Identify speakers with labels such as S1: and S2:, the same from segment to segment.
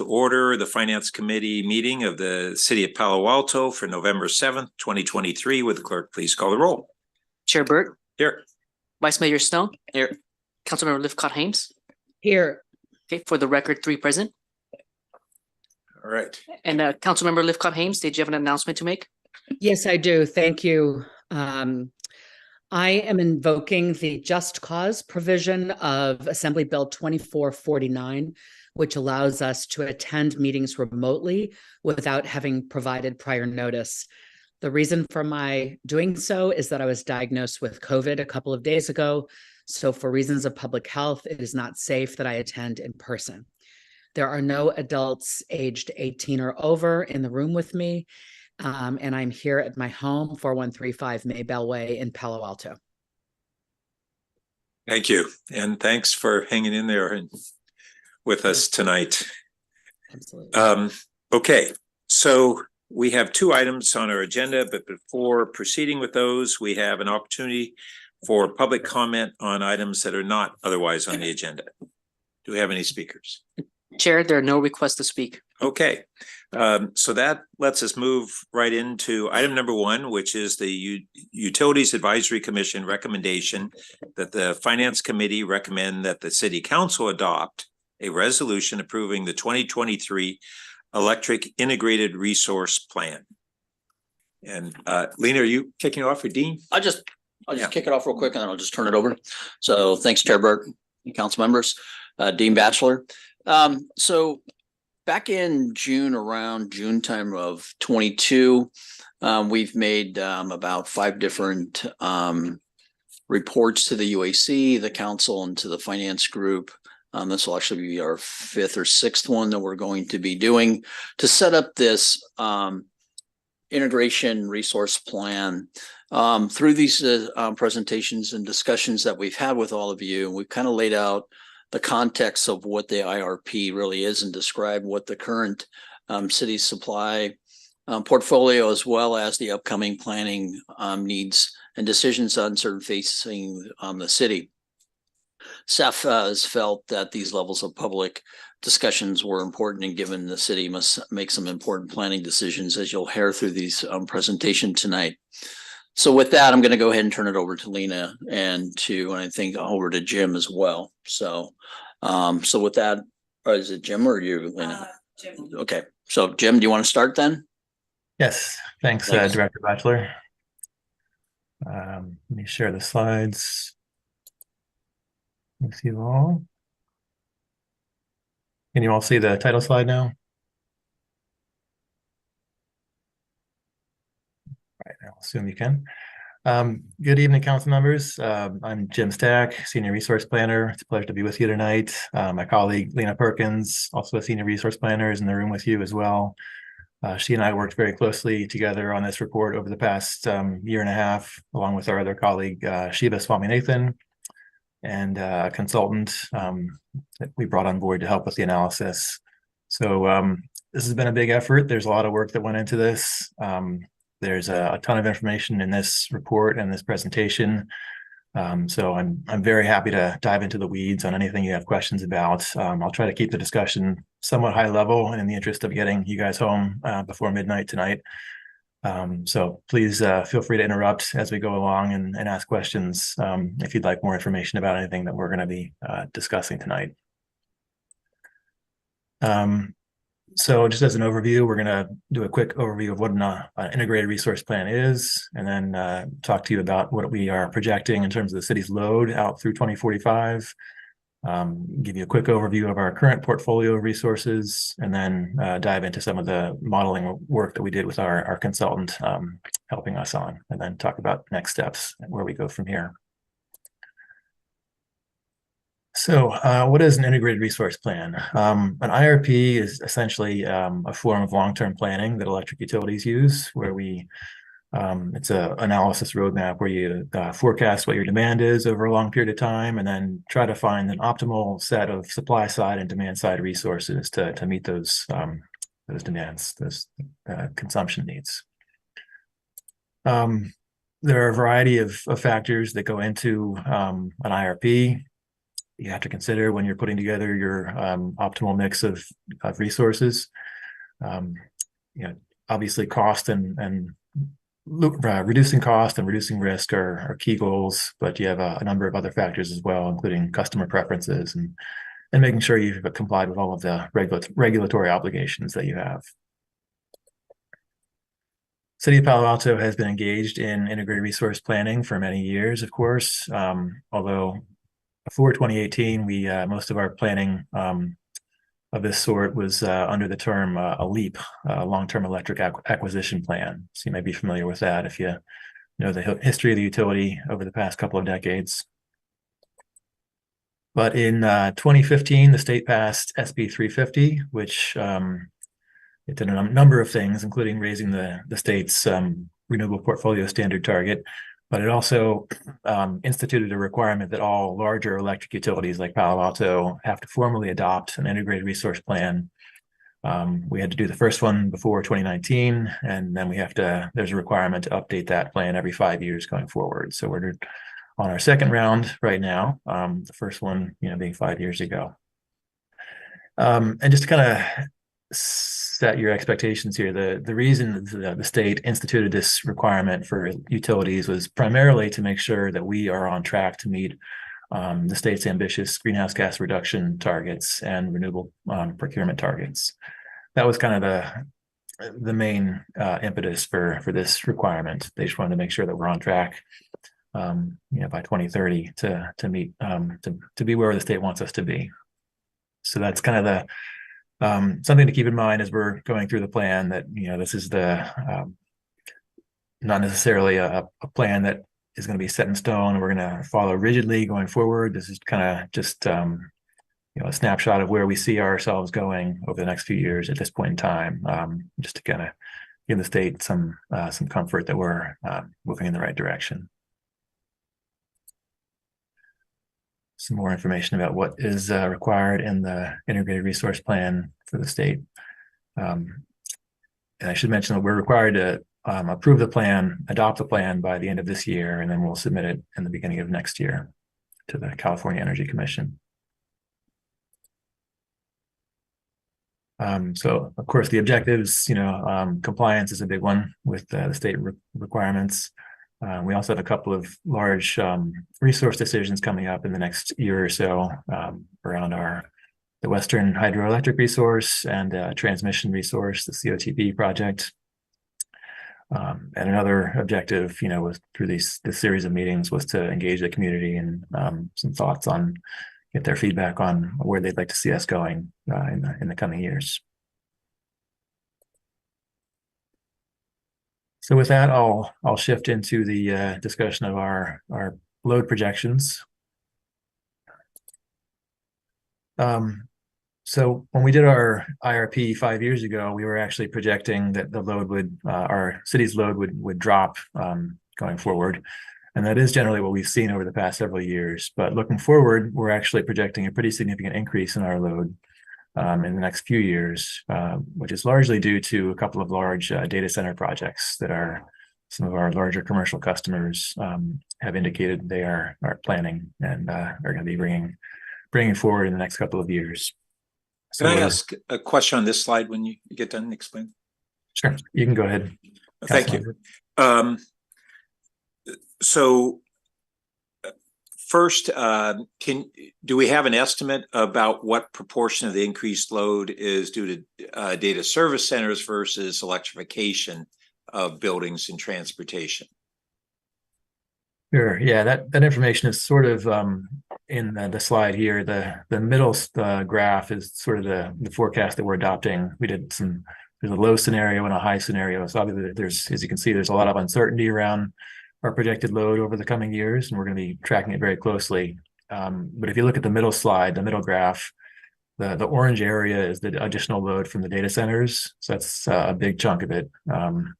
S1: To order the Finance Committee meeting of the City of Palo Alto for November 7th, 2023. Would the clerk please call the roll?
S2: Chair Burt.
S1: Here.
S2: Vice Mayor Snow. Here. Councilmember Lifcott-Hames.
S3: Here.
S2: Okay, for the record, 3 present.
S1: All right.
S2: And Councilmember Lifcott-Hames, did you have an announcement to make?
S3: Yes, I do. Thank you. I am invoking the just cause provision of Assembly Bill 2449, which allows us to attend meetings remotely without having provided prior notice. The reason for my doing so is that I was diagnosed with COVID a couple of days ago. So for reasons of public health, it is not safe that I attend in person. There are no adults aged 18 or over in the room with me. And I'm here at my home, 4135 Maybell Way in Palo Alto.
S1: Thank you. And thanks for hanging in there with us tonight.
S3: Absolutely.
S1: Okay, so we have 2 items on our agenda, but before proceeding with those, we have an opportunity for public comment on items that are not otherwise on the agenda. Do we have any speakers?
S2: Chair, there are no requests to speak.
S1: Okay, so that lets us move right into item number 1, which is the Utilities Advisory Commission recommendation that the Finance Committee recommend that the City Council adopt a resolution approving the 2023 Electric Integrated Resource Plan. And Lena, are you kicking off, or Dean?
S4: I'll just kick it off real quick and then I'll just turn it over. So thanks, Chair Burt and council members, Dean Batchelor. So back in June, around June time of 22, we've made about 5 different reports to the UAC, the council, and to the finance group. This will actually be our 5th or 6th one that we're going to be doing to set up this integration resource plan. Through these presentations and discussions that we've had with all of you, we've kind of laid out the context of what the IRP really is and describe what the current city supply portfolio, as well as the upcoming planning needs and decisions uncertain facing the city. Staff has felt that these levels of public discussions were important, and given the city must make some important planning decisions, as you'll hear through these presentation tonight. So with that, I'm going to go ahead and turn it over to Lena and I think over to Jim as well. So, so with that, is it Jim or you, Lena?
S5: Jim.
S4: Okay. So Jim, do you want to start then?
S6: Yes. Thanks. Director Batchelor. Let me share the slides with you all. Can you all see the title slide now? Right, I'll assume you can. Good evening, council members. I'm Jim Stack, Senior Resource Planner. It's a pleasure to be with you tonight. My colleague, Lena Perkins, also a Senior Resource Planner, is in the room with you as well. She and I worked very closely together on this report over the past year and a half, along with our other colleague, Shiva Swaminathan, and a consultant that we brought on board to help with the analysis. So this has been a big effort. There's a lot of work that went into this. There's a ton of information in this report and this presentation. So I'm very happy to dive into the weeds on anything you have questions about. I'll try to keep the discussion somewhat high level in the interest of getting you guys home before midnight tonight. So please feel free to interrupt as we go along and ask questions if you'd like more information about anything that we're going to be discussing tonight. So just as an overview, we're going to do a quick overview of what an integrated resource plan is, and then talk to you about what we are projecting in terms of the city's load out through 2045. Give you a quick overview of our current portfolio of resources, and then dive into some of the modeling work that we did with our consultant helping us on, and then talk about next steps and where we go from here. So what is an integrated resource plan? An IRP is essentially a form of long-term planning that electric utilities use, where it's an analysis roadmap where you forecast what your demand is over a long period of time, and then try to find an optimal set of supply side and demand side resources to meet those demands, those consumption needs. There are a variety of factors that go into an IRP. you have to consider when you're putting together your optimal mix of resources. You know, obviously cost and reducing cost and reducing risk are key goals, but you have a number of other factors as well, including customer preferences and making sure you've complied with all of the regulatory obligations that you have. City of Palo Alto has been engaged in integrated resource planning for many years, of course, although before 2018, we most of our planning of this sort was under the term a LEAP, long-term electric acquisition plan. So you may be familiar with that if you know the history of the utility over the past couple of decades. But in 2015, the state passed SB 350, which it did a number of things, including raising the state's renewable portfolio standard target. But it also instituted a requirement that all larger electric utilities like Palo Alto have to formally adopt an integrated resource plan. We had to do the first one before 2019, and then there's a requirement to update that plan every 5 years going forward. So we're on our second round right now, the first one, being 5 years ago. And just to kind of set your expectations here, the reason the state instituted this requirement for utilities was primarily to make sure that we are on track to meet the state's ambitious greenhouse gas reduction targets and renewable procurement targets. That was kind of the main impetus for this requirement. They just wanted to make sure that we're on track, by 2030 to meet to be where the state wants us to be. So that's kind of the something to keep in mind as we're going through the plan, that this is not necessarily a plan that is going to be set in stone and we're going to follow rigidly going forward. This is kind of just a snapshot of where we see ourselves going over the next few years at this point in time, just to kind of give the state some comfort that we're moving in the right direction. Some more information about what is required in the integrated resource plan for the state. And I should mention that we're required to approve the plan, adopt the plan by the end of this year, and then we'll submit it in the beginning of next year to the California Energy Commission. So of course the objectives, compliance is a big one with the state requirements. We also have a couple of large resource decisions coming up in the next year or so around the Western hydroelectric resource and transmission resource, the COTB project. And another objective, was through this series of meetings, was to engage the community and some thoughts on, get their feedback on where they'd like to see us going in the coming years. So with that, I'll shift into the discussion of our load projections. So when we did our IRP 5 years ago, we were actually projecting that the load our city's load would drop going forward. And that is generally what we've seen over the past several years. But looking forward, we're actually projecting a pretty significant increase in our load in the next few years, which is largely due to a couple of large data center projects that some of our larger commercial customers have indicated they are planning and are going to be bringing forward in the next couple of years. So
S1: can I ask a question on this slide when you get done explaining?
S6: Sure, you can go ahead.
S1: Thank you. So first, do we have an estimate about what proportion of the increased load is due to data service centers versus electrification of buildings and transportation?
S6: Sure. Yeah, that information is sort of in the slide here. The middle graph is sort of the forecast that we're adopting. There's a low scenario and a high scenario. So obviously as you can see, there's a lot of uncertainty around our projected load over the coming years, and we're going to be tracking it very closely. But if you look at the middle slide, the middle graph, the orange area is the additional load from the data centers. So that's a big chunk of it. And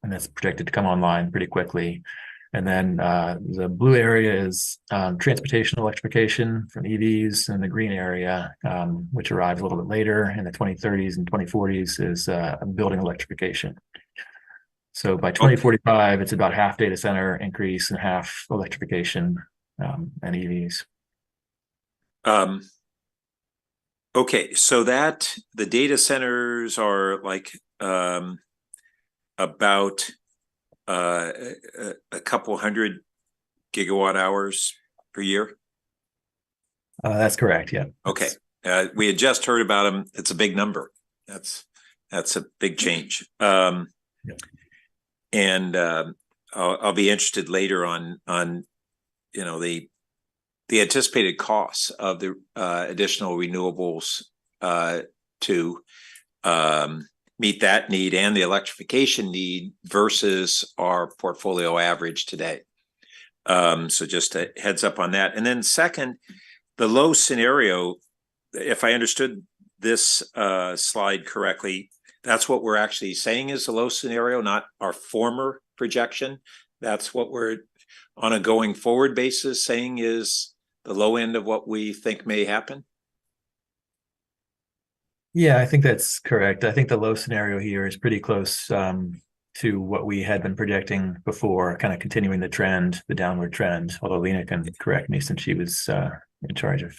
S6: that's projected to come online pretty quickly. And then the blue area is transportation electrification from EVs, and the green area, which arrives a little bit later in the 2030s and 2040s, is building electrification. So by 2045, it's about half data center increase and half electrification and EVs.
S1: Okay, so that the data centers are like about a couple hundred gigawatt hours per year.
S6: That's correct. Yeah.
S1: Okay, we had just heard about them. It's a big number. That's a big change.
S6: Yeah.
S1: And I'll be interested later on you know the anticipated costs of the additional renewables to meet that need and the electrification need versus our portfolio average today. So just a heads up on that. And then second, the low scenario, if I understood this slide correctly, that's what we're actually saying is the low scenario, not our former projection. That's what we're on a going forward basis saying is the low end of what we think may happen.
S6: Yeah, I think that's correct. I think the low scenario here is pretty close to what we had been projecting before, kind of continuing the trend, the downward trend. Although Lena can correct me since she was in charge of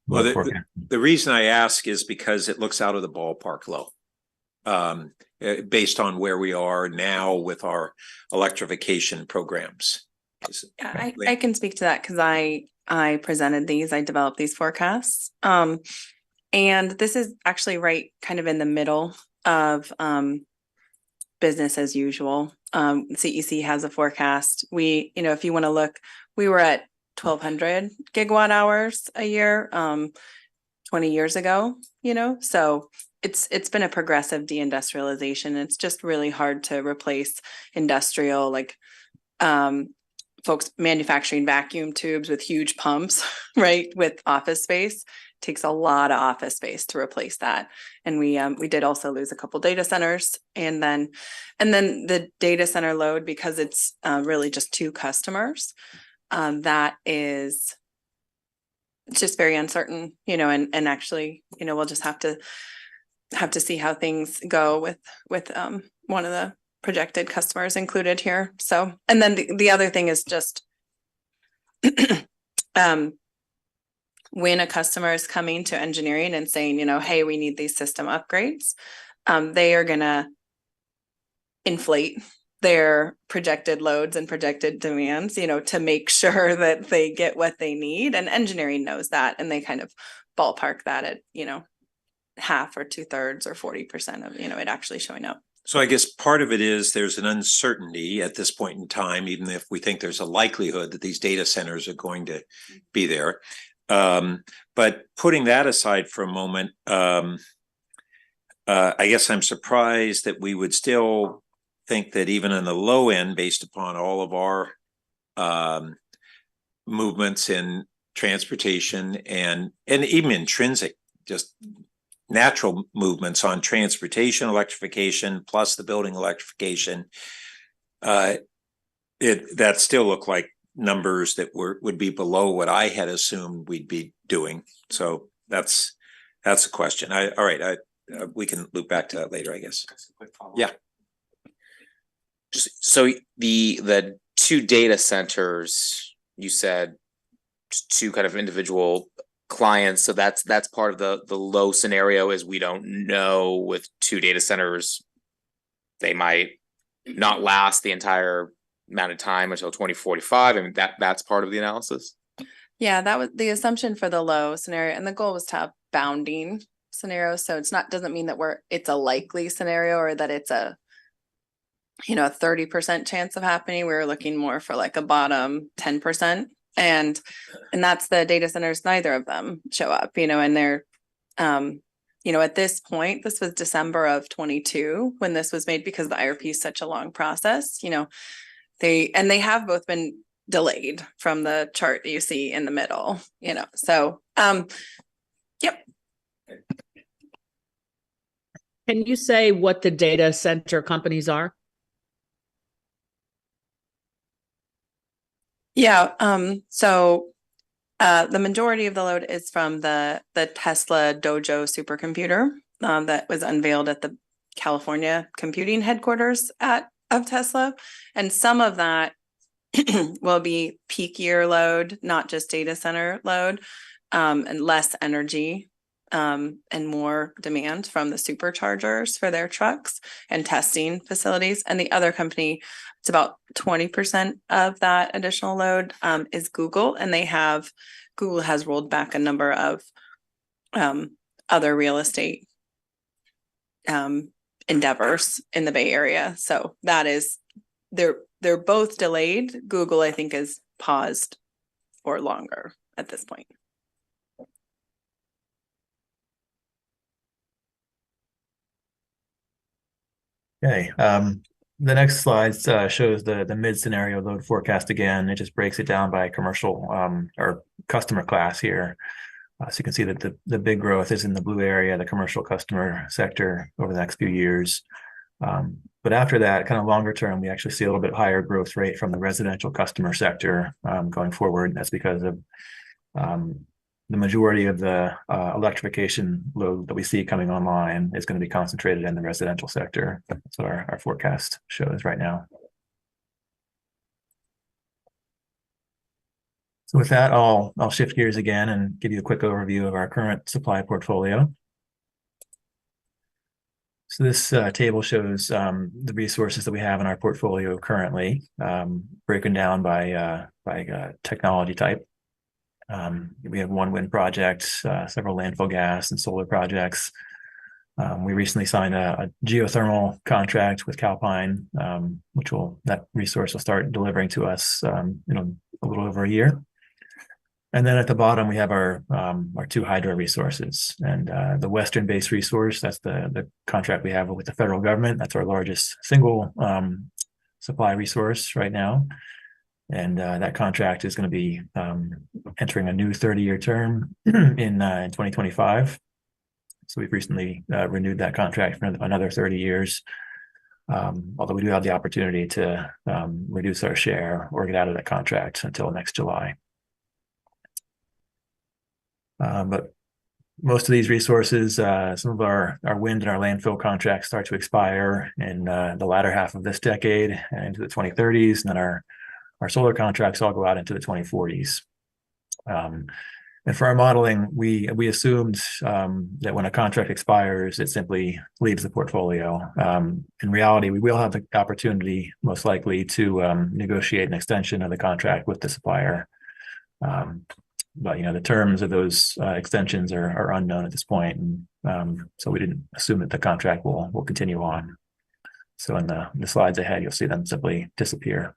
S1: well, the reason I ask is because it looks out of the ballpark low, based on where we are now with our electrification programs.
S5: Yeah, I can speak to that because I presented these, I developed these forecasts. And this is actually right kind of in the middle of business as usual. CEC has a forecast. We, if you want to look, we were at 1,200 gigawatt hours a year 20 years ago, so it's been a progressive deindustrialization. It's just really hard to replace industrial, like folks manufacturing vacuum tubes with huge pumps, right? With office space. Takes a lot of office space to replace that. And we did also lose a couple data centers, and then the data center load, because it's really just two customers, that is just very uncertain, and actually, we'll just have to see how things go with one of the projected customers included here. So, and then the other thing is just when a customer is coming to engineering and saying, hey, we need these system upgrades, they are going to inflate their projected loads and projected demands, to make sure that they get what they need. And engineering knows that, and they kind of ballpark that at, half or 2/3 or 40% of, it actually showing up.
S1: So I guess part of it is there's an uncertainty at this point in time, even if we think there's a likelihood that these data centers are going to be there. But putting that aside for a moment, I guess I'm surprised that we would still think that even in the low end, based upon all of our movements in transportation and even intrinsic, just natural movements on transportation, electrification, plus the building electrification, that still look like numbers that would be below what I had assumed we'd be doing. So that's a question. All right. We can loop back to that later, I guess. Yeah.
S7: So the two data centers, you said two kind of individual clients. So that's part of the low scenario is we don't know with two data centers, they might not last the entire amount of time until 2045. I mean, that's part of the analysis.
S5: Yeah, that was the assumption for the low scenario, and the goal was to have bounding scenarios. So doesn't mean that it's a likely scenario or that it's a 30% chance of happening. We were looking more for like a bottom 10%, and that's the data centers. Neither of them show up, and they're at this point, this was December of 22 when this was made, because the IRP is such a long process. They have both been delayed from the chart that you see in the middle, so, yep.
S3: Can you say what the data center companies are?
S5: Yeah, so the majority of the load is from the Tesla Dojo supercomputer that was unveiled at the California computing headquarters of Tesla. And some of that will be peak year load, not just data center load. and less energy and more demand from the superchargers for their trucks and testing facilities. And the other company, it's about 20% of that additional load is Google, and Google has rolled back a number of other real estate endeavors in the Bay Area. So that is, they're both delayed. Google, I think, is paused for longer at this point.
S6: Okay, the next slide shows the mid scenario load forecast again. It just breaks it down by commercial or customer class here. So you can see that the big growth is in the blue area, the commercial customer sector over the next few years. But after that, kind of longer term, we actually see a little bit higher growth rate from the residential customer sector going forward. That's because of the majority of the electrification load that we see coming online is going to be concentrated in the residential sector. That's what our forecast shows right now. So with that, I'll shift gears again and give you a quick overview of our current supply portfolio. So this table shows the resources that we have in our portfolio currently, broken down by technology type. We have one wind project, several landfill gas and solar projects. We recently signed a geothermal contract with Calpine, that resource will start delivering to us in a little over a year. And then at the bottom, we have our two hydro resources, and the Western Base resource, that's the contract we have with the federal government. That's our largest single supply resource right now. And that contract is going to be entering a new 30-year term in 2025. So we've recently renewed that contract for another 30 years. Although we do have the opportunity to reduce our share or get out of that contract until next July. But most of these resources, some of our wind and our landfill contracts start to expire in the latter half of this decade and into the 2030s. And then our solar contracts all go out into the 2040s. And for our modeling, we assumed that when a contract expires, it simply leaves the portfolio. In reality, we will have the opportunity, most likely, to negotiate an extension of the contract with the supplier. But the terms of those extensions are unknown at this point, and so we didn't assume that the contract will continue on. So in the slides ahead, you'll see them simply disappear.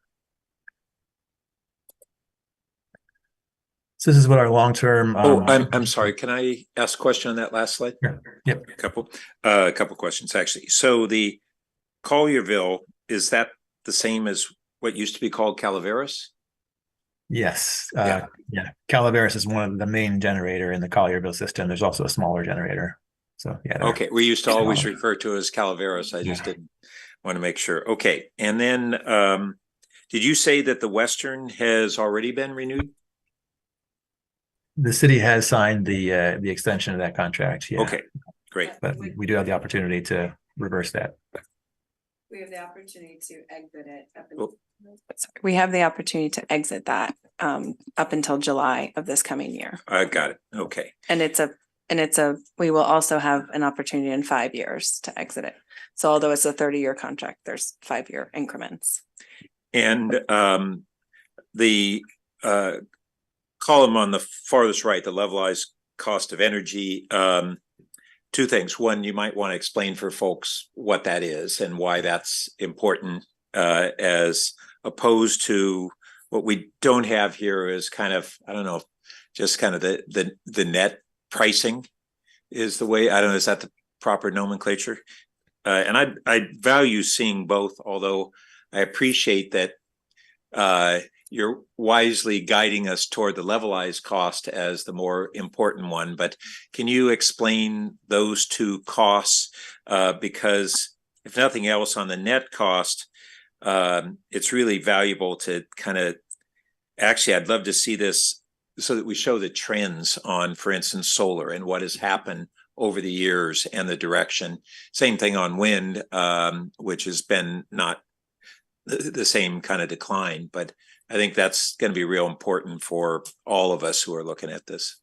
S6: So this is what our long-term.
S1: I'm sorry. Can I ask a question on that last slide?
S6: Yeah. Yep.
S1: A couple questions actually. So the Collierville, is that the same as what used to be called Calaveras?
S6: Yes. Yeah. Calaveras is one of the main generator in the Collierville system. There's also a smaller generator. So yeah.
S1: Okay. We used to always refer to it as Calaveras. I just didn't want to make sure. Okay. And then did you say that the Western has already been renewed?
S6: The city has signed the extension of that contract. Yeah.
S1: Okay, great.
S6: But we do have the opportunity to reverse that.
S5: We have the opportunity to exit it. We have the opportunity to exit that up until July of this coming year.
S1: I got it. Okay.
S5: And we will also have an opportunity in 5 years to exit it. So although it's a 30-year contract, there's 5-year increments.
S1: And the column on the farthest right, the levelized cost of energy, two things. One, you might want to explain for folks what that is and why that's important, as opposed to what we don't have here is kind of, I don't know, just kind of the net pricing is the way, I don't know, is that the proper nomenclature? And I value seeing both, although I appreciate that you're wisely guiding us toward the levelized cost as the more important one. But can you explain those two costs? Because if nothing else, on the net cost, it's really valuable to kind of, actually, I'd love to see this so that we show the trends on, for instance, solar and what has happened over the years and the direction. Same thing on wind, which has been not the same kind of decline, but I think that's going to be real important for all of us who are looking at this.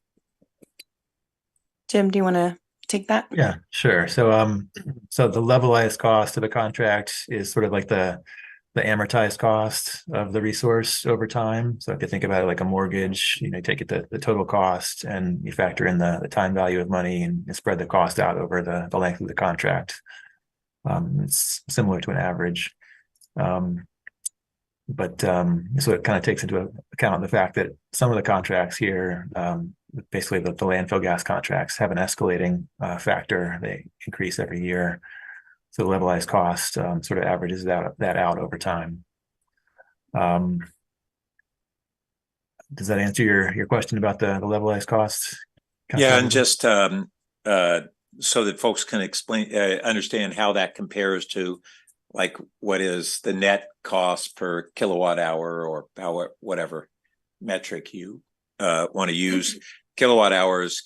S5: Jim, do you want to take that?
S6: Yeah, sure. So the levelized cost of the contract is sort of like the amortized cost of the resource over time. So if you think about it like a mortgage, you take it the total cost and you factor in the time value of money and spread the cost out over the length of the contract. It's similar to an average. So it kind of takes into account the fact that some of the contracts here, basically the landfill gas contracts, have an escalating factor. They increase every year. So the levelized cost sort of averages that out over time. Does that answer your question about the levelized costs?
S1: Yeah, and just so that folks can understand how that compares to like what is the net cost per kilowatt hour or whatever metric you want to use. Kilowatt hours,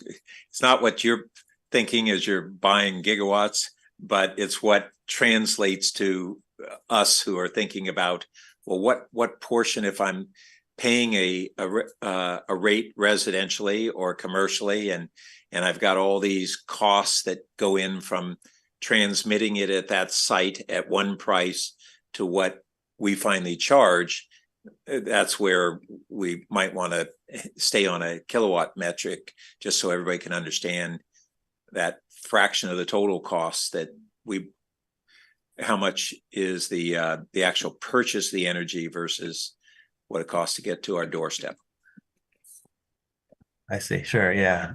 S1: it's not what you're thinking as you're buying gigawatts, but it's what translates to us who are thinking about, well, what portion, if I'm paying a rate residentially or commercially, and I've got all these costs that go in from transmitting it at that site at one price to what we finally charge, that's where we might want to stay on a kilowatt metric, just so everybody can understand that fraction of the total cost that how much is the actual purchase of the energy versus what it costs to get to our doorstep.
S6: I see. Sure. Yeah.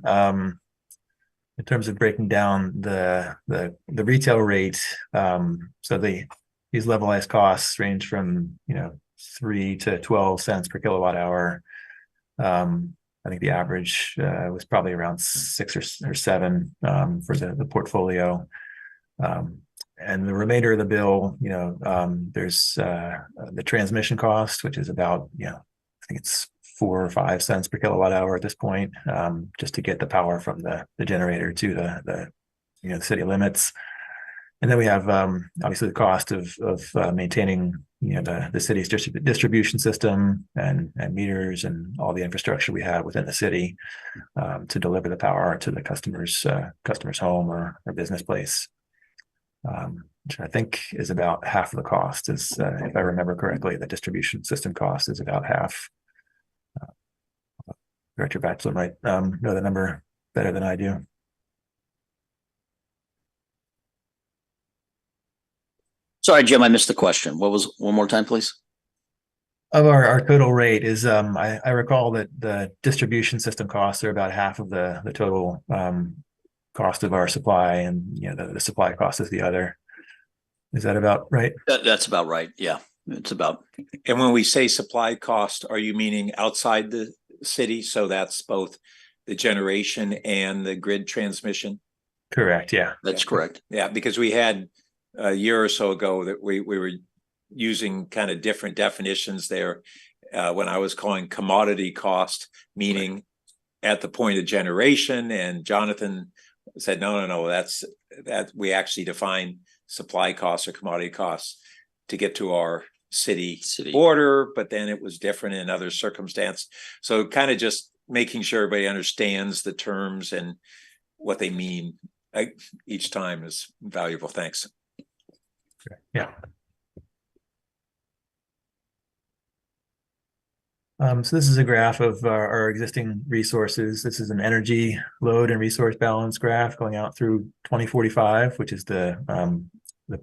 S6: In terms of breaking down the retail rate, so these levelized costs range from 3 to 12 cents per kilowatt hour. I think the average was probably around 6 or 7 for the portfolio. And the remainder of the bill, there's the transmission cost, which is about, I think it's 4 or 5 cents per kilowatt hour at this point, just to get the power from the generator to the city limits. And then we have obviously the cost of maintaining the city's distribution system and meters and all the infrastructure we have within the city to deliver the power to the customer's home or business place, which I think is about half of the cost. Is if I remember correctly, the distribution system cost is about half. Director Batchelor might know the number better than I do.
S4: Sorry, Jim, I missed the question. What was one more time, please?
S6: Of our total rate is I recall that the distribution system costs are about half of the total cost of our supply, and the supply cost is the other. Is that about right?
S4: That's about right. Yeah, it's about.
S1: And when we say supply cost, are you meaning outside the city? So that's both the generation and the grid transmission?
S6: Correct. Yeah,
S4: that's correct.
S1: Yeah, because we had a year or so ago that we were using kind of different definitions there when I was calling commodity cost, meaning at the point of generation, and Jonathan said, no, that's we actually define supply costs or commodity costs to get to our city border, but then it was different in other circumstance. So kind of just making sure everybody understands the terms and what they mean each time is valuable. Thanks.
S6: Yeah. So this is a graph of our existing resources. This is an energy load and resource balance graph going out through 2045, which is the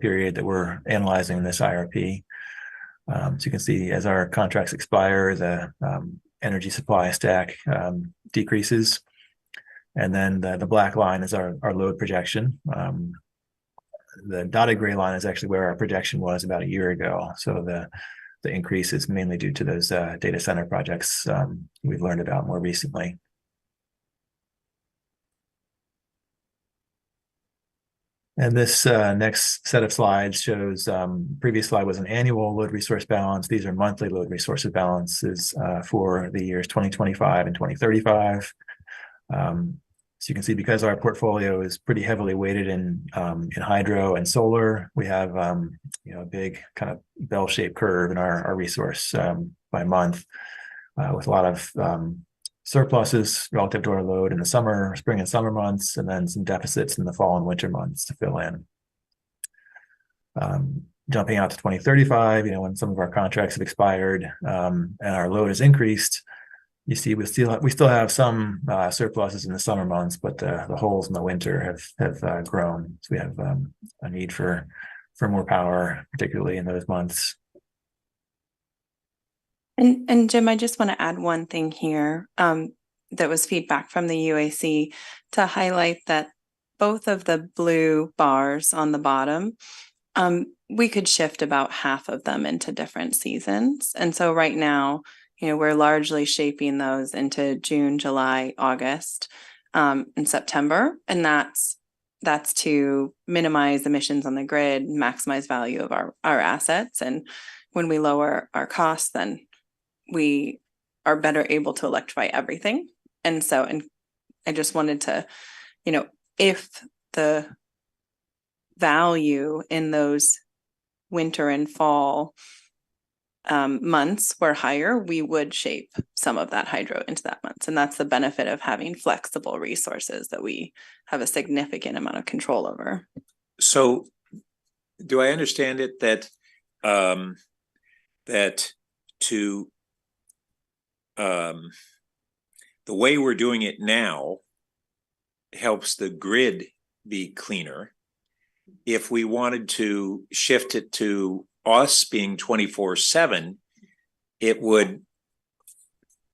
S6: period that we're analyzing in this IRP. So you can see as our contracts expire, the energy supply stack decreases. And then the black line is our load projection. The dotted gray line is actually where our projection was about a year ago. So the increase is mainly due to those data center projects we've learned about more recently. And this next set of slides shows, previous slide was an annual load resource balance. These are monthly load resource balances for the years 2025 and 2035. So you can see, because our portfolio is pretty heavily weighted in hydro and solar, we have a big kind of bell-shaped curve in our resource by month, with a lot of surpluses relative to our load in the summer, spring and summer months, and then some deficits in the fall and winter months to fill in. Jumping out to 2035, when some of our contracts have expired and our load has increased, you see we still have some surpluses in the summer months, but the holes in the winter have grown. So we have a need for more power, particularly in those months.
S5: And Jim, I just want to add one thing here. That was feedback from the UAC to highlight that both of the blue bars on the bottom, we could shift about half of them into different seasons. And so right now, we're largely shaping those into June, July, August, and September. And that's to minimize emissions on the grid, maximize value of our assets. And when we lower our costs, then we are better able to electrify everything. And I just wanted to, if the value in those winter and fall months were higher, we would shape some of that hydro into that month. And that's the benefit of having flexible resources that we have a significant amount of control over.
S1: So do I understand it that the way we're doing it now helps the grid be cleaner? If we wanted to shift it to us being 24/7, it would,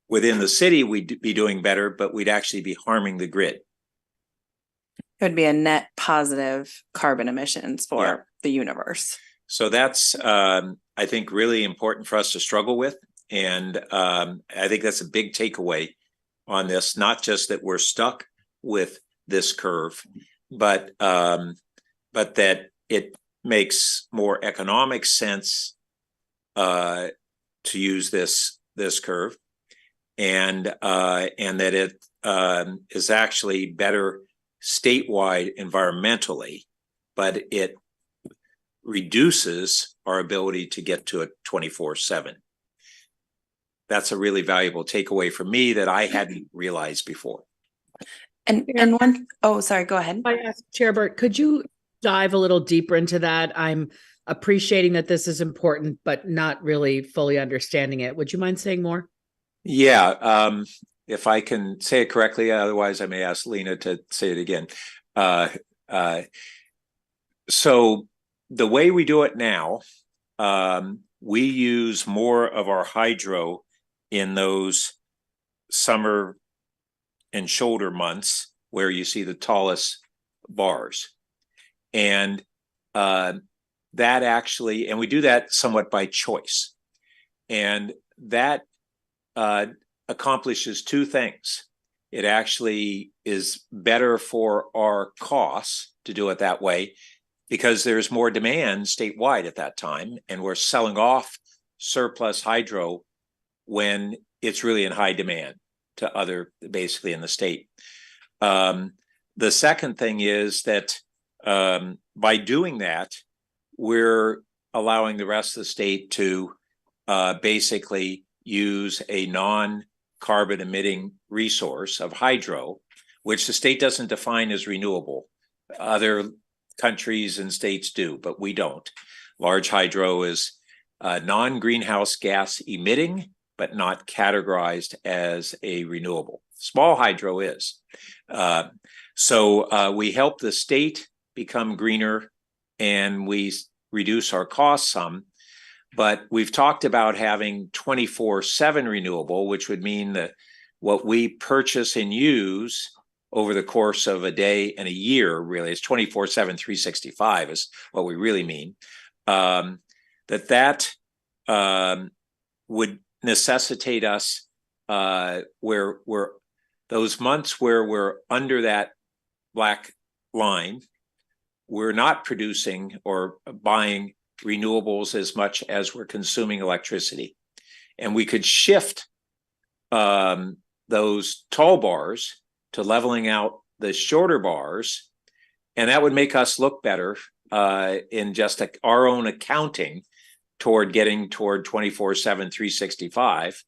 S1: within the city, we'd be doing better, but we'd actually be harming the grid.
S5: It would be a net positive carbon emissions for the universe.
S1: So that's, I think, really important for us to struggle with. And I think that's a big takeaway on this, not just that we're stuck with this curve, but that it makes more economic sense to use this curve, and that it is actually better statewide environmentally, but it reduces our ability to get to a 24/7. That's a really valuable takeaway for me that I hadn't realized before.
S5: Sorry, go ahead.
S3: I asked Chair Burt, could you dive a little deeper into that? I'm appreciating that this is important, but not really fully understanding it. Would you mind saying more?
S1: Yeah, if I can say it correctly, otherwise I may ask Lena to say it again. So the way we do it now, we use more of our hydro in those summer and shoulder months where you see the tallest bars. And that actually, and we do that somewhat by choice. And that accomplishes two things. It actually is better for our costs to do it that way because there's more demand statewide at that time, and we're selling off surplus hydro when it's really in high demand to other, basically in the state. The second thing is that by doing that, we're allowing the rest of the state to basically use a non-carbon emitting resource of hydro, which the state doesn't define as renewable. Other countries and states do, but we don't. Large hydro is non-greenhouse gas emitting, but not categorized as a renewable. Small hydro is. So we help the state become greener and we reduce our costs some. But we've talked about having 24/7 renewable, which would mean that what we purchase and use over the course of a day and a year, really, it's 24/7, 365 is what we really mean. That would necessitate us where we're those months where we're under that black line, we're not producing or buying renewables as much as we're consuming electricity. And we could shift those tall bars to leveling out the shorter bars, and that would make us look better in just our own accounting toward getting toward 24/7, 365.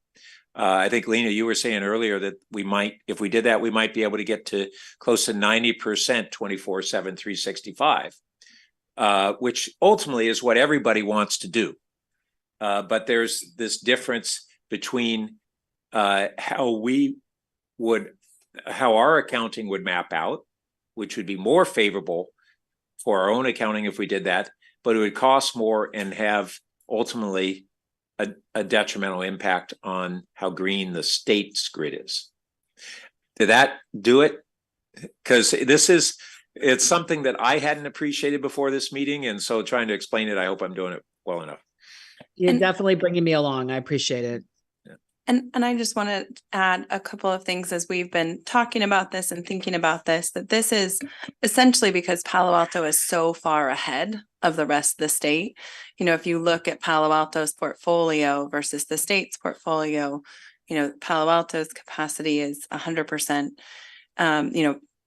S1: I think Lena, you were saying earlier that we might, if we did that, we might be able to get to close to 90% 24/7, 365, which ultimately is what everybody wants to do. But there's this difference between how our accounting would map out, which would be more favorable for our own accounting if we did that, but it would cost more and have ultimately a detrimental impact on how green the state's grid is. Did that do it? Because it's something that I hadn't appreciated before this meeting, and so trying to explain it, I hope I'm doing it well enough.
S3: You're definitely bringing me along. I appreciate it.
S5: And I just want to add a couple of things as we've been talking about this and thinking about this, that this is essentially because Palo Alto is so far ahead of the rest of the state. You know, if you look at Palo Alto's portfolio versus the state's portfolio, you know, Palo Alto's capacity is 100%,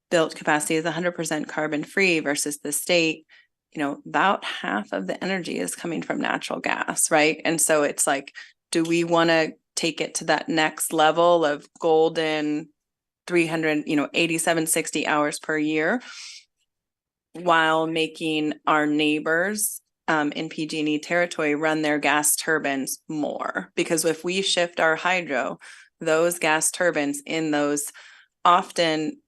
S5: built capacity is 100% carbon free versus the state, you know, about half of the energy is coming from natural gas, right? And so it's like, do we want to take it to that next level of golden 8760 hours per year while making our neighbors in PG&E territory run their gas turbines more? Because if we shift our hydro, those gas turbines in those often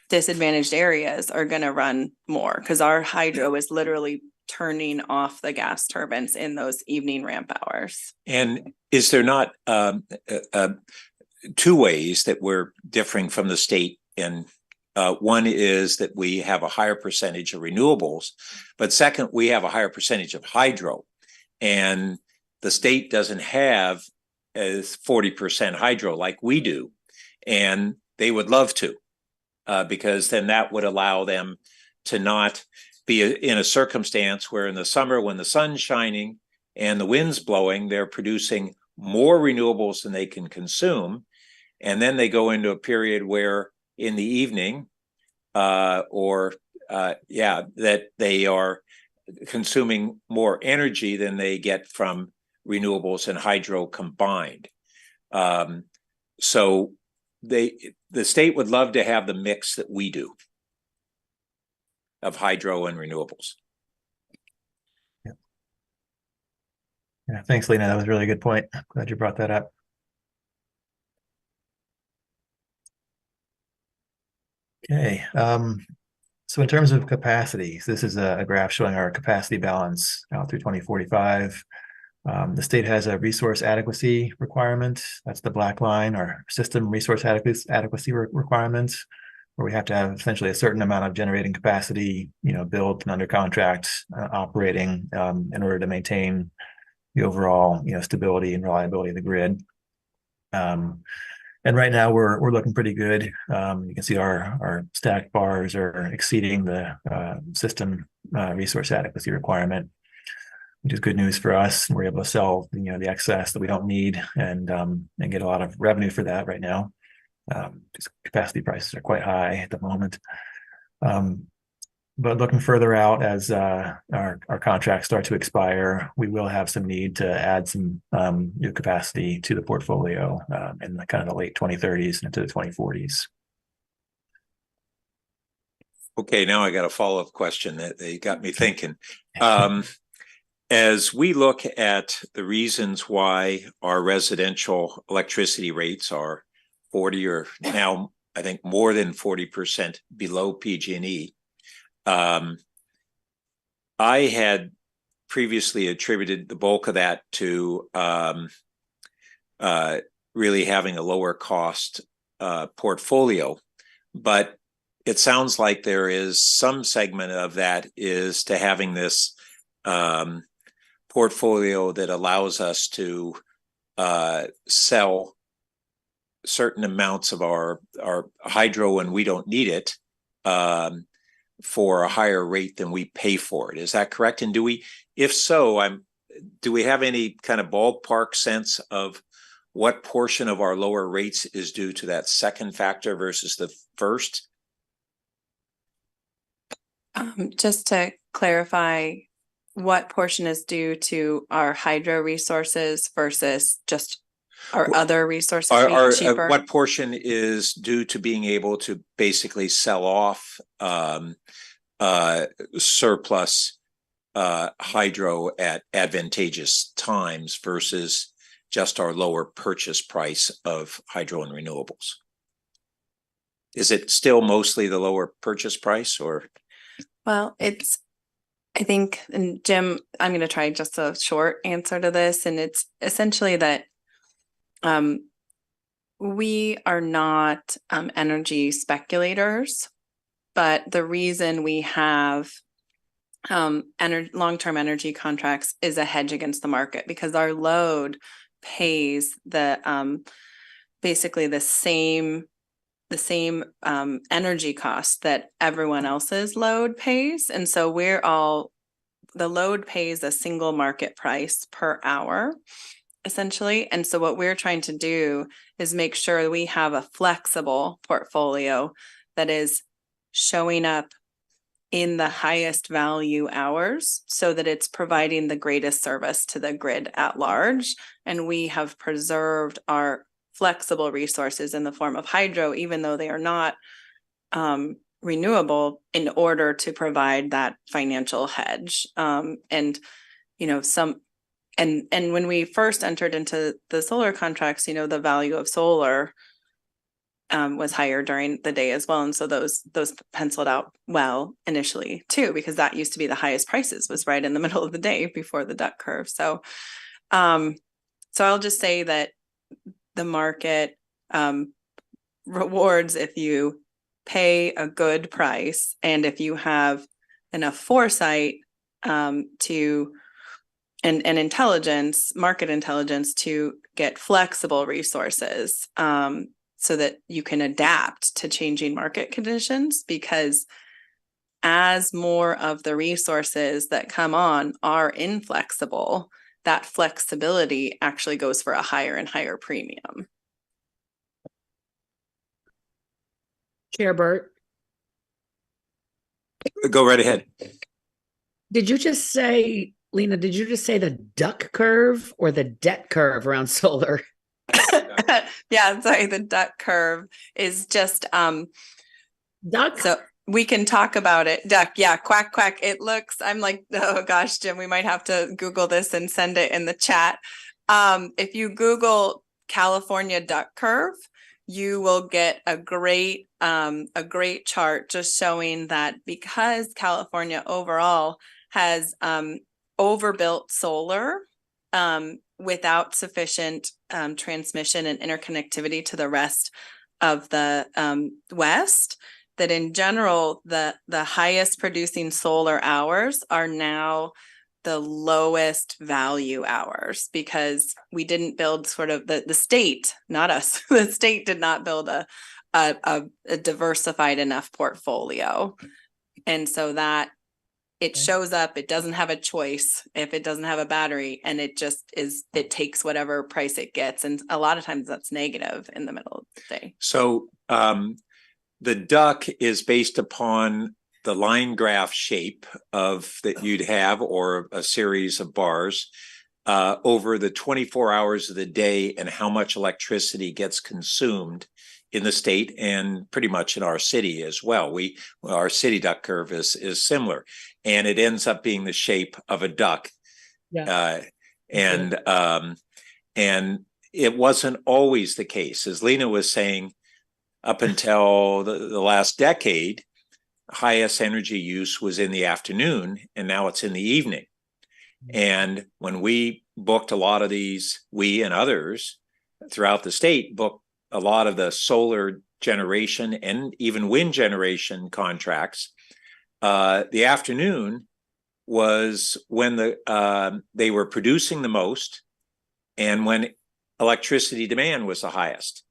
S5: disadvantaged areas are going to run more, because our hydro is literally turning off the gas turbines in those evening ramp hours.
S1: And is there not two ways that we're differing from the state? And one is that we have a higher percentage of renewables, but second, we have a higher percentage of hydro. And the state doesn't have 40% hydro like we do. And they would love to, because then that would allow them to not be in a circumstance where in the summer, when the sun's shining and the wind's blowing, they're producing more renewables than they can consume. And then they go into a period where in the evening, that they are consuming more energy than they get from renewables and hydro combined. So the state would love to have the mix that we do of hydro and renewables.
S6: Yeah, thanks, Lena. That was a really good point. Glad you brought that up. Okay. So in terms of capacity, this is a graph showing our capacity balance out through 2045. The state has a resource adequacy requirement. That's the black line, our system resource adequacy requirements, where we have to have essentially a certain amount of generating capacity, built and under contract, operating in order to maintain the overall, stability and reliability of the grid. And right now we're looking pretty good. You can see our stacked bars are exceeding the system resource adequacy requirement, which is good news for us. We're able to sell, the excess that we don't need and get a lot of revenue for that right now. Because capacity prices are quite high at the moment. But looking further out, as our contracts start to expire, we will have some need to add some new capacity to the portfolio in the kind of the late 2030s and into the 2040s.
S1: Okay, now I got a follow-up question that they got me thinking. As we look at the reasons why our residential electricity rates are 40 or now I think more than 40% below PG&E, I had previously attributed the bulk of that to really having a lower cost portfolio, but it sounds like there is some segment of that is to having this portfolio that allows us to sell certain amounts of our hydro when we don't need it for a higher rate than we pay for it. Is that correct? And if so, do we have any kind of ballpark sense of what portion of our lower rates is due to that second factor versus the first?
S5: Just to clarify, what portion is due to our hydro resources versus just Are other resources
S1: Are
S5: cheaper?
S1: what portion is due to being able to basically sell off surplus hydro at advantageous times versus just our lower purchase price of hydro and renewables? Is it still mostly the lower purchase price, or?
S5: Well, I think, and Jim, I'm going to try just a short answer to this, and it's essentially that we are not energy speculators, but the reason we have long-term energy contracts is a hedge against the market, because our load pays the basically the same energy costs that everyone else's load pays. And so the load pays a single market price per hour, essentially. And so what we're trying to do is make sure that we have a flexible portfolio that is showing up in the highest value hours so that it's providing the greatest service to the grid at large. And we have preserved our flexible resources in the form of hydro, even though they are not renewable, in order to provide that financial hedge. And when we first entered into the solar contracts, the value of solar was higher during the day as well. And so those penciled out well initially too, because that used to be the highest prices, was right in the middle of the day before the duck curve. So I'll just say that the market rewards if you pay a good price, and if you have enough foresight to and intelligence, market intelligence, to get flexible resources so that you can adapt to changing market conditions. Because as more of the resources that come on are inflexible, that flexibility actually goes for a higher and higher premium.
S3: Chair Burt,
S1: Go right ahead.
S3: did you just say, Lena, did you just say the duck curve or the debt curve around solar?
S5: Yeah, sorry, the duck curve is just
S3: Duck?
S5: so we can talk about it. Duck, yeah, quack, quack. It looks, I'm like, oh gosh, Jim, we might have to Google this and send it in the chat. If you Google California duck curve, you will get a great chart just showing that because California overall has overbuilt solar without sufficient transmission and interconnectivity to the rest of the West, that in general, the highest producing solar hours are now the lowest value hours, because we didn't build sort of the state, not us, the state did not build a diversified enough portfolio. And so that it shows up, it doesn't have a choice if it doesn't have a battery, and it just it takes whatever price it gets. And a lot of times that's negative in the middle of the day.
S1: So the duck is based upon the line graph shape that you'd have, or a series of bars over the 24 hours of the day, and how much electricity gets consumed in the state, and pretty much in our city as well. Our city duck curve is similar, and it ends up being the shape of a duck.
S3: Yeah.
S1: And it wasn't always the case, as Lena was saying. Up until the last decade, highest energy use was in the afternoon, and now it's in the evening. And when we booked a lot of these, we and others throughout the state booked a lot of the solar generation and even wind generation contracts, the afternoon was when they were producing the most and when electricity demand was the highest.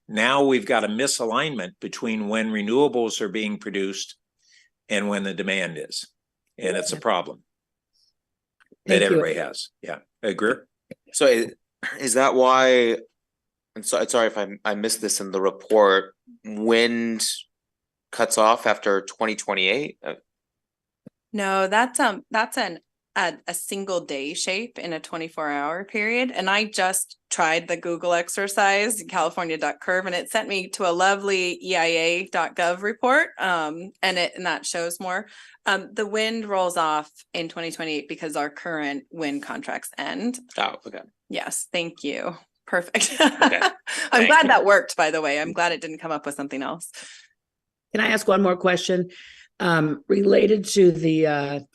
S1: Now we've got a misalignment between when renewables are being produced and when the demand is. And it's a problem that everybody has. Yeah, I agree.
S7: So is that why, and sorry if I missed this in the report, wind cuts off after 2028?
S5: No, that's an a single day shape in a 24-hour period. And I just tried the Google exercise, California.curve, and it sent me to a lovely EIA.gov report. And that shows more. The wind rolls off in 2028 because our current wind contracts end.
S7: Oh, okay.
S5: Yes, thank you. Perfect.
S7: Okay.
S5: I'm glad that worked, by the way. I'm glad it didn't come up with something else.
S3: Can I ask one more question? Related to the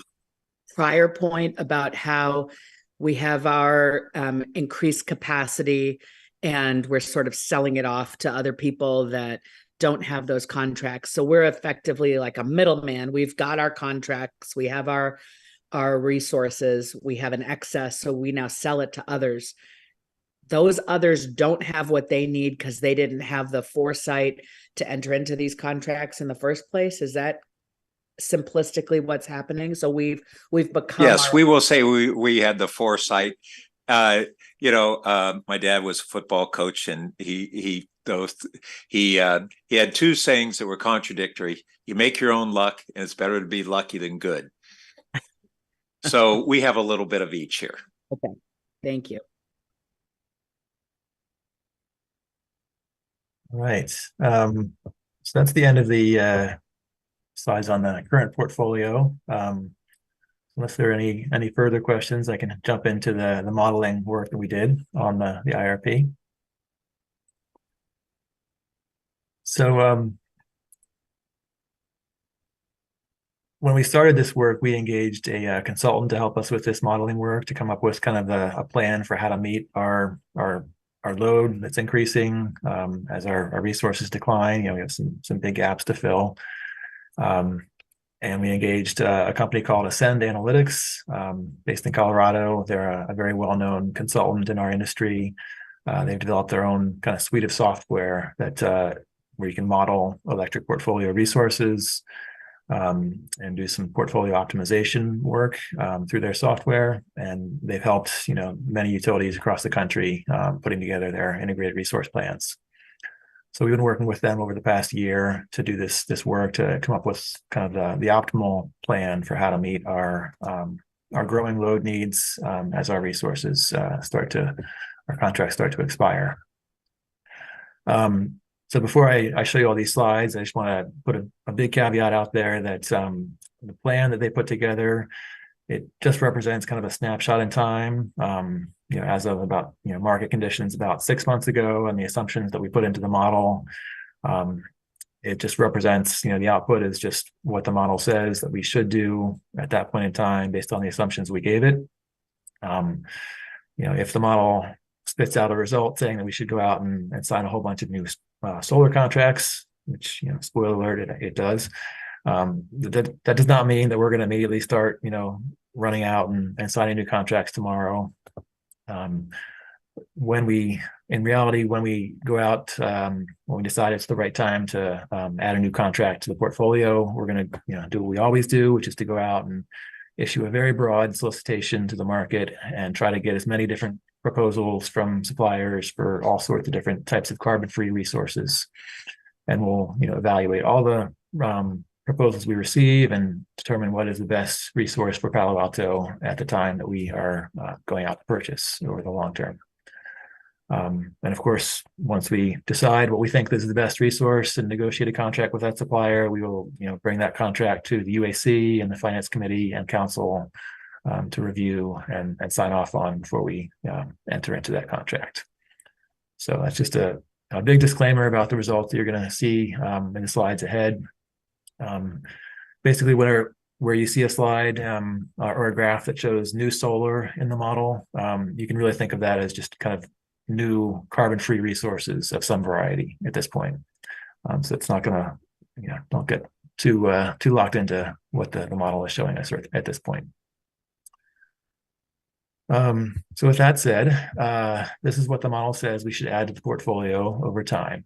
S3: prior point about how we have our increased capacity and we're sort of selling it off to other people that don't have those contracts. So we're effectively like a middleman. We've got our contracts, we have our resources, we have an excess, so we now sell it to others. Those others don't have what they need because they didn't have the foresight to enter into these contracts in the first place. Is that simplistically what's happening? So we've become
S1: Yes, we will say we had the foresight. My dad was a football coach, and he had two sayings that were contradictory. You make your own luck, and it's better to be lucky than good. So we have a little bit of each here.
S3: Okay, thank you.
S6: All right. So that's the end of the slides on the current portfolio. Unless there are any further questions, I can jump into the modeling work that we did on the IRP. So when we started this work, we engaged a consultant to help us with this modeling work to come up with kind of a plan for how to meet our load that's increasing as our resources decline. We have some big gaps to fill. And we engaged a company called Ascend Analytics, based in Colorado. They're a very well-known consultant in our industry. They've developed their own kind of suite of software that where you can model electric portfolio resources and do some portfolio optimization work through their software. And they've helped many utilities across the country putting together their integrated resource plans. So we've been working with them over the past year to do this work to come up with kind of the optimal plan for how to meet our growing load needs as our resources our contracts start to expire. So before I show you all these slides, I just want to put a big caveat out there that the plan that they put together, it just represents kind of a snapshot in time. As of about market conditions about 6 months ago, and the assumptions that we put into the model. It just represents, the output is just what the model says that we should do at that point in time based on the assumptions we gave it. If the model spits out a result saying that we should go out and sign a whole bunch of new solar contracts, which spoiler alert, it does. That does not mean that we're going to immediately start running out and signing new contracts tomorrow. When we go out, when we decide it's the right time to add a new contract to the portfolio, we're going to do what we always do, which is to go out and issue a very broad solicitation to the market and try to get as many different proposals from suppliers for all sorts of different types of carbon-free resources. And we'll evaluate all the proposals we receive and determine what is the best resource for Palo Alto at the time that we are going out to purchase over the long term. And of course, once we decide what we think this is the best resource and negotiate a contract with that supplier, we will bring that contract to the UAC and the Finance Committee and Council to review and sign off on before we enter into that contract. So that's just a big disclaimer about the results that you're going to see in the slides ahead. Basically, where you see a slide or a graph that shows new solar in the model, you can really think of that as just kind of new carbon-free resources of some variety at this point. So it's not going to, don't get too locked into what the model is showing us at this point. So with that said, this is what the model says we should add to the portfolio over time.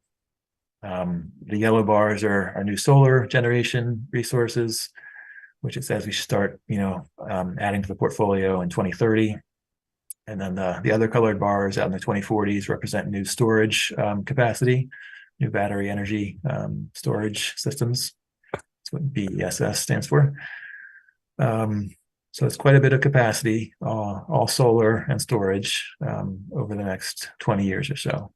S6: The yellow bars are new solar generation resources, which it says we should start, adding to the portfolio in 2030. And then the other colored bars out in the 2040s represent new storage capacity, new battery energy storage systems. That's what BESS stands for. So it's quite a bit of capacity, all solar and storage over the next 20 years or so.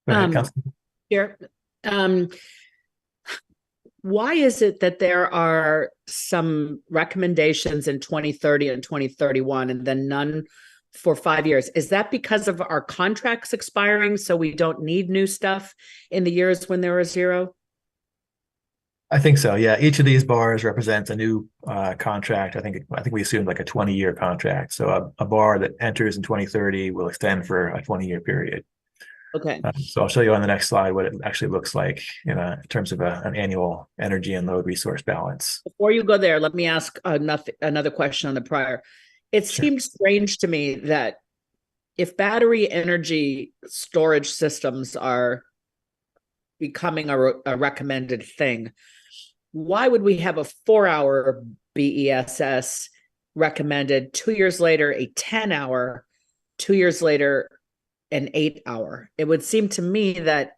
S6: Go ahead, Councilman.
S3: Here, why is it that there are some recommendations in 2030 and 2031 and then none for 5 years? Is that because of our contracts expiring, so we don't need new stuff in the years when there are zero?
S6: I think so. Yeah, each of these bars represents a new contract. I think we assumed like a 20-year contract. So a bar that enters in 2030 will extend for a 20-year period.
S3: Okay.
S6: So I'll show you on the next slide what it actually looks like in terms of an annual energy and load resource balance.
S3: Before you go there, let me ask another question on the prior. It
S6: Sure.
S3: seems strange to me that if battery energy storage systems are becoming a recommended thing, why would we have a 4-hour BESS recommended, 2 years later a 10-hour, 2 years later an 8-hour? It would seem to me that,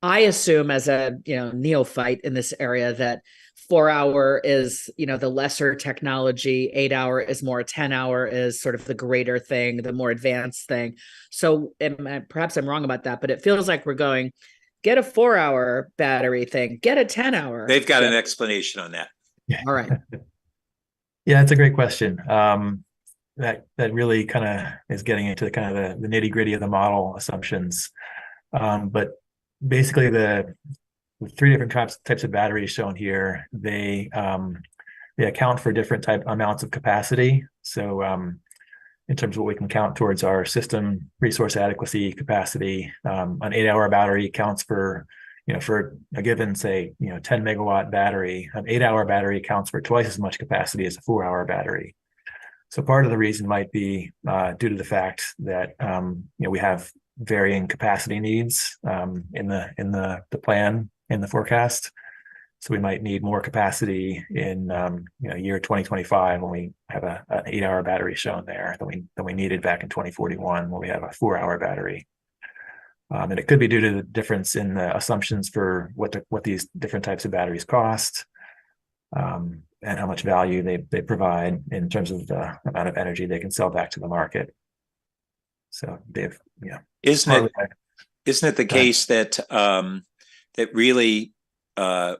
S3: I assume as a neophyte in this area, that 4-hour is the lesser technology, 8-hour is more, 10-hour is sort of the greater thing, the more advanced thing. So perhaps I'm wrong about that, but it feels like we're going, get a 4-hour battery thing, get a 10-hour.
S1: They've got an explanation on that.
S3: All right.
S6: Yeah, it's a great question. That really kind of is getting into the kind of the nitty gritty of the model assumptions. But basically, the 3 different types of batteries shown here, they account for different amounts of capacity. So in terms of what we can count towards our system resource adequacy capacity, an 8-hour battery counts for, for a given, say, 10 megawatt battery, an 8-hour battery counts for twice as much capacity as a 4-hour battery. So part of the reason might be due to the fact that we have varying capacity needs in the plan, in the forecast. So we might need more capacity in year 2025 when we have an 8-hour battery shown there than we needed back in 2041 when we have a 4-hour battery. And it could be due to the difference in the assumptions for what these different types of batteries cost, and how much value they provide in terms of the amount of energy they can sell back to the market. So they've,
S1: Isn't it the case that that really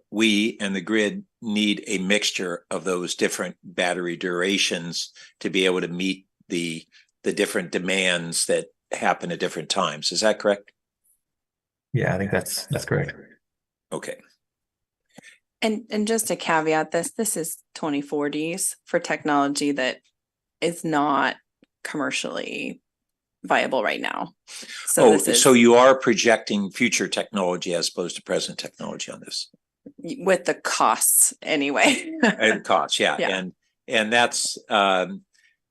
S1: we and the grid need a mixture of those different battery durations to be able to meet the different demands that happen at different times? Is that correct?
S6: Yeah, I think that's correct.
S1: Okay.
S5: And just to caveat this is 2040s for technology that is not commercially viable right now. So
S1: so you are projecting future technology as opposed to present technology on this?
S5: With the costs anyway.
S1: And costs, yeah.
S5: Yeah.
S1: And that's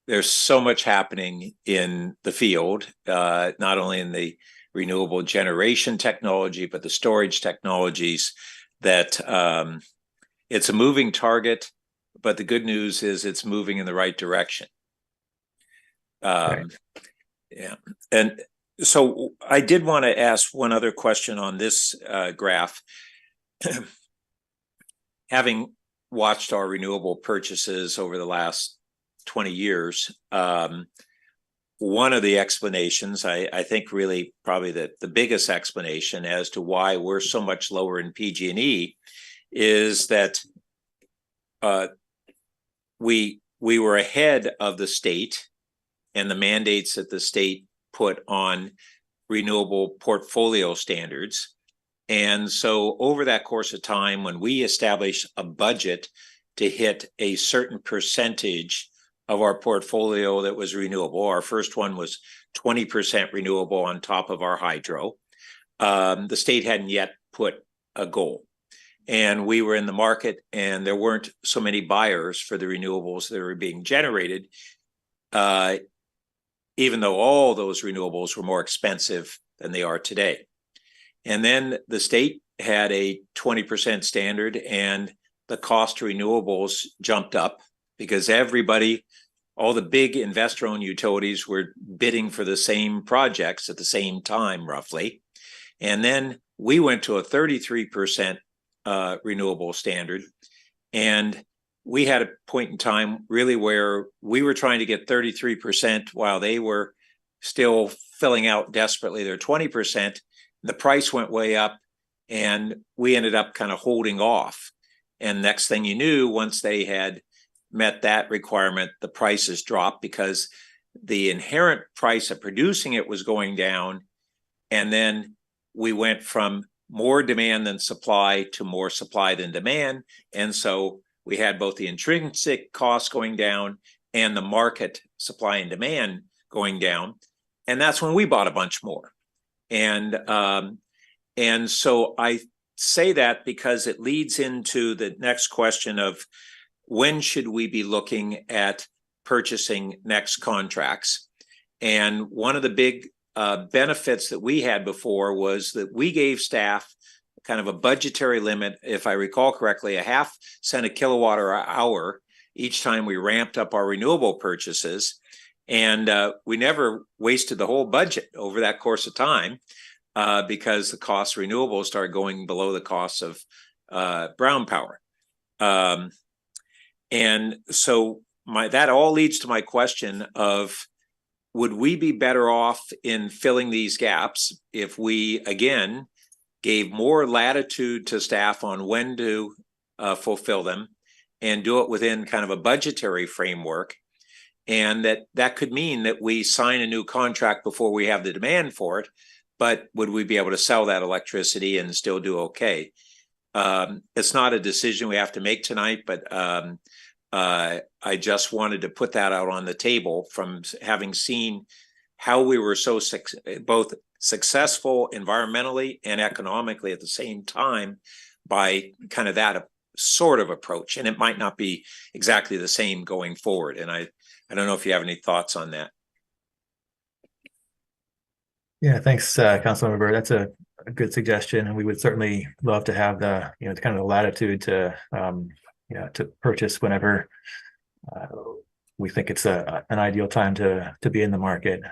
S1: there's so much happening in the field, not only in the renewable generation technology, but the storage technologies, that it's a moving target, but the good news is it's moving in the right direction.
S6: Right.
S1: Yeah. And so I did want to ask one other question on this graph. Having watched our renewable purchases over the last 20 years, one of the explanations, I think really probably the biggest explanation as to why we're so much lower in PG&E is that we were ahead of the state and the mandates that the state put on renewable portfolio standards. And so over that course of time, when we established a budget to hit a certain percentage of our portfolio that was renewable, our first one was 20% renewable on top of our hydro. The state hadn't yet put a goal. And we were in the market and there weren't so many buyers for the renewables that were being generated, even though all those renewables were more expensive than they are today. And then the state had a 20% standard and the cost of renewables jumped up because all the big investor-owned utilities were bidding for the same projects at the same time, roughly. And then we went to a 33% renewable standard. And we had a point in time really where we were trying to get 33% while they were still filling out desperately their 20%. The price went way up and we ended up kind of holding off. And next thing you knew, once they had met that requirement, the prices dropped because the inherent price of producing it was going down. And then we went from more demand than supply to more supply than demand. And so we had both the intrinsic costs going down and the market supply and demand going down. And that's when we bought a bunch more. And so I say that because it leads into the next question of when should we be looking at purchasing next contracts? And one of the big benefits that we had before was that we gave staff kind of a budgetary limit, if I recall correctly, a half cent a kilowatt hour each time we ramped up our renewable purchases. And we never wasted the whole budget over that course of time because the cost of renewables started going below the cost of brown power. And so that all leads to my question of, would we be better off in filling these gaps if we, again, gave more latitude to staff on when to fulfill them and do it within kind of a budgetary framework? And that could mean that we sign a new contract before we have the demand for it, but would we be able to sell that electricity and still do okay? It's not a decision we have to make tonight, but I just wanted to put that out on the table from having seen how we were so both successful environmentally and economically at the same time by kind of that sort of approach. And it might not be exactly the same going forward. And I don't know if you have any thoughts on that.
S6: Yeah, thanks, Councilmember Burr. That's a good suggestion, and we would certainly love to have the kind of the latitude to to purchase whenever we think it's an ideal time to be in the market.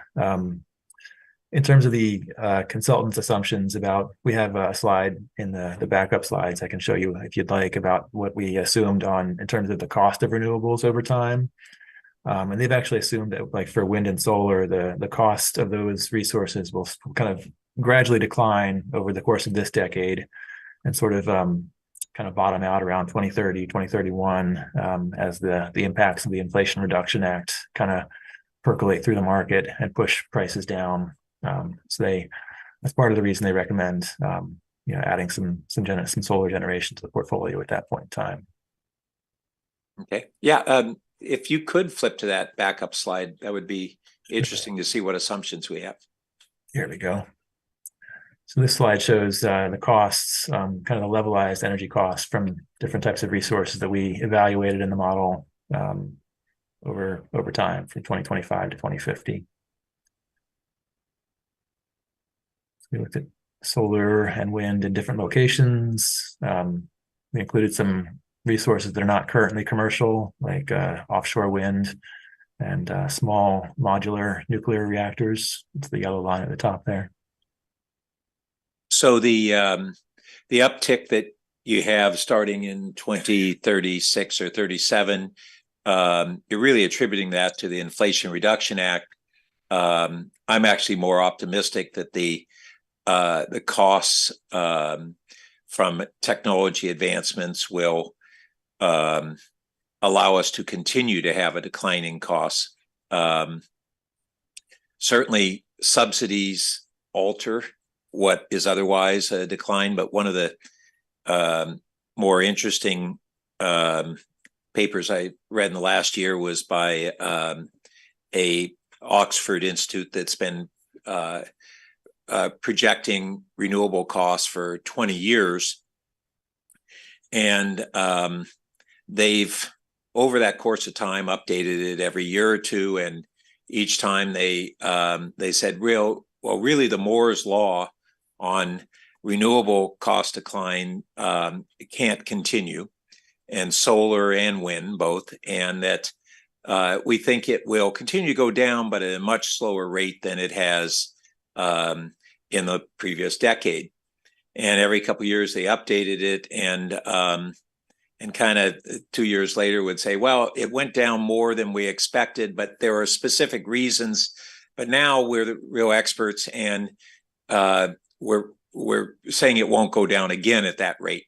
S6: In terms of the consultant's assumptions we have a slide in the backup slides I can show you if you'd like about what we assumed in terms of the cost of renewables over time. And they've actually assumed that, like for wind and solar, the cost of those resources will kind of gradually decline over the course of this decade and sort of kind of bottom out around 2030, 2031 as the impacts of the Inflation Reduction Act kind of percolate through the market and push prices down. So that's part of the reason they recommend adding some solar generation to the portfolio at that point in time.
S1: Okay. Yeah. If you could flip to that backup slide, that would be interesting to see what assumptions we have.
S6: Here we go. So this slide shows the costs, kind of the levelized energy costs from different types of resources that we evaluated in the model over time from 2025 to 2050. So we looked at solar and wind in different locations. We included some resources that are not currently commercial, like offshore wind and small modular nuclear reactors. It's the yellow line at the top there.
S1: So the uptick that you have starting in 2036 or 37, you're really attributing that to the Inflation Reduction Act. I'm actually more optimistic that the costs from technology advancements will allow us to continue to have a declining cost. Certainly, subsidies alter what is otherwise a decline, but one of the more interesting papers I read in the last year was by a Oxford Institute that's been projecting renewable costs for 20 years. And they've, over that course of time, updated it every year or two. And each time they said, really the Moore's law on renewable cost decline can't continue, and solar and wind both, and that we think it will continue to go down, but at a much slower rate than it has in the previous decade. And every couple of years they updated it, and kind of 2 years later would say, well, it went down more than we expected, but there are specific reasons. But now we're the real experts, and we're saying it won't go down again at that rate.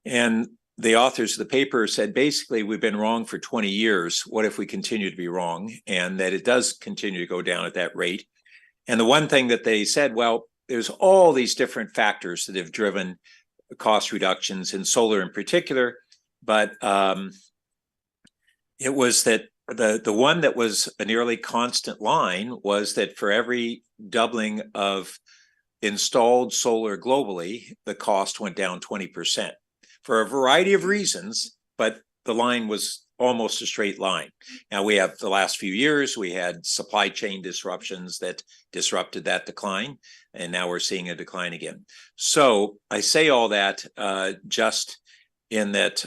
S1: And the authors of the paper said, basically, we've been wrong for 20 years. What if we continue to be wrong, and that it does continue to go down at that rate? And the one thing that they said, well, there's all these different factors that have driven cost reductions in solar in particular, but it was that the one that was a nearly constant line was that for every doubling of installed solar globally, the cost went down 20% for a variety of reasons, but the line was almost a straight line. Now we have the last few years, we had supply chain disruptions that disrupted that decline, and now we're seeing a decline again. So I say all that just in that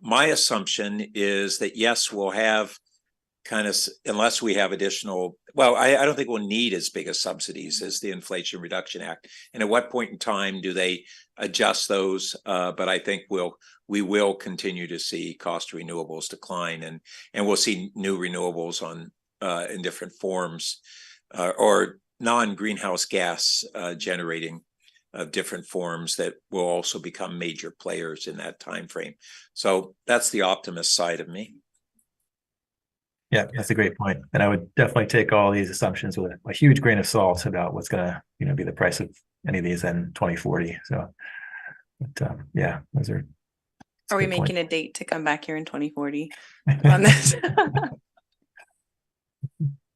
S1: my assumption is that yes, we'll have kind of, unless we have additional, well, I don't think we'll need as big as subsidies as the Inflation Reduction Act. And at what point in time do they adjust those? But I think we will continue to see cost of renewables decline, and we'll see new renewables on in different forms or non-greenhouse gas generating of different forms that will also become major players in that time frame. So that's the optimist side of me.
S6: Yeah, that's a great point. And I would definitely take all these assumptions with a huge grain of salt about what's going to, be the price of any of these in 2040. So, but yeah, those are.
S5: Are we making a date to come back here in 2040 on this?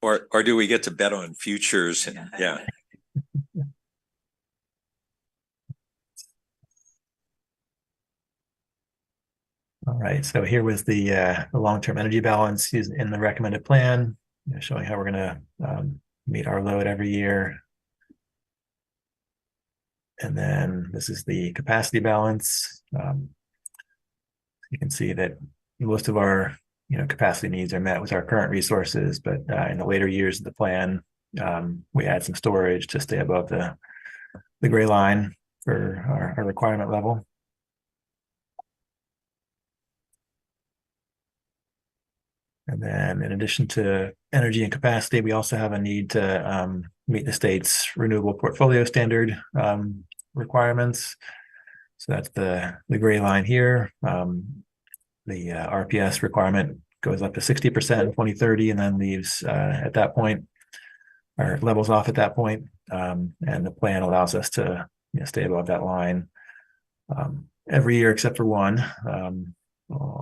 S1: Or do we get to bet on futures? Yeah.
S6: All right, so here was the long-term energy balance used in the recommended plan, showing how we're going to meet our load every year. And then this is the capacity balance. You can see that most of our capacity needs are met with our current resources, but in the later years of the plan, we add some storage to stay above the gray line for our requirement level. And then in addition to energy and capacity, we also have a need to meet the state's renewable portfolio standard requirements. So that's the gray line here. The RPS requirement goes up to 60% in 2030 and then leaves at that point, or levels off at that point. And the plan allows us to stay above that line every year except for one.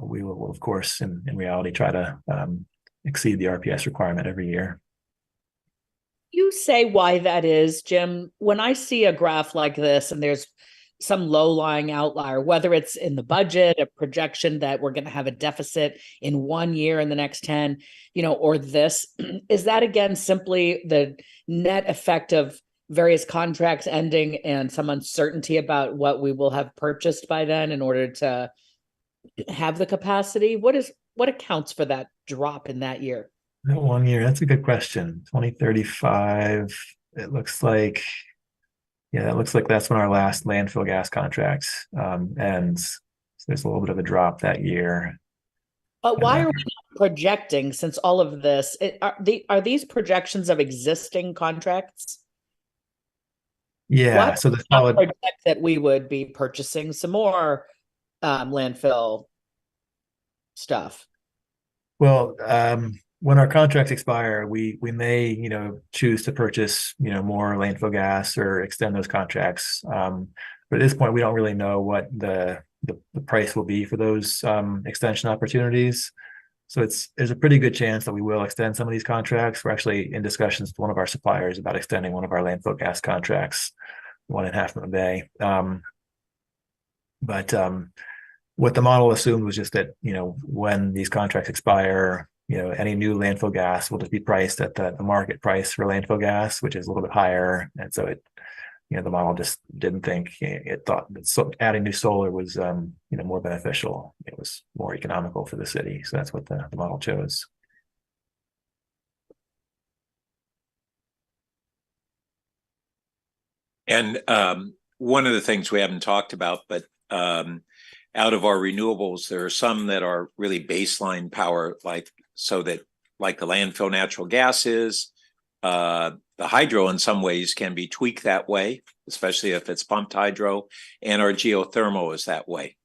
S6: We will, of course, in reality, try to exceed the RPS requirement every year.
S3: You say why that is, Jim? When I see a graph like this and there's some low-lying outlier, whether it's in the budget, a projection that we're going to have a deficit in 1 year in the next 10, or this, is that again simply the net effect of various contracts ending and some uncertainty about what we will have purchased by then in order to have the capacity? What accounts for that drop in that year?
S6: That 1 year, that's a good question. 2035, it looks like, it looks like that's when our last landfill gas contracts ends. So there's a little bit of a drop that year.
S3: But why are we not projecting, since all of this, are these projections of existing contracts?
S6: Yeah, so the solid
S3: project that we would be purchasing some more landfill stuff.
S6: Well, when our contracts expire, we may choose to purchase more landfill gas or extend those contracts. But at this point, we don't really know what the price will be for those extension opportunities. So there's a pretty good chance that we will extend some of these contracts. We're actually in discussions with one of our suppliers about extending one of our landfill gas contracts, one in Half Moon Bay. But what the model assumed was just that, when these contracts expire, any new landfill gas will just be priced at the market price for landfill gas, which is a little bit higher. And so the model just didn't think, it thought that adding new solar was, more beneficial. It was more economical for the city. So that's what the model chose.
S1: And one of the things we haven't talked about, but out of our renewables, there are some that are really baseline power, like the landfill natural gas is. The hydro in some ways can be tweaked that way, especially if it's pumped hydro, and our geothermal is that way.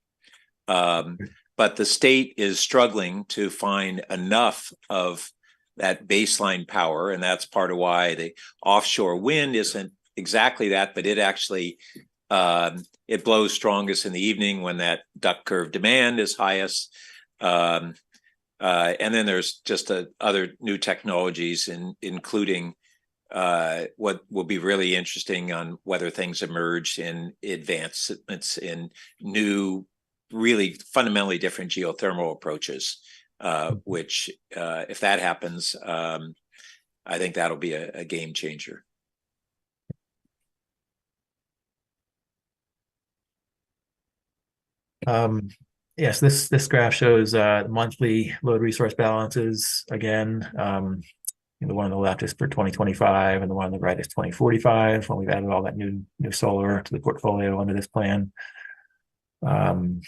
S1: But the state is struggling to find enough of that baseline power, and that's part of why the offshore wind isn't exactly that, but it actually it blows strongest in the evening when that duck curve demand is highest. And then there's just other new technologies, including what will be really interesting on whether things emerge in advancements in new, really fundamentally different geothermal approaches, which if that happens, I think that'll be a game changer.
S6: Yes, this graph shows monthly load resource balances again. The one on the left is for 2025, and the one on the right is 2045. When we've added all that new solar to the portfolio under this plan. So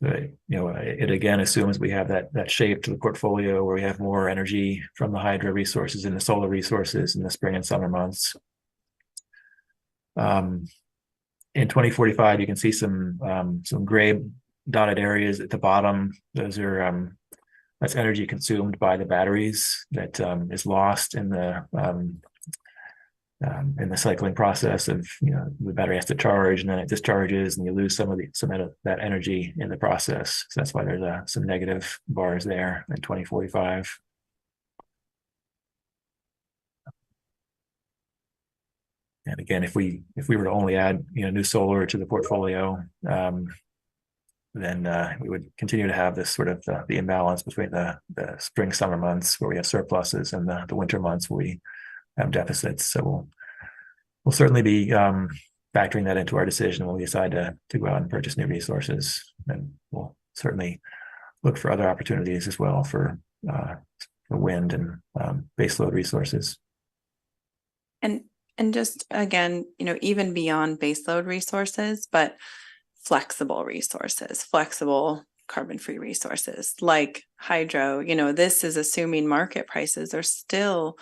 S6: it again assumes we have that shape to the portfolio where we have more energy from the hydro resources and the solar resources in the spring and summer months. In 2045, you can see some gray dotted areas at the bottom. Those are that's energy consumed by the batteries that is lost in the cycling process of the battery has to charge and then it discharges and you lose some of that energy in the process. So that's why there's some negative bars there in 2045. And again, if we were to only add new solar to the portfolio, then we would continue to have this sort of the imbalance between the spring summer months where we have surpluses and the winter months where we have deficits. So we'll certainly be factoring that into our decision when we decide to go out and purchase new resources, and we'll certainly look for other opportunities as well for wind and baseload resources.
S5: And just again, even beyond baseload resources, but flexible resources, flexible carbon-free resources like hydro. This is assuming market prices are still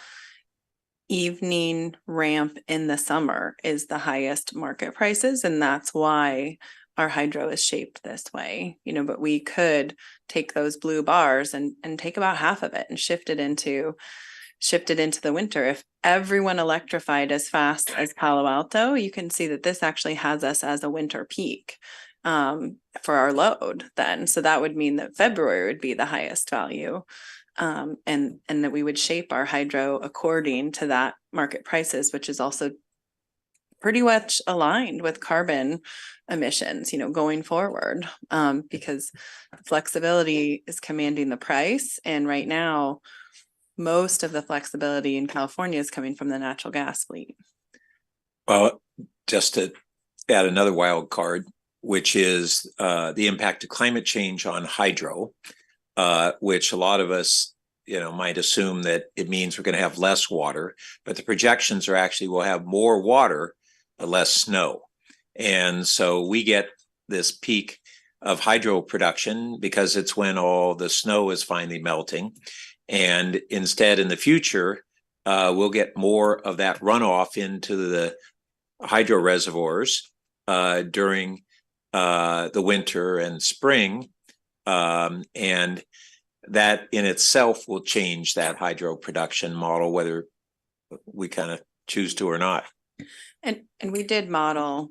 S5: evening ramp in the summer is the highest market prices, and that's why our hydro is shaped this way. But we could take those blue bars and take about half of it and shift it into the winter. If everyone electrified as fast as Palo Alto, you can see that this actually has us as a winter peak for our load then. So that would mean that February would be the highest value, and that we would shape our hydro according to that market prices, which is also pretty much aligned with carbon emissions, going forward, because flexibility is commanding the price. And right now, most of the flexibility in California is coming from the natural gas fleet.
S1: Well, just to add another wild card, which is the impact of climate change on hydro, which a lot of us, might assume that it means we're going to have less water, but the projections are actually we'll have more water, but less snow. And so we get this peak of hydro production because it's when all the snow is finally melting. And instead, in the future, we'll get more of that runoff into the hydro reservoirs during the winter and spring. And that in itself will change that hydro production model, whether we kind of choose to or not.
S5: And we did model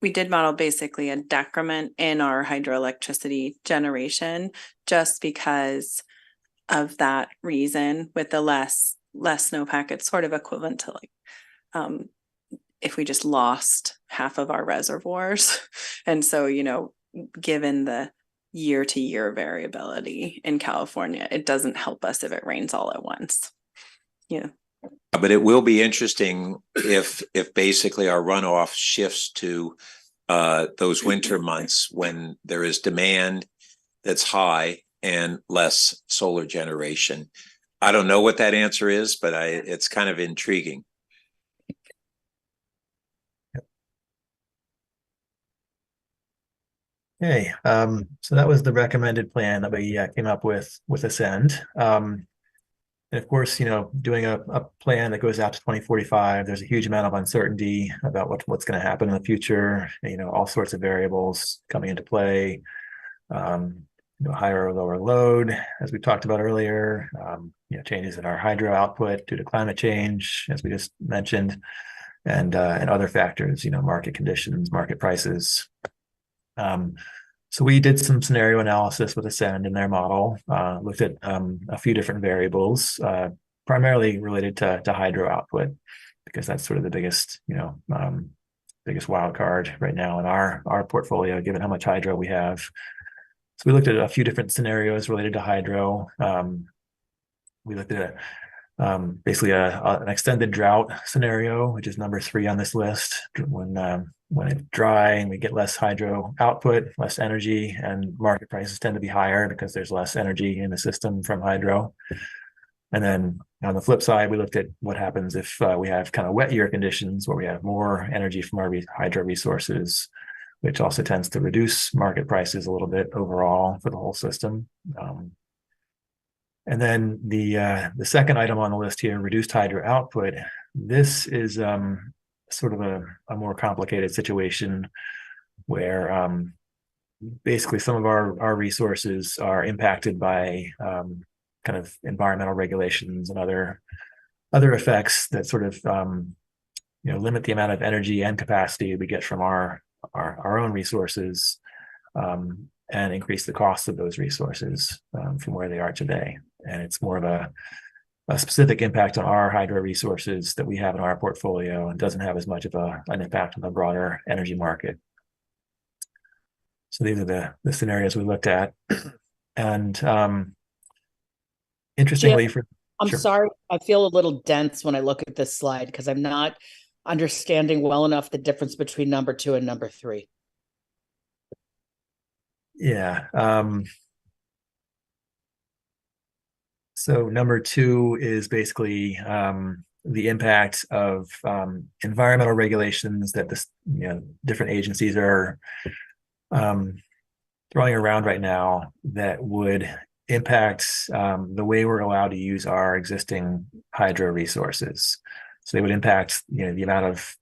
S5: basically a decrement in our hydroelectricity generation just because of that reason, with the less snowpack. It's sort of equivalent to if we just lost half of our reservoirs. And so, given the year-to-year variability in California, it doesn't help us if it rains all at once.
S1: But it will be interesting if basically our runoff shifts to those winter months when there is demand that's high and less solar generation. I don't know what that answer is, but it's kind of intriguing.
S6: Okay, so that was the recommended plan that we came up with Ascend. And of course, doing a plan that goes out to 2045, there's a huge amount of uncertainty about what's going to happen in the future. All sorts of variables coming into play. Higher or lower load, as we talked about earlier. Changes in our hydro output due to climate change, as we just mentioned, and other factors. Market conditions, market prices. So we did some scenario analysis with Ascend in their model, looked at a few different variables, primarily related to hydro output, because that's sort of the biggest, biggest wild card right now in our portfolio, given how much hydro we have. So we looked at a few different scenarios related to hydro. We looked at basically an extended drought scenario, which is number 3 on this list. When it's dry and we get less hydro output, less energy, and market prices tend to be higher because there's less energy in the system from hydro. And then on the flip side, we looked at what happens if we have kind of wet year conditions where we have more energy from our hydro resources, which also tends to reduce market prices a little bit overall for the whole system. And then the second item on the list here, reduced hydro output. This is sort of a more complicated situation where basically some of our resources are impacted by kind of environmental regulations and other effects that sort of limit the amount of energy and capacity we get from our own resources, and increase the cost of those resources from where they are today. And it's more of a specific impact on our hydro resources that we have in our portfolio, and doesn't have as much of an impact on the broader energy market. So these are the scenarios we looked at. And interestingly,
S3: I'm
S6: sure.
S3: sorry, I feel a little dense when I look at this slide because I'm not understanding well enough the difference between number 2 and number 3.
S6: Yeah. So number 2 is basically the impact of environmental regulations that different agencies are throwing around right now that would impact the way we're allowed to use our existing hydro resources. So they would impact the amount of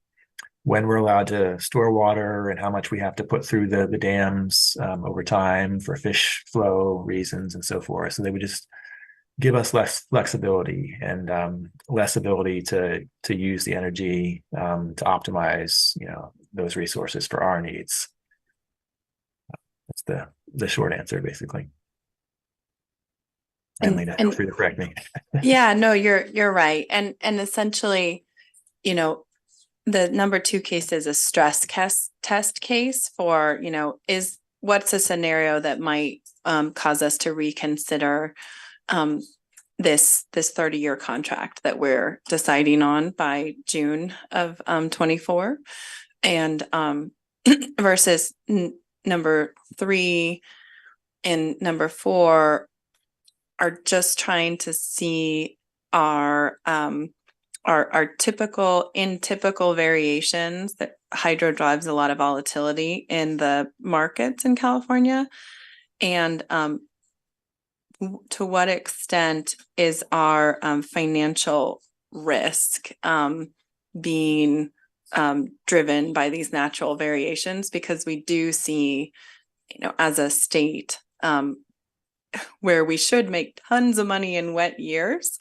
S6: when we're allowed to store water and how much we have to put through the dams over time for fish flow reasons and so forth. So they would just give us less flexibility and less ability to use the energy to optimize those resources for our needs. That's the short answer, basically. And Lena, feel free to correct me.
S5: Yeah, no, you're right. And essentially, the number 2 case is a stress test case for, what's a scenario that might cause us to reconsider this 30-year contract that we're deciding on by June of 24, and versus number 3 and number 4 are just trying to see our typical variations that hydro drives a lot of volatility in the markets in California, and to what extent is our financial risk being driven by these natural variations, because we do see, as a state, where we should make tons of money in wet years,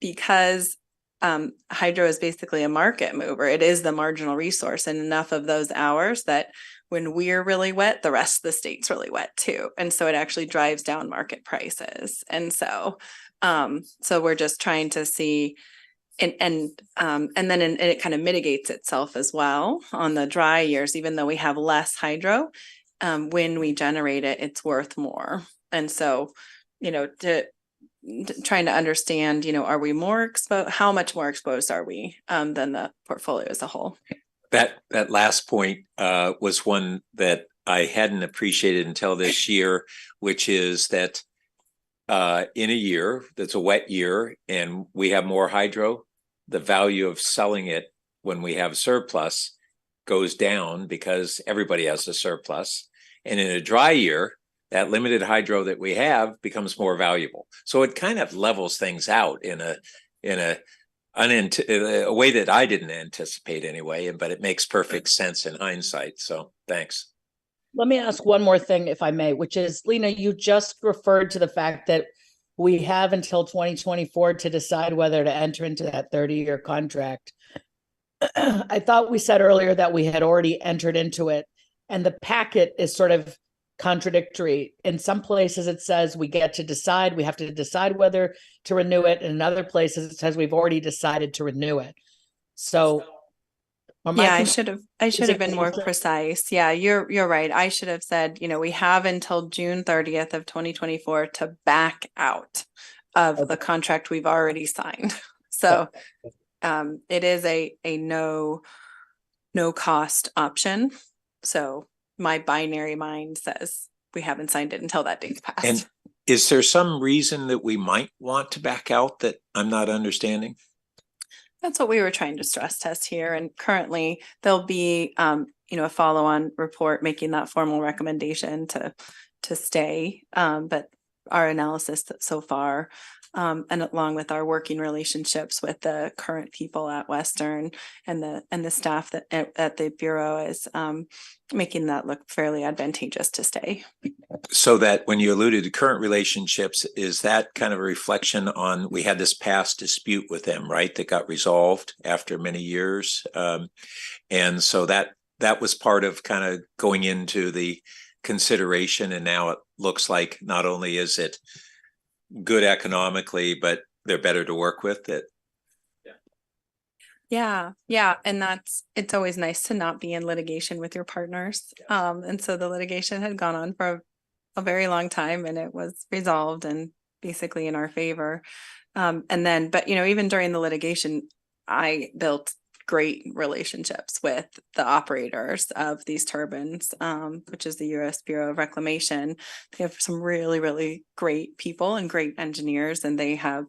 S5: because hydro is basically a market mover. It is the marginal resource, and enough of those hours that when we're really wet, the rest of the state's really wet too. And so it actually drives down market prices. And so we're just trying to see, and then it kind of mitigates itself as well on the dry years. Even though we have less hydro, when we generate it, it's worth more. And so, trying to understand, are we more exposed? How much more exposed are we than the portfolio as a whole?
S1: That last point was one that I hadn't appreciated until this year, which is that in a year that's a wet year and we have more hydro, the value of selling it when we have surplus goes down because everybody has a surplus. And in a dry year, that limited hydro that we have becomes more valuable. So it kind of levels things out in a way that I didn't anticipate anyway, but it makes perfect sense in hindsight. So thanks.
S3: Let me ask one more thing, if I may, which is, Lena, you just referred to the fact that we have until 2024 to decide whether to enter into that 30-year contract. I thought we said earlier that we had already entered into it, and the packet is sort of contradictory. In some places it says we get to decide, we have to decide whether to renew it, and in other places it says we've already decided to renew it. So
S5: yeah, I should have been more precise. Yeah, you're right. I should have said, we have until June 30th of 2024 to back out of the contract we've already signed. So it is a no cost option. So my binary mind says we haven't signed it until that date's passed.
S1: And is there some reason that we might want to back out that I'm not understanding?
S5: That's what we were trying to stress test here. And currently there'll be, a follow-on report making that formal recommendation to stay. But our analysis so far, and along with our working relationships with the current people at Western and the staff that at the Bureau is making that look fairly advantageous to stay.
S1: So that when you alluded to current relationships, is that kind of a reflection on, we had this past dispute with them, right? That got resolved after many years. And so that was part of kind of going into the consideration. And now it looks like not only is it good economically, but they're better to work with it.
S5: Yeah. And it's always nice to not be in litigation with your partners. And so the litigation had gone on for a very long time, and it was resolved and basically in our favor. But even during the litigation, I built great relationships with the operators of these turbines, which is the U.S. Bureau of Reclamation. They have some really, really great people and great engineers, and they have,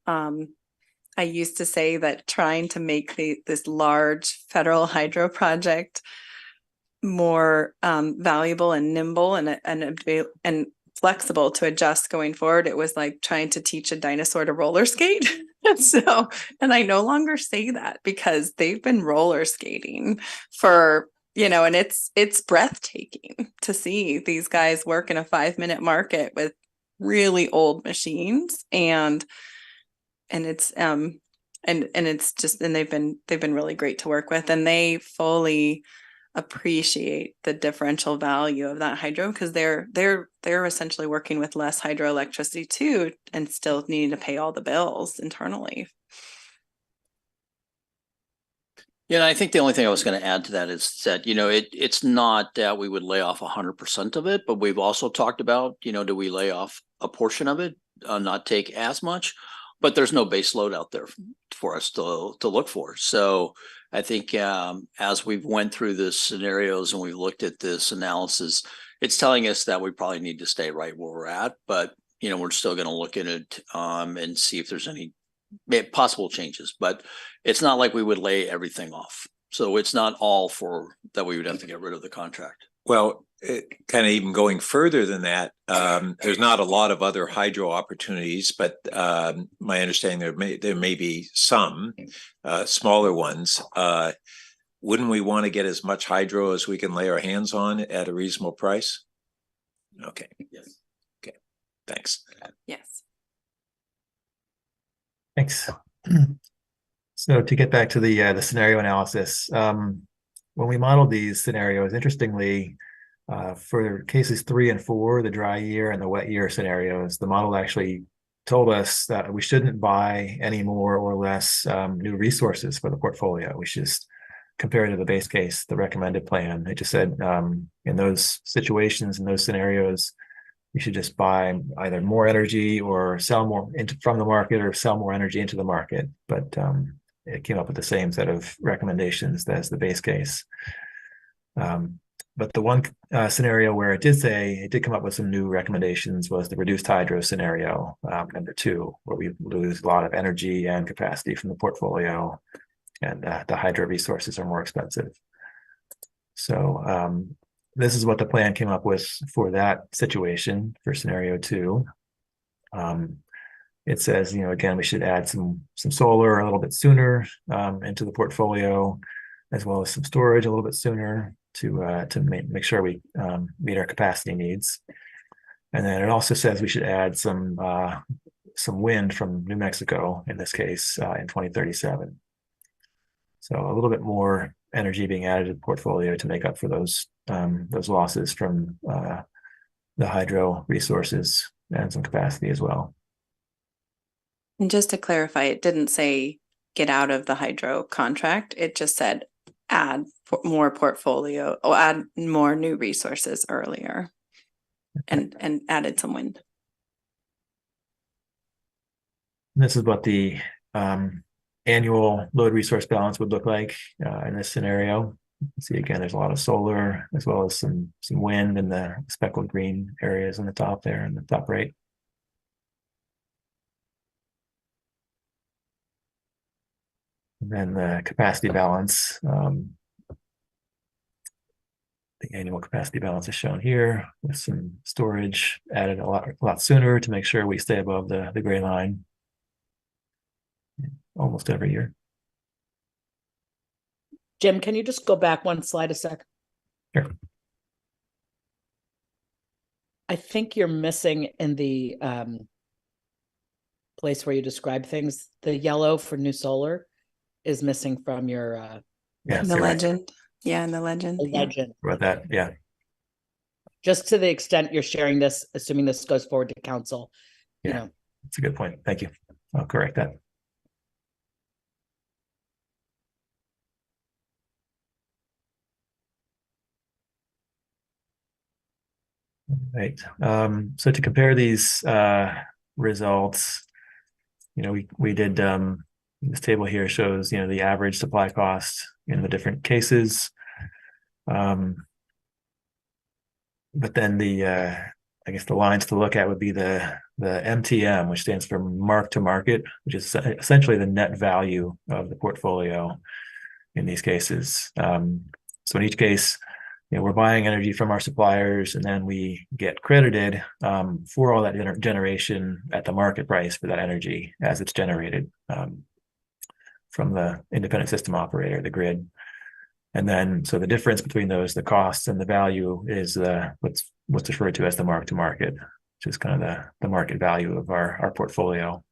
S5: I used to say that trying to make this large federal hydro project more valuable and nimble and flexible to adjust going forward, it was like trying to teach a dinosaur to roller skate. And I no longer say that, because they've been roller skating for, and it's breathtaking to see these guys work in a 5-minute market with really old machines, and it's and it's just, and they've been really great to work with, and they fully appreciate the differential value of that hydro, because they're essentially working with less hydroelectricity too, and still needing to pay all the bills internally.
S4: Yeah, I think the only thing I was going to add to that is that, it's not that we would lay off 100% of it, but we've also talked about, do we lay off a portion of it, not take as much, but there's no base load out there for us to look for. So I think as we've went through the scenarios and we've looked at this analysis, it's telling us that we probably need to stay right where we're at, but we're still going to look at it and see if there's any possible changes, but it's not like we would lay everything off. So it's not all for that we would have to get rid of the contract.
S1: Well, kind of even going further than that, there's not a lot of other hydro opportunities, but my understanding there may be some smaller ones. Wouldn't we want to get as much hydro as we can lay our hands on at a reasonable price? Okay.
S4: Yes.
S1: Okay. Thanks.
S5: Yes.
S6: Thanks. So to get back to the scenario analysis, when we modeled these scenarios, interestingly, for cases 3 and 4, the dry year and the wet year scenarios, the model actually told us that we shouldn't buy any more or less new resources for the portfolio. We should just compare to the base case, the recommended plan. It just said in those situations, in those scenarios, you should just buy either more energy or sell more from the market, or sell more energy into the market. But it came up with the same set of recommendations as the base case. But the one scenario where it did come up with some new recommendations was the reduced hydro scenario, number 2, where we lose a lot of energy and capacity from the portfolio, and the hydro resources are more expensive. So this is what the plan came up with for that situation for scenario 2. It says, again, we should add some solar a little bit sooner into the portfolio, as well as some storage a little bit sooner to make sure we meet our capacity needs. And then it also says we should add some wind from New Mexico in this case in 2037. So a little bit more energy being added to the portfolio to make up for those losses from the hydro resources and some capacity as well.
S5: And just to clarify, it didn't say get out of the hydro contract. It just said add more portfolio or add more new resources earlier and added some wind.
S6: This is what the annual load resource balance would look like in this scenario. See, again, there's a lot of solar as well as some wind in the speckled green areas in the top there in the top right. And then the capacity balance, the annual capacity balance is shown here with some storage added a lot sooner to make sure we stay above the gray line almost every year.
S3: Jim, can you just go back one slide a sec?
S6: Sure.
S3: I think you're missing in the place where you describe things. The yellow for new solar is missing from your
S6: Yeah,
S5: the legend. Right. Yeah, in the legend.
S3: legend.
S6: About that, yeah.
S3: Just to the extent you're sharing this, assuming this goes forward to council,
S6: Yeah, that's a good point. Thank you. I'll correct that. Right. So to compare these results, we did this table here shows the average supply cost in the different cases. But then I guess the lines to look at would be the MTM, which stands for mark to market, which is essentially the net value of the portfolio in these cases. So in each case, we're buying energy from our suppliers, and then we get credited for all that generation at the market price for that energy as it's generated from the independent system operator, the grid. And then, so the difference between those, the costs and the value, is what's referred to as the mark to market, which is kind of the market value of our portfolio.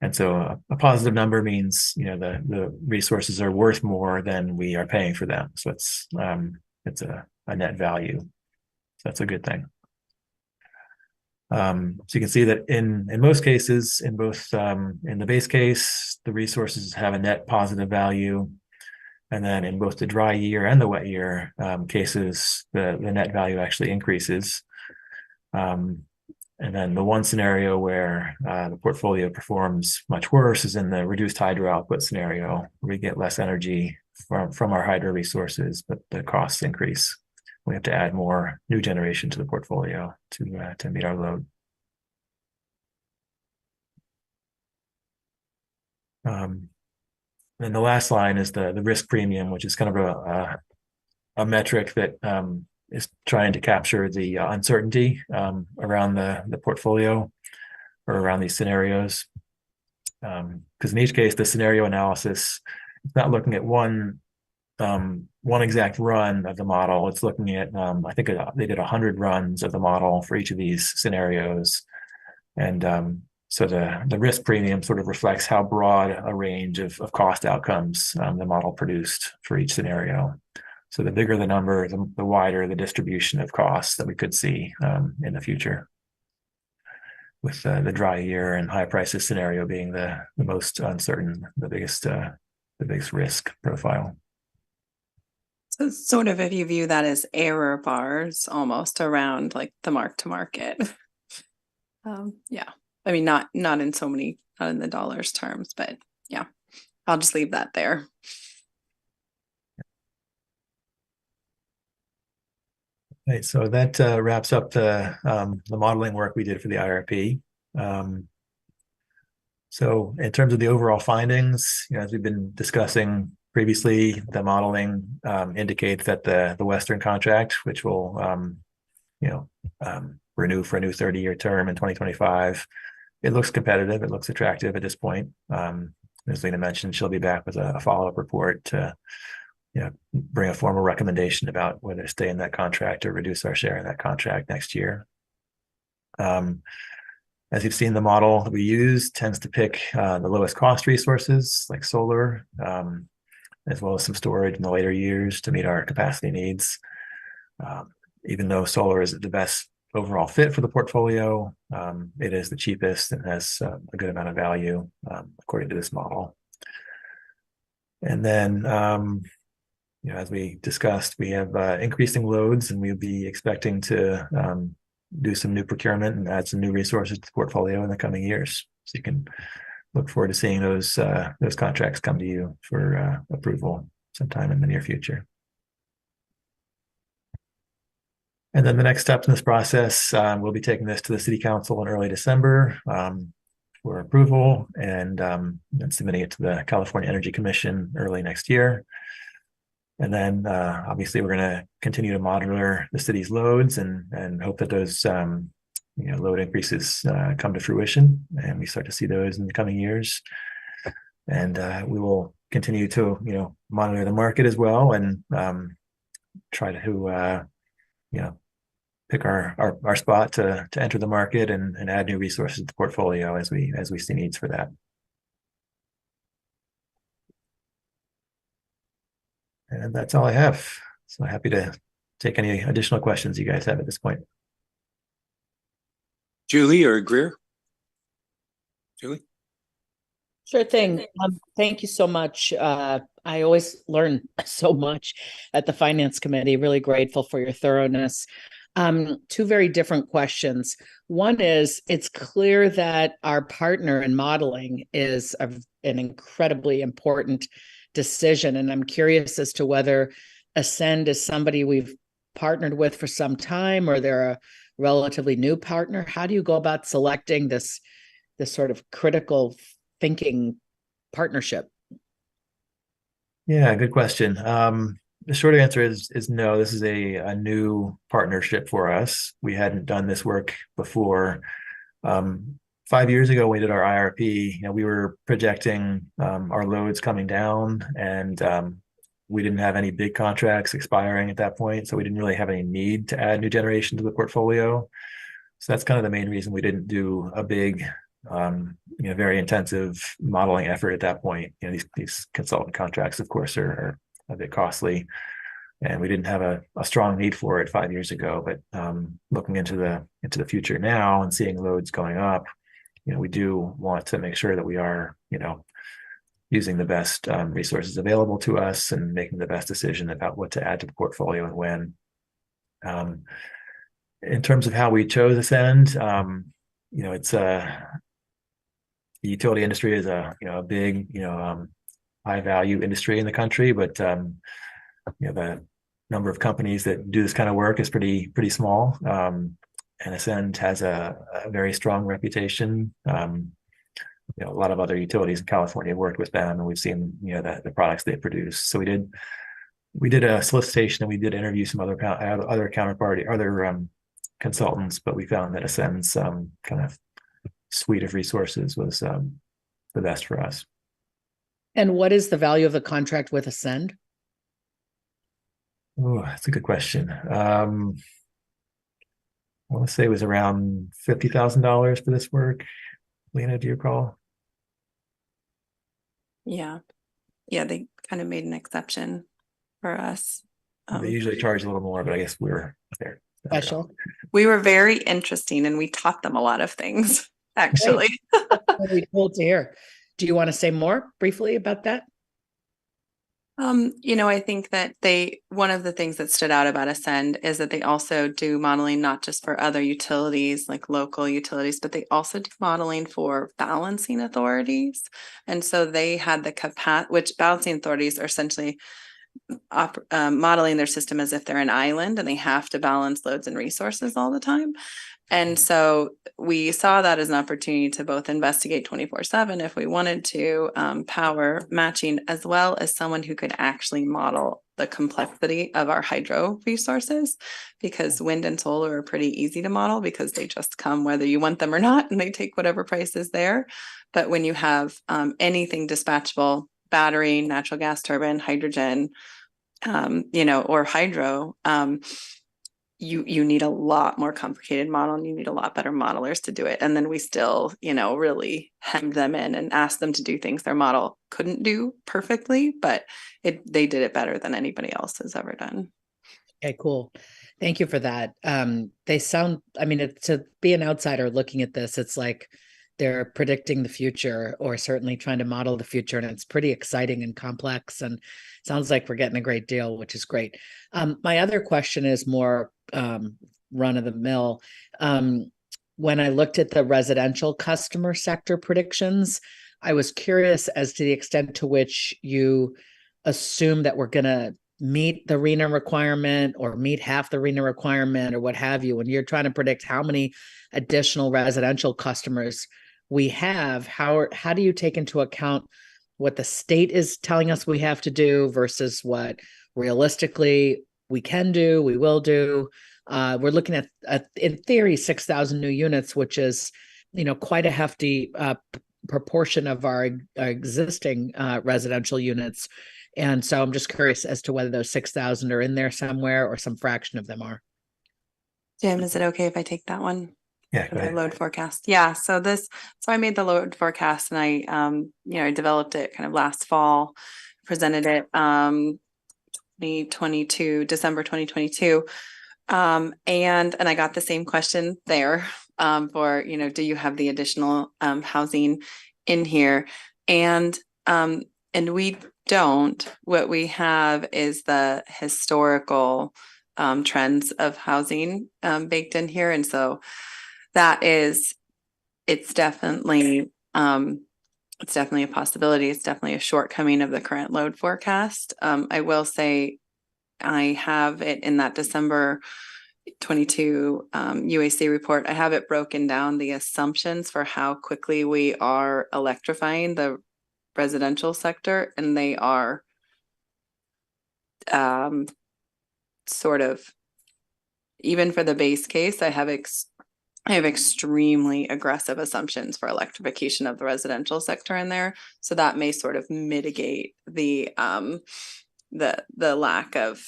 S6: And so a positive number means, the resources are worth more than we are paying for them. So it's a net value. So that's a good thing. So you can see that in most cases, in both in the base case, the resources have a net positive value. And then in both the dry year and the wet year cases, the net value actually increases. And then the one scenario where the portfolio performs much worse is in the reduced hydro output scenario, where we get less energy from our hydro resources, but the costs increase. We have to add more new generation to the portfolio to meet our load. And the last line is the risk premium, which is kind of a metric that is trying to capture the uncertainty around the portfolio or around these scenarios. Because in each case, the scenario analysis, it's not looking at one exact run of the model. It's looking at, I think they did 100 runs of the model for each of these scenarios. And so the risk premium sort of reflects how broad a range of cost outcomes the model produced for each scenario. So the bigger the number, the wider the distribution of costs that we could see in the future, with the dry year and high prices scenario being the most uncertain, the biggest risk profile.
S5: So sort of if you view that as error bars almost around like the mark to market. Yeah, I mean, not in the dollars terms, but yeah, I'll just leave that there.
S6: Right, so that wraps up the modeling work we did for the IRP. So in terms of the overall findings, as we've been discussing, Previously, the modeling indicates that the Western contract, which will renew for a new 30-year term in 2025, it looks competitive. It looks attractive at this point. As Lena mentioned, she'll be back with a follow-up report to bring a formal recommendation about whether to stay in that contract or reduce our share in that contract next year. As you've seen, the model that we use tends to pick the lowest cost resources like solar, as well as some storage in the later years to meet our capacity needs. Even though solar is the best overall fit for the portfolio, it is the cheapest and has a good amount of value according to this model. And then, as we discussed, we have increasing loads, and we'll be expecting to do some new procurement and add some new resources to the portfolio in the coming years. So you can look forward to seeing those contracts come to you for approval sometime in the near future. And then the next steps in this process, we'll be taking this to the City Council in early December for approval, and then submitting it to the California Energy Commission early next year. And then obviously we're going to continue to monitor the city's loads and hope that those load increases come to fruition, and we start to see those in the coming years. And we will continue to monitor the market as well, and try to pick our spot to enter the market and add new resources to the portfolio as we see needs for that. And that's all I have. So happy to take any additional questions you guys have at this point.
S1: Julie or Greer? Julie?
S3: Sure thing. Thank you so much. I always learn so much at the Finance Committee. Really grateful for your thoroughness. Two very different questions. One is, it's clear that our partner in modeling is an incredibly important decision, and I'm curious as to whether Ascend is somebody we've partnered with for some time, or they're a relatively new partner. How do you go about selecting this sort of critical thinking partnership?
S6: Yeah, good question. The short answer is no. This is a new partnership for us. We hadn't done this work before. 5 years ago, when we did our IRP, we were projecting our loads coming down, and we didn't have any big contracts expiring at that point, so we didn't really have any need to add new generation to the portfolio. So that's kind of the main reason we didn't do a big, very intensive modeling effort at that point. These consultant contracts, of course, are a bit costly, and we didn't have a strong need for it 5 years ago. But looking into the future now and seeing loads going up, we do want to make sure that we are, using the best resources available to us and making the best decision about what to add to the portfolio and when. In terms of how we chose Ascend, it's the utility industry is a big, high value industry in the country, but the number of companies that do this kind of work is pretty small. And Ascend has a very strong reputation. A lot of other utilities in California have worked with them, and we've seen the products they produce. So we did a solicitation, and we did interview some other consultants, but we found that Ascend's kind of suite of resources was the best for us.
S3: And what is the value of the contract with Ascend?
S6: Oh, that's a good question. I want to say it was around $50,000 for this work. Lena, do you recall?
S5: Yeah, they kind of made an exception for us.
S6: They usually charge a little more, but I guess we're there.
S3: Special.
S5: We were very interesting, and we taught them a lot of things, actually.
S3: Really cool to hear. Do you want to say more briefly about that?
S5: I think that one of the things that stood out about Ascend is that they also do modeling not just for other utilities, like local utilities, but they also do modeling for balancing authorities. And so they had the capacity, which balancing authorities are essentially modeling their system as if they're an island and they have to balance loads and resources all the time. And so we saw that as an opportunity to both investigate 24/7 if we wanted to, power matching, as well as someone who could actually model the complexity of our hydro resources, because wind and solar are pretty easy to model because they just come whether you want them or not, and they take whatever price is there. But when you have anything dispatchable, battery, natural gas turbine, hydrogen, or hydro, you need a lot more complicated model, and you need a lot better modelers to do it. And then we still, really hem them in and ask them to do things their model couldn't do perfectly, but they did it better than anybody else has ever done.
S3: Okay, cool. Thank you for that. They sound, to be an outsider looking at this, it's like they're predicting the future, or certainly trying to model the future. And it's pretty exciting and complex, and sounds like we're getting a great deal, which is great. My other question is more run of the mill. When I looked at the residential customer sector predictions, I was curious as to the extent to which you assume that we're going to meet the RENA requirement, or meet half the RENA requirement, or what have you. When you're trying to predict how many additional residential customers we have, how do you take into account what the state is telling us we have to do versus what realistically we can do, we will do? We're looking at in theory 6,000 new units, which is quite a hefty proportion of our existing residential units. And so I'm just curious as to whether those 6,000 are in there somewhere, or some fraction of them are.
S5: Jim, is it okay if I take that one?
S6: Yeah, go
S5: The
S6: ahead.
S5: load forecast. Yeah. So I made the load forecast, and I, I developed it kind of last fall, presented it, 2022, December 2022. And I got the same question there, for, do you have the additional, housing in here? And we don't. What we have is the historical, trends of housing, baked in here. And so it's definitely a possibility. It's definitely a shortcoming of the current load forecast. I will say I have it in that December 22 UAC report. I have it broken down, the assumptions for how quickly we are electrifying the residential sector, and they are sort of, even for the base case, I have extremely aggressive assumptions for electrification of the residential sector in there. So that may sort of mitigate the lack of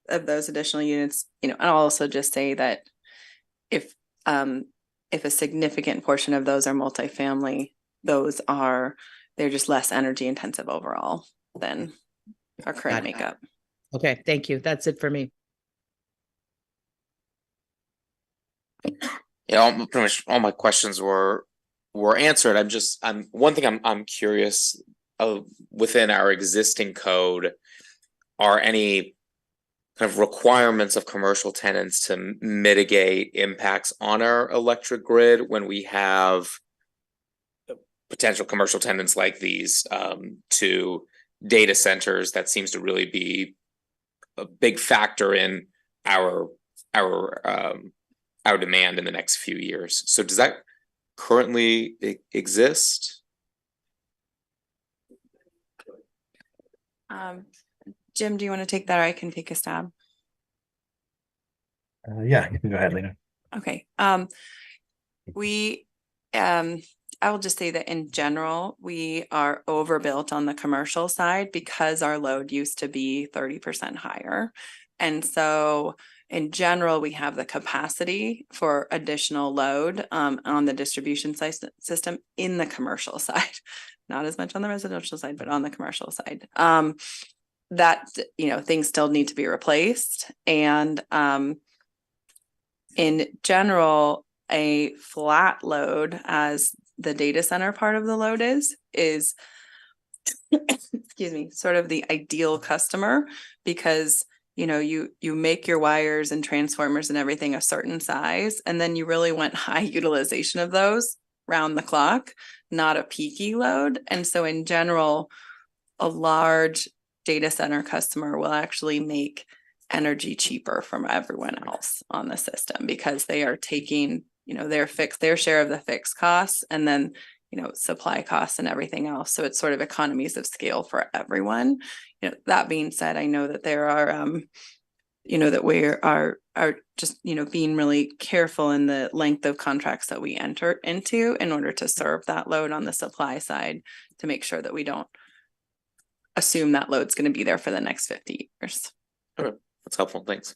S5: those additional units. And I'll also just say that if a significant portion of those are multifamily, they're just less energy intensive overall than our current makeup.
S3: Okay, thank you. That's it for me.
S7: Yeah, pretty much all my questions were answered. I'm one thing I'm curious of, within our existing code, are any kind of requirements of commercial tenants to mitigate impacts on our electric grid when we have potential commercial tenants like these, to data centers? That seems to really be a big factor in our demand in the next few years. So does that currently exist?
S5: Jim, do you want to take that, or I can take a stab?
S6: Yeah, you can go ahead, Lena.
S5: Okay. I will just say that in general, we are overbuilt on the commercial side because our load used to be 30% higher. And so in general, we have the capacity for additional load on the distribution system in the commercial side, not as much on the residential side, but on the commercial side. That, things still need to be replaced. And in general, a flat load, as the data center part of the load is excuse me, sort of the ideal customer, because you make your wires and transformers and everything a certain size, and then you really want high utilization of those round the clock, not a peaky load. And so in general, a large data center customer will actually make energy cheaper from everyone else on the system because they are taking, their share of the fixed costs and then, supply costs and everything else. So it's sort of economies of scale for everyone. That being said, I know that there are, that we are just, being really careful in the length of contracts that we enter into in order to serve that load on the supply side to make sure that we don't assume that load's going to be there for the next 50 years.
S7: That's helpful. Thanks.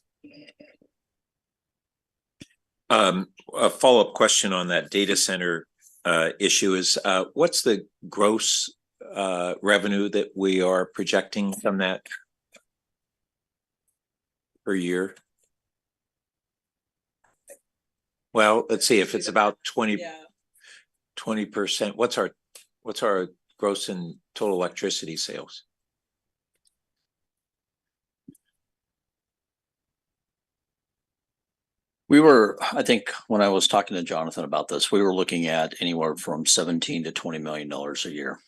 S1: A follow-up question on that data center issue is what's the gross revenue that we are projecting from that per year? Well, let's see if it's about 20%. What's our gross and total electricity sales?
S4: I think when I was talking to Jonathan about this, we were looking at anywhere from $17 to $20 million a year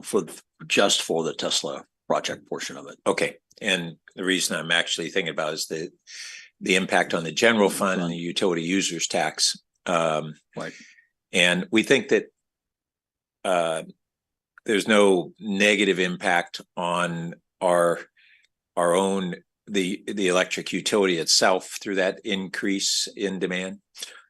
S4: for the Tesla project portion of it.
S1: Okay. And the reason I'm actually thinking about is the impact on the general fund and the utility users tax.
S4: Right.
S1: And we think that there's no negative impact on our own the electric utility itself through that increase in demand.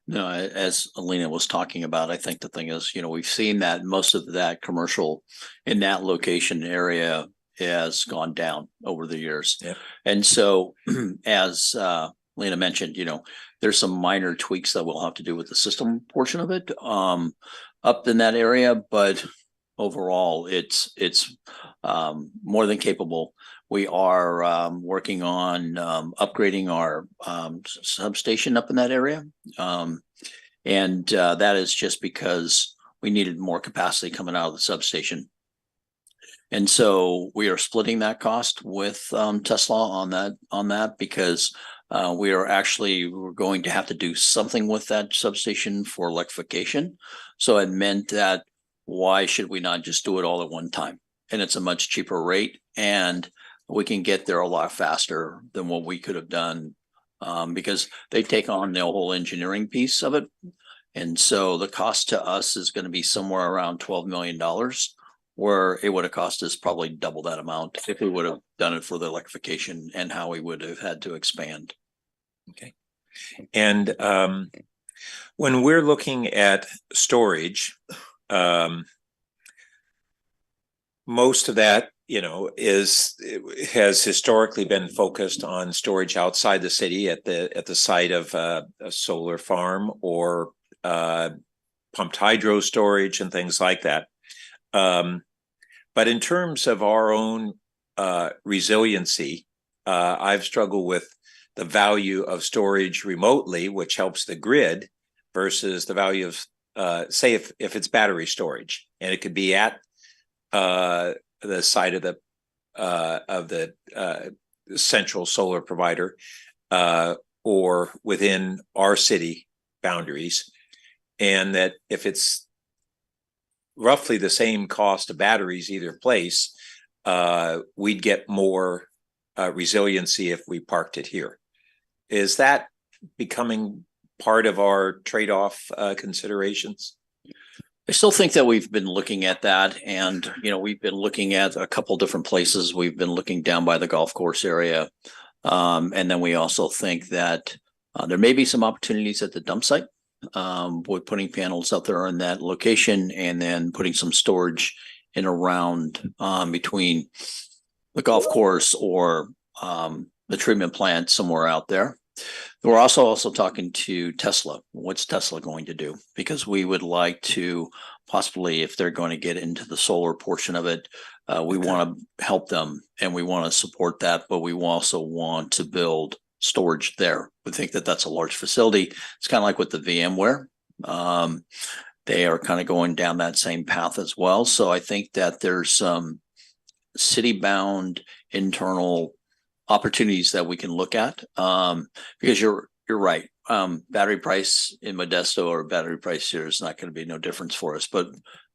S4: No, as Alina was talking about, I think the thing is, we've seen that most of that commercial in that location area has gone down over the years.
S1: Yep.
S4: And so as Lena mentioned, there's some minor tweaks that we'll have to do with the system portion of it up in that area, but overall it's more than capable. We are working on upgrading our substation up in that area. And that is just because we needed more capacity coming out of the substation. And so we are splitting that cost with Tesla on that because we're going to have to do something with that substation for electrification. So it meant that why should we not just do it all at one time? And it's a much cheaper rate and we can get there a lot faster than what we could have done because they take on the whole engineering piece of it. And so the cost to us is going to be somewhere around $12 million, where it would have cost us probably double that amount if we would have done it for the electrification and how we would have had to expand.
S1: Okay. And when we're looking at storage, most of that, has historically been focused on storage outside the city at the site of a solar farm or pumped hydro storage and things like that. But in terms of our own resiliency, I've struggled with the value of storage remotely, which helps the grid, versus the value of, say, if it's battery storage, and it could be at the site of the central solar provider or within our city boundaries, and that if it's roughly the same cost of batteries either place, we'd get more resiliency if we parked it here. Is that becoming part of our trade-off considerations?
S4: I still think that we've been looking at that, and we've been looking at a couple different places. We've been looking down by the golf course area, and then we also think that there may be some opportunities at the dump site with putting panels out there in that location, and then putting some storage in around between the golf course or the treatment plant somewhere out there. We're also talking to Tesla. What's Tesla going to do? Because we would like to possibly, if they're going to get into the solar portion of it, we want to help them and we want to support that, but we also want to build storage there. We think that that's a large facility. It's kind of like with the VMware. They are kind of going down that same path as well. So I think that there's some city-bound internal opportunities that we can look at, because you're right. Battery price in Modesto or battery price here is not going to be no difference for us, but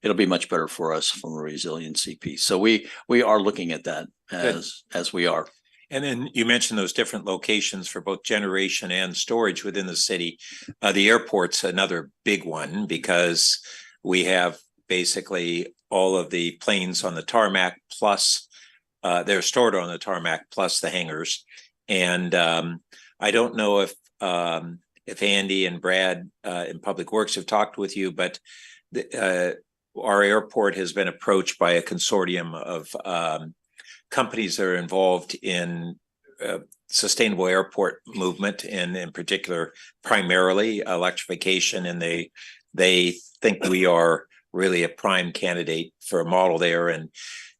S4: it'll be much better for us from a resiliency piece. So we are looking at that as we are.
S1: And then you mentioned those different locations for both generation and storage within the city. The airport's another big one because we have basically all of the planes on the tarmac plus they're stored on the tarmac plus the hangars. And I don't know if Andy and Brad in Public Works have talked with you, but our airport has been approached by a consortium of companies that are involved in sustainable airport movement, and in particular, primarily electrification. And they think we are really a prime candidate for a model there. And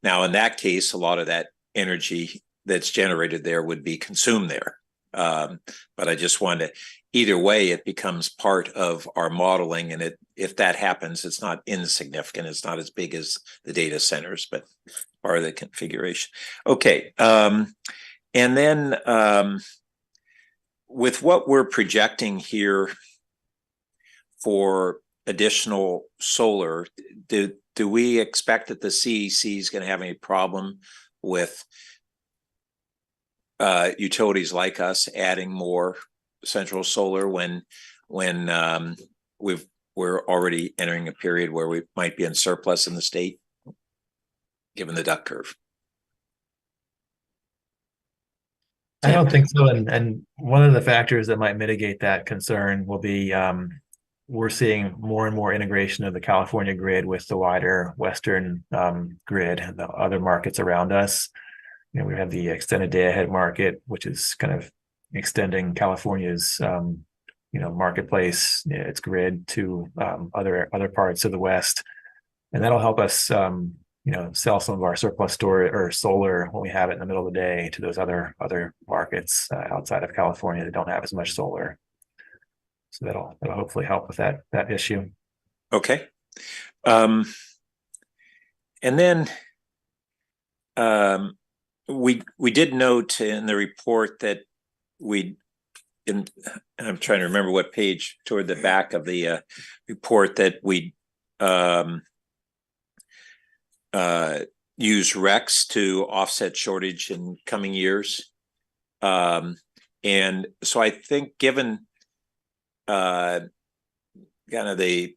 S1: now in that case, a lot of that energy that's generated there would be consumed there. But I just wanted to, either way, it becomes part of our modeling. And if that happens, it's not insignificant. It's not as big as the data centers, but part of the configuration. Okay. And then with what we're projecting here for additional solar, do we expect that the CEC is going to have any problem with utilities like us adding more central solar when we're already entering a period where we might be in surplus in the state, given the duck curve?
S6: I don't think so. And one of the factors that might mitigate that concern will be we're seeing more and more integration of the California grid with the wider Western grid and the other markets around us. You know, we have the extended day ahead market, which is kind of extending California's marketplace, its grid to other parts of the West, and that'll help us sell some of our surplus storage or solar when we have it in the middle of the day to those other markets outside of California that don't have as much solar. So that'll hopefully help with that issue.
S1: Okay. And then we did note in the report that and I'm trying to remember what page toward the back of the report, that we use RECs to offset shortage in coming years. And so I think given kind of the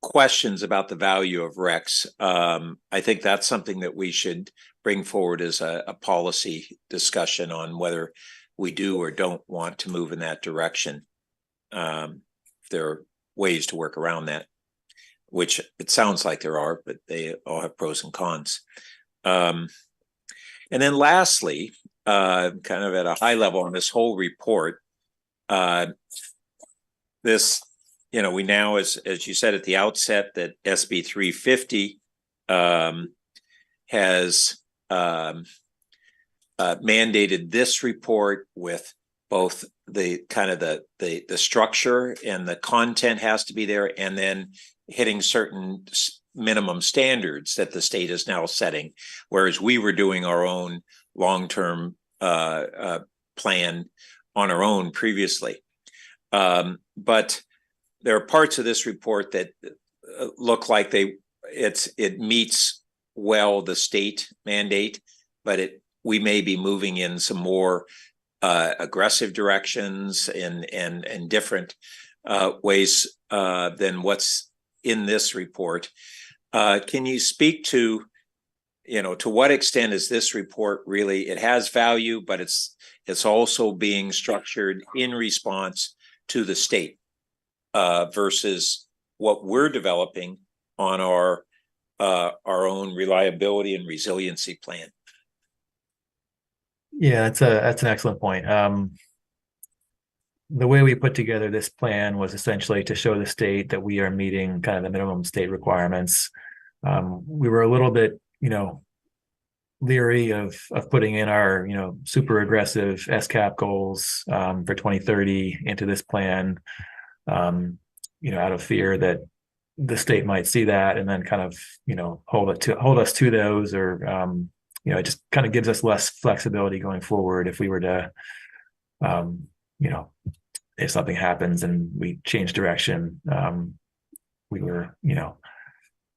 S1: questions about the value of RECs, I think that's something that we should bring forward as a policy discussion on whether we do or don't want to move in that direction. If there are ways to work around that, which it sounds like there are, but they all have pros and cons. And then lastly, kind of at a high level on this whole report, this, we now, as you said at the outset, that SB 350 has mandated this report with both the kind of the structure and the content has to be there, and then hitting certain minimum standards that the state is now setting, whereas we were doing our own long-term plan on our own previously. But there are parts of this report that look like it meets well the state mandate, but we may be moving in some more aggressive directions and different ways than what's in this report. Can you speak to what extent is this report really, it has value, but it's also being structured in response to the state versus what we're developing on our own reliability and resiliency plan?
S6: Yeah, that's an excellent point. The way we put together this plan was essentially to show the state that we are meeting kind of the minimum state requirements. We were a little bit, leery of putting in our, super aggressive SCAP goals for 2030 into this plan, out of fear that the state might see that and then kind of, hold us to those, or it just kind of gives us less flexibility going forward if we were to, if something happens and we change direction.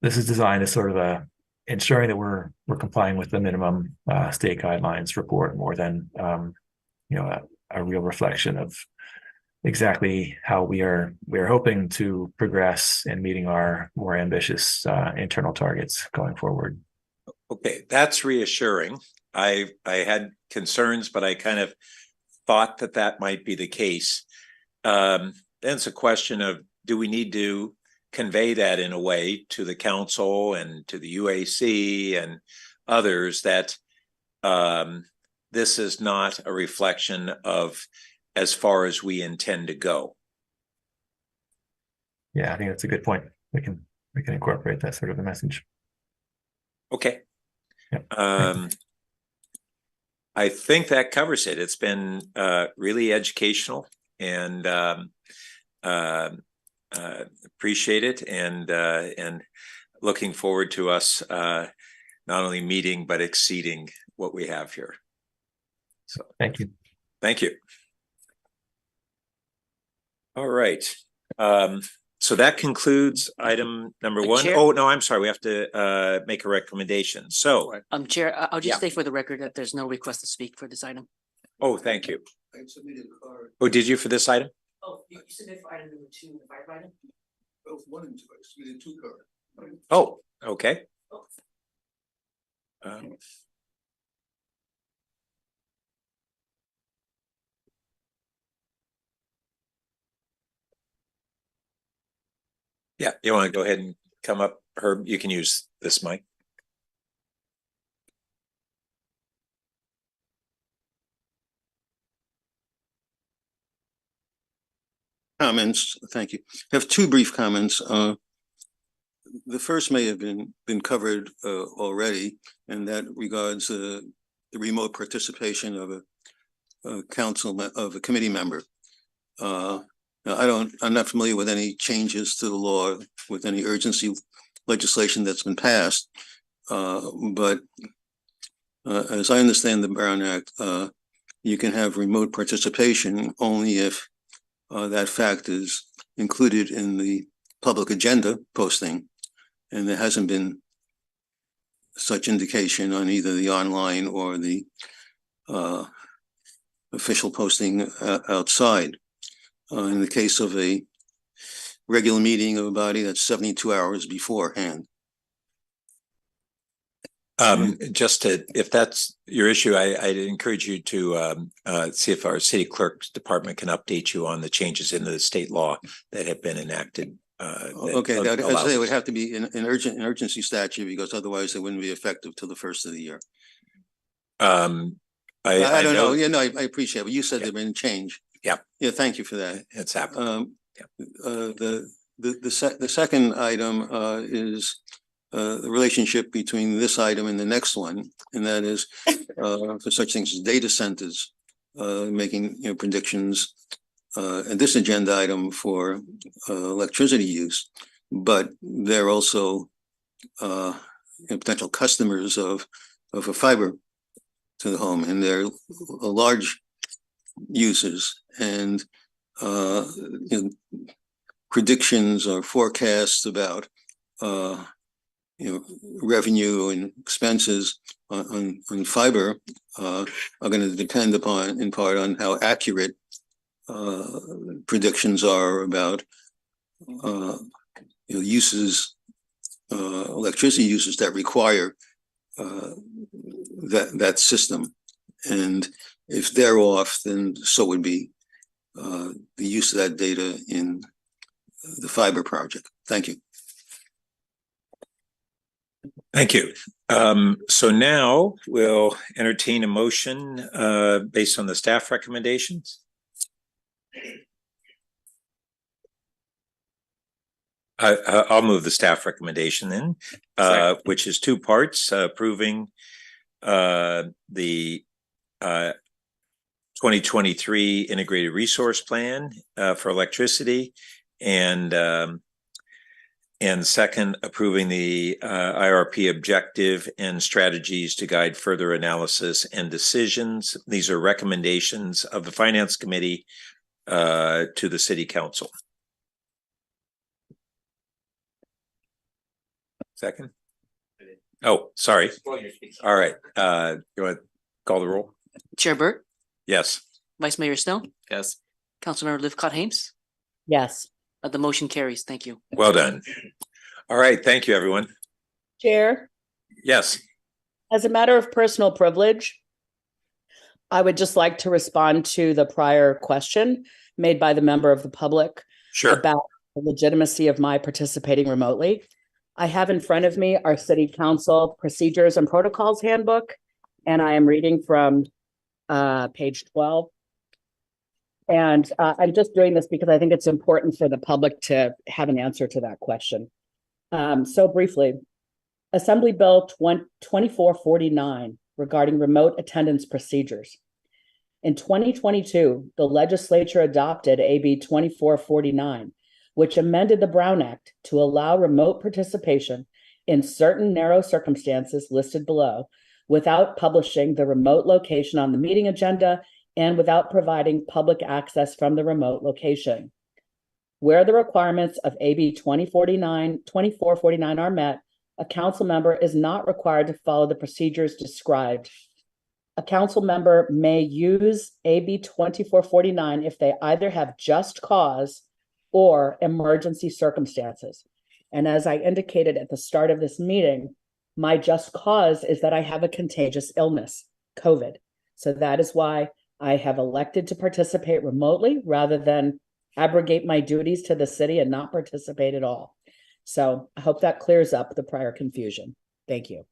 S6: This is designed as sort of ensuring that we're complying with the minimum state guidelines report more than a real reflection of exactly how we're hoping to progress in meeting our more ambitious internal targets going forward.
S1: Okay, that's reassuring. I had concerns, but I kind of thought that might be the case. Then it's a question of, do we need to convey that in a way to the council and to the UAC and others that this is not a reflection of as far as we intend to go?
S6: Yeah, I think that's a good point. We can incorporate that sort of a message.
S1: Okay.
S6: Yep.
S1: I think that covers it. It's been really educational, and appreciate it, and looking forward to us not only meeting but exceeding what we have here. So
S6: thank you.
S1: Thank you. All right. So that concludes item number one.
S2: Chair?
S1: Oh, no, I'm sorry. We have to make a recommendation. So,
S2: Chair, I'll just
S1: Yeah.
S2: state for the record that there's no request to speak for this item.
S1: oh, thank you. Oh, did you for this item?
S2: Oh, you submitted for item number 2, the fire item?
S8: Both 1 and 2. I submitted 2 cards.
S1: Oh, okay. Yeah, you want to go ahead and come up, Herb? You can use this mic.
S8: Comments. Thank you. I have 2 brief comments. The first may have been covered already, and that regards the remote participation of a committee member. Now, I'm not familiar with any changes to the law with any urgency legislation that's been passed, but as I understand the Brown Act, you can have remote participation only if that fact is included in the public agenda posting, and there hasn't been such indication on either the online or the official posting outside. In the case of a regular meeting of a body, that's 72 hours beforehand.
S1: Just to, if that's your issue, I'd encourage you to see if our city clerk's department can update you on the changes in the state law that have been enacted.
S8: Okay, I'd say it would have to be an urgency statute, because otherwise it wouldn't be effective till the first of the year. I don't know. Yeah, no, I appreciate it. But you said there'd been change.
S1: Yeah.
S8: Yeah, thank you for that.
S1: It's happened.
S8: The second item is the relationship between this item and the next one, and that is for such things as data centers, making predictions, and this agenda item for electricity use, but they're also potential customers of a fiber to the home, and they're large users, and predictions or forecasts about revenue and expenses on fiber are going to depend upon, in part, on how accurate predictions are about uses, electricity uses that require that system. And if they're off, then so would be the use of that data in the fiber project. Thank you.
S1: Thank you. So now we'll entertain a motion based on the staff recommendations. I'll move the staff recommendation then, which is 2 parts: approving the 2023 integrated resource plan for electricity, and second, approving the IRP objective and strategies to guide further analysis and decisions. These are recommendations of the Finance Committee to the City Council. Second? Oh, sorry. All right. You want to call the roll?
S2: Chair Burt,
S1: Yes.
S2: Vice Mayor Snow,
S7: Yes.
S2: Councilmember Lifcott Hames.
S3: Yes.
S2: The motion carries. Thank you.
S1: Well done. All right. Thank you, everyone.
S3: Chair,
S1: Yes.
S3: as a matter of personal privilege, I would just like to respond to the prior question made by the member of the public
S1: Sure.
S3: about the legitimacy of my participating remotely. I have in front of me our City Council Procedures and Protocols Handbook, and I am reading from page 12. And I'm just doing this because I think it's important for the public to have an answer to that question. So briefly, Assembly Bill 2449 regarding remote attendance procedures. In 2022, the legislature adopted AB 2449, which amended the Brown Act to allow remote participation in certain narrow circumstances listed below without publishing the remote location on the meeting agenda and without providing public access from the remote location. Where the requirements of AB 2449 are met, a council member is not required to follow the procedures described. A council member may use AB 2449 if they either have just cause or emergency circumstances. And as I indicated at the start of this meeting, my just cause is that I have a contagious illness, COVID. So that is why I have elected to participate remotely rather than abrogate my duties to the city and not participate at all. So I hope that clears up the prior confusion. Thank you.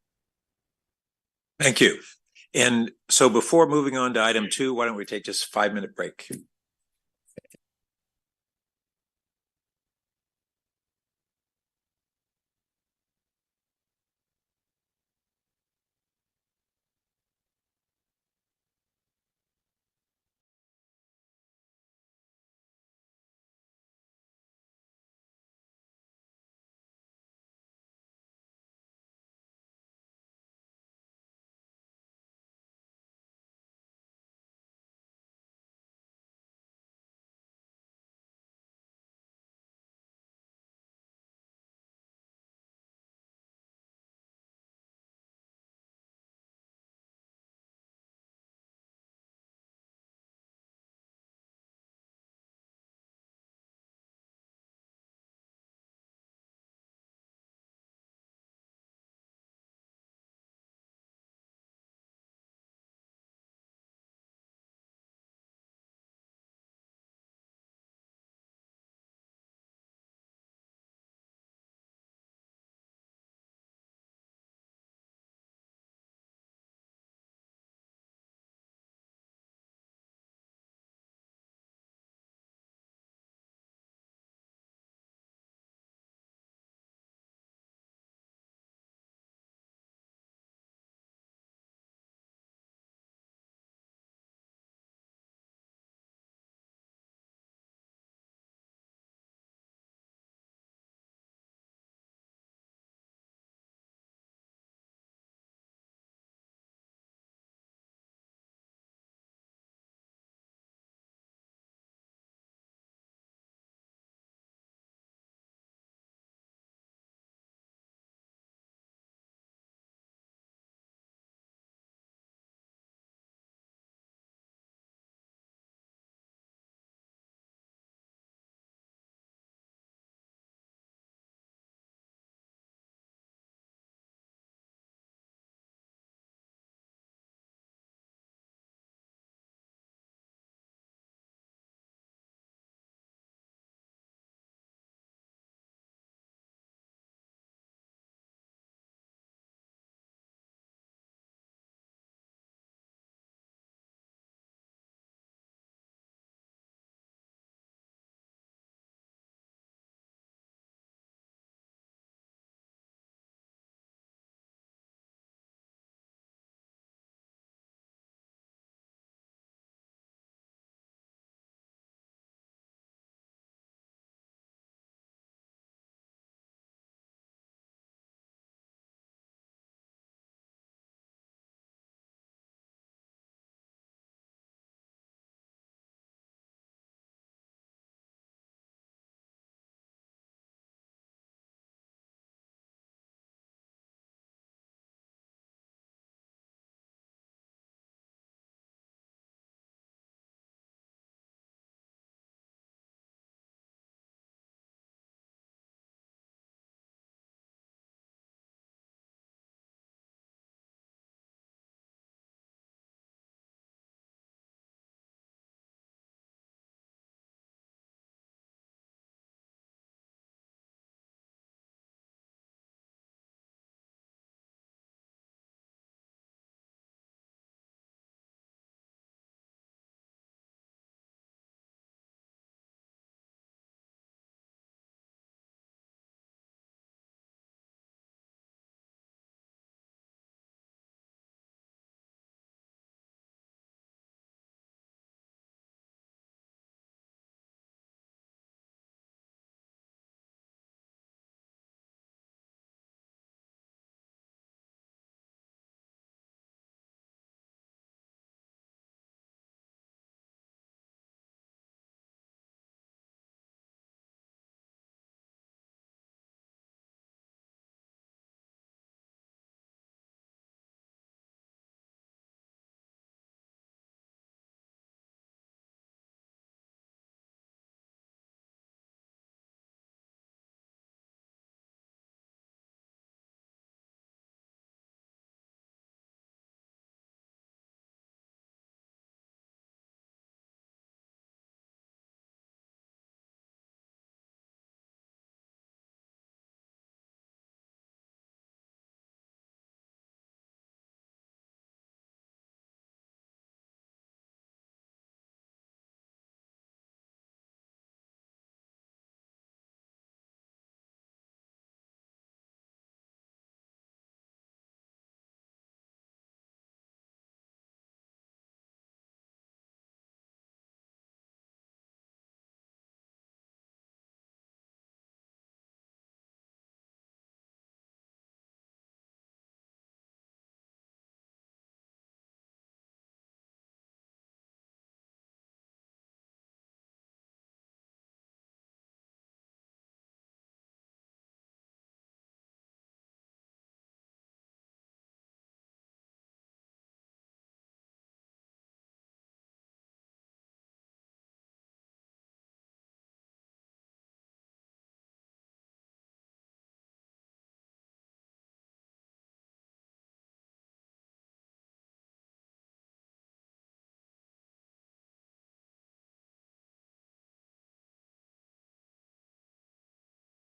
S1: Thank you. And so before moving on to item 2, why don't we take just a 5-minute break?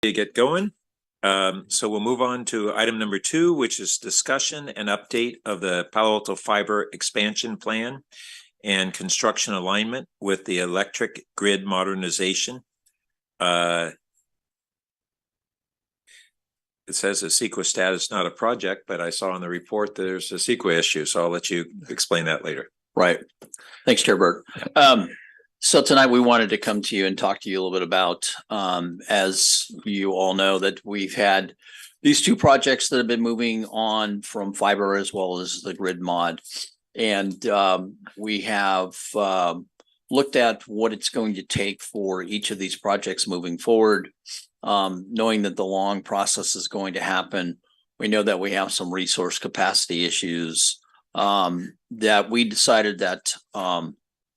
S1: to get going. So we'll move on to item number 2, which is discussion and update of the Palo Alto Fiber expansion plan and construction alignment with the electric grid modernization. It says a CEQA status, not a project, but I saw in the report there's a CEQA issue, so I'll let you explain that later.
S4: Right. Thanks, Chair Berg. So tonight we wanted to come to you and talk to you a little bit about, as you all know, that we've had these 2 projects that have been moving on from fiber as well as the grid mod. And we have looked at what it's going to take for each of these projects moving forward, knowing that the long process is going to happen. We know that we have some resource capacity issues that we decided that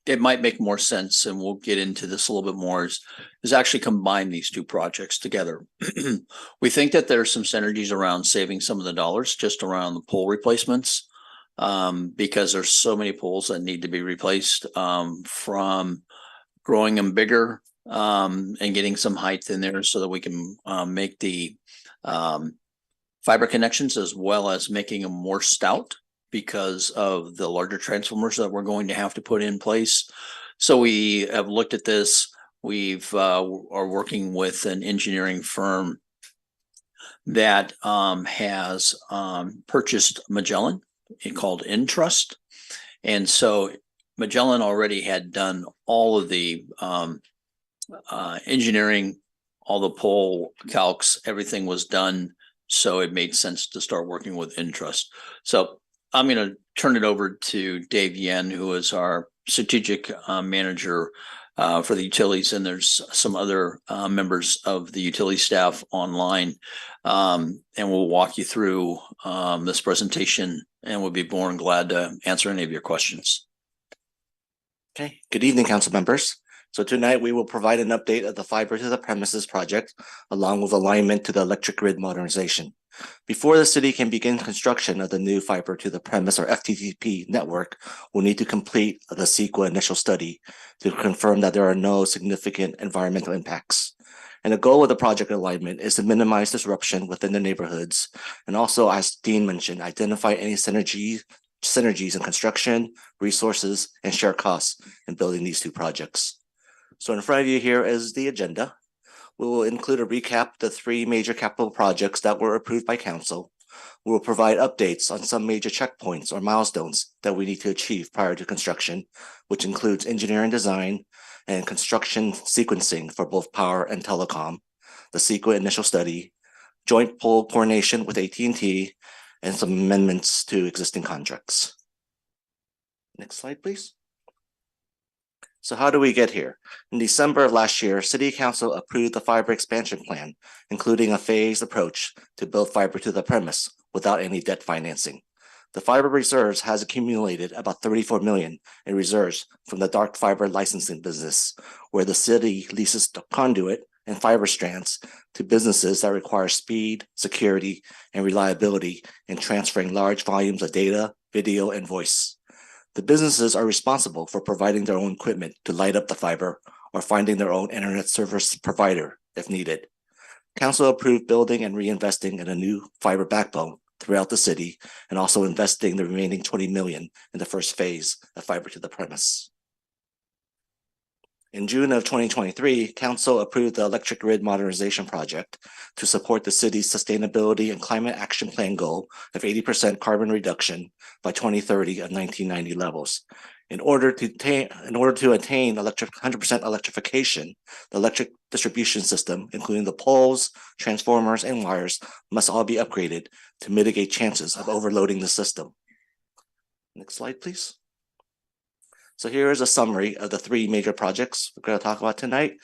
S4: it might make more sense, and we'll get into this a little bit more, is actually combine these 2 projects together. We think that there's some synergies around saving some of the dollars just around the pole replacements, because there's so many poles that need to be replaced, from growing them bigger and getting some height in there so that we can make the fiber connections, as well as making them more stout because of the larger transformers that we're going to have to put in place. So we have looked at this. We've are working with an engineering firm that has purchased Magellan, called Entrust. And so Magellan already had done all of the engineering, all the pole calcs, everything was done. So it made sense to start working with Entrust. So I'm going to turn it over to Dave Yen, who is our strategic manager for the utilities, and there's some other members of the utility staff online, and we'll walk you through this presentation, and we'll be more than glad to answer any of your questions.
S9: Okay, good evening, council members. So tonight we will provide an update of the fiber to the premises project, along with alignment to the electric grid modernization. Before the city can begin construction of the new fiber to the premise, or FTTP network, we'll need to complete the CEQA initial study to confirm that there are no significant environmental impacts. And the goal of the project alignment is to minimize disruption within the neighborhoods, and also, as Dean mentioned, identify any synergies in construction, resources, and share costs in building these 2 projects. So in front of you here is the agenda. We will include a recap of the 3 major capital projects that were approved by council. We will provide updates on some major checkpoints or milestones that we need to achieve prior to construction, which includes engineering design and construction sequencing for both power and telecom, the CEQA initial study, joint pole coordination with AT&T, and some amendments to existing contracts. Next slide, please. So how do we get here? In December of last year, City Council approved the fiber expansion plan, including a phased approach to build fiber to the premise without any debt financing. The fiber reserves has accumulated about $34 million in reserves from the dark fiber licensing business, where the city leases the conduit and fiber strands to businesses that require speed, security, and reliability in transferring large volumes of data, video, and voice. The businesses are responsible for providing their own equipment to light up the fiber or finding their own internet service provider if needed. Council approved building and reinvesting in a new fiber backbone throughout the city, and also investing the remaining $20 million in the first phase of fiber to the premise. In June of 2023, Council approved the electric grid modernization project to support the city's sustainability and climate action plan goal of 80% carbon reduction by 2030 of 1990 levels. In order to attain 100% electrification, the electric distribution system, including the poles, transformers, and wires, must all be upgraded to mitigate chances of overloading the system. Next slide, please. So here is a summary of the 3 major projects we're going to talk about tonight,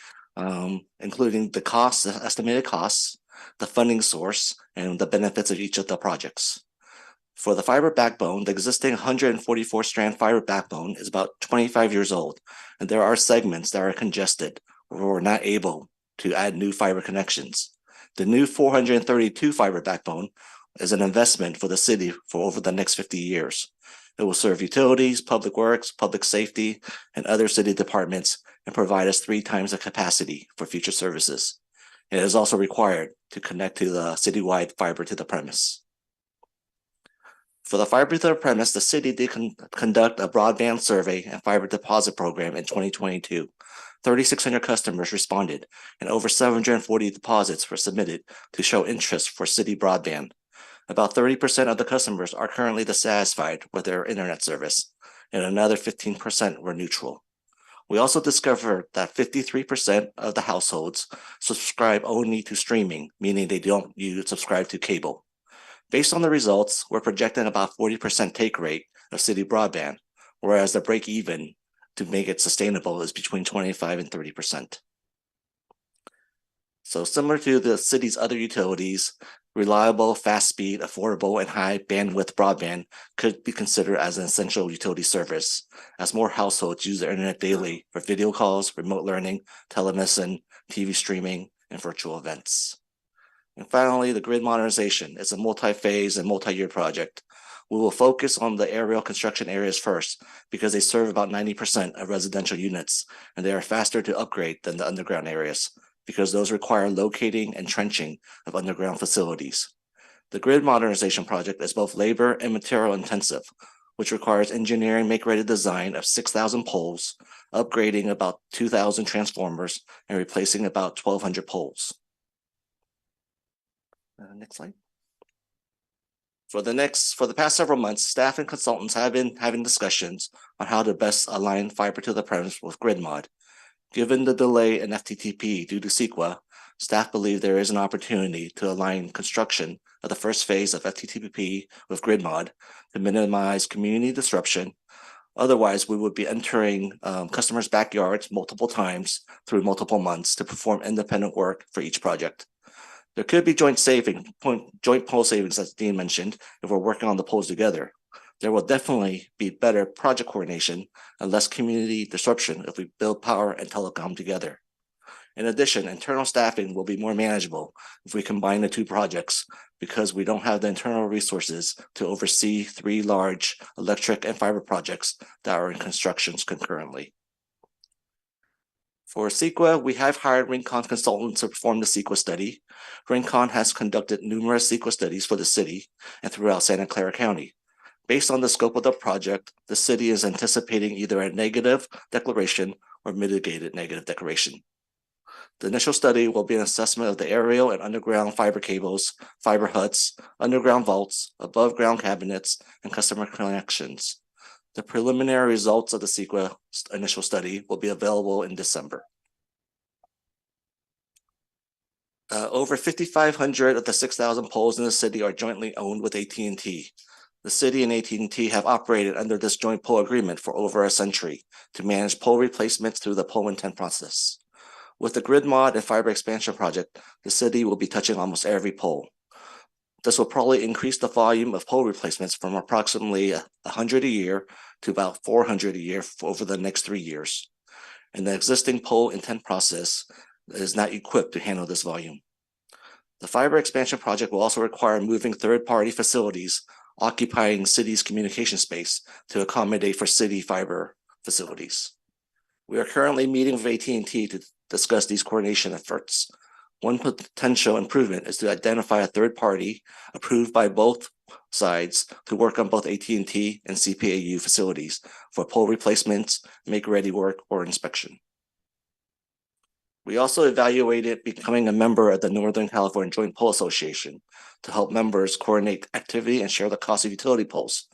S9: including the costs, the estimated costs, the funding source, and the benefits of each of the projects. For the fiber backbone, the existing 144 strand fiber backbone is about 25 years old, and there are segments that are congested where we're not able to add new fiber connections. The new 432 fiber backbone is an investment for the city for over the next 50 years. It will serve utilities, public works, public safety, and other city departments, and provide us 3 times the capacity for future services. and it is also required to connect to the citywide fiber to the premise. For the fiber to the premise, the city did conduct a broadband survey and fiber deposit program in 2022. 3,600 customers responded, and over 740 deposits were submitted to show interest for city broadband. About 30% of the customers are currently dissatisfied with their internet service, and another 15% were neutral. We also discovered that 53% of the households subscribe only to streaming, meaning they don't subscribe to cable. Based on the results, we're projecting about 40% take rate of city broadband, whereas the break even to make it sustainable is between 25 and 30%. So similar to the city's other utilities, reliable, fast speed, affordable, and high bandwidth broadband could be considered as an essential utility service, as more households use the internet daily for video calls, remote learning, telemedicine, TV streaming, and virtual events. And finally, the grid modernization is a multi-phase and multi-year project. We will focus on the aerial construction areas first because they serve about 90% of residential units, and they are faster to upgrade than the underground areas because those require locating and trenching of underground facilities. The grid modernization project is both labor and material intensive, which requires engineering make-ready design of 6,000 poles, upgrading about 2,000 transformers, and replacing about 1,200 poles. Next slide. For the past several months, staff and consultants have been having discussions on how to best align fiber to the premise with grid mod. Given the delay in FTTP due to CEQA, staff believe there is an opportunity to align construction of the first phase of FTTP with grid mod to minimize community disruption. Otherwise, we would be entering customers' backyards multiple times through multiple months to perform independent work for each project. There could be joint pole savings, as Dean mentioned, if we're working on the poles together. There will definitely be better project coordination and less community disruption if we build power and telecom together. In addition, internal staffing will be more manageable if we combine the two projects because we don't have the internal resources to oversee 3 large electric and fiber projects that are in construction concurrently. For CEQA, we have hired Rincon consultants to perform the CEQA study. Rincon has conducted numerous CEQA studies for the city and throughout Santa Clara County. Based on the scope of the project, the city is anticipating either a negative declaration or mitigated negative declaration. The initial study will be an assessment of the aerial and underground fiber cables, fiber huts, underground vaults, above ground cabinets, and customer connections. The preliminary results of the CEQA initial study will be available in December. Over 5,500 of the 6,000 poles in the city are jointly owned with AT&T. The city and AT&T have operated under this joint pole agreement for over a century to manage pole replacements through the pole intent process. With the grid mod and fiber expansion project, the city will be touching almost every pole. This will probably increase the volume of pole replacements from approximately 100 a year to about 400 a year over the next 3 years. And the existing pole intent process is not equipped to handle this volume. The fiber expansion project will also require moving third-party facilities occupying city's communication space to accommodate for city fiber facilities. We are currently meeting with AT&T to discuss these coordination efforts. One potential improvement is to identify a third party approved by both sides to work on both AT&T and CPAU facilities for pole replacements, make-ready work, or inspection. We also evaluated becoming a member of the Northern California Joint Pole Association to help members coordinate activity and share the cost of utility poles.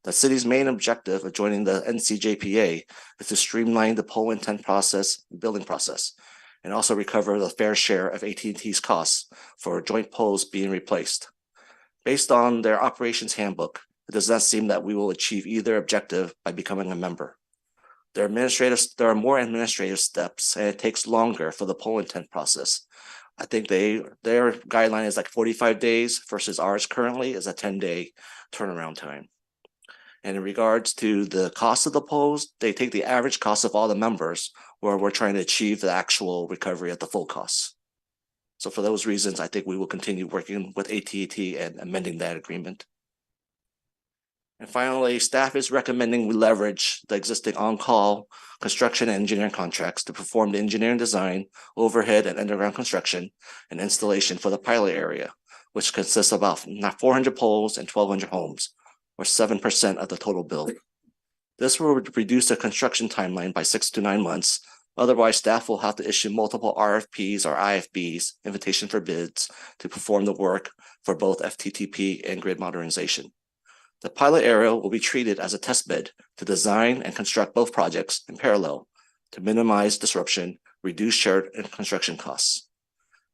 S9: The city's main objective of joining the NCJPA is to streamline the pole intent process and building process, and also recover the fair share of AT&T's costs for joint poles being replaced. Based on their operations handbook, it does not seem that we will achieve either objective by becoming a member. There are more administrative steps, and it takes longer for the pole intent process. I think their guideline is like 45 days versus ours currently is a 10-day turnaround time. And in regards to the cost of the poles, they take the average cost of all the members, where we're trying to achieve the actual recovery at the full cost. So for those reasons, I think we will continue working with AT&T and amending that agreement. And finally, staff is recommending we leverage the existing on-call construction and engineering contracts to perform the engineering design, overhead and underground construction and installation for the pilot area, which consists of about 400 poles and 1,200 homes, or 7% of the total build. This will reduce the construction timeline by 6 to 9 months. Otherwise, staff will have to issue multiple RFPs or IFBs, invitation for bids, to perform the work for both FTTP and grid modernization. The pilot area will be treated as a test bed to design and construct both projects in parallel to minimize disruption, reduce shared and construction costs.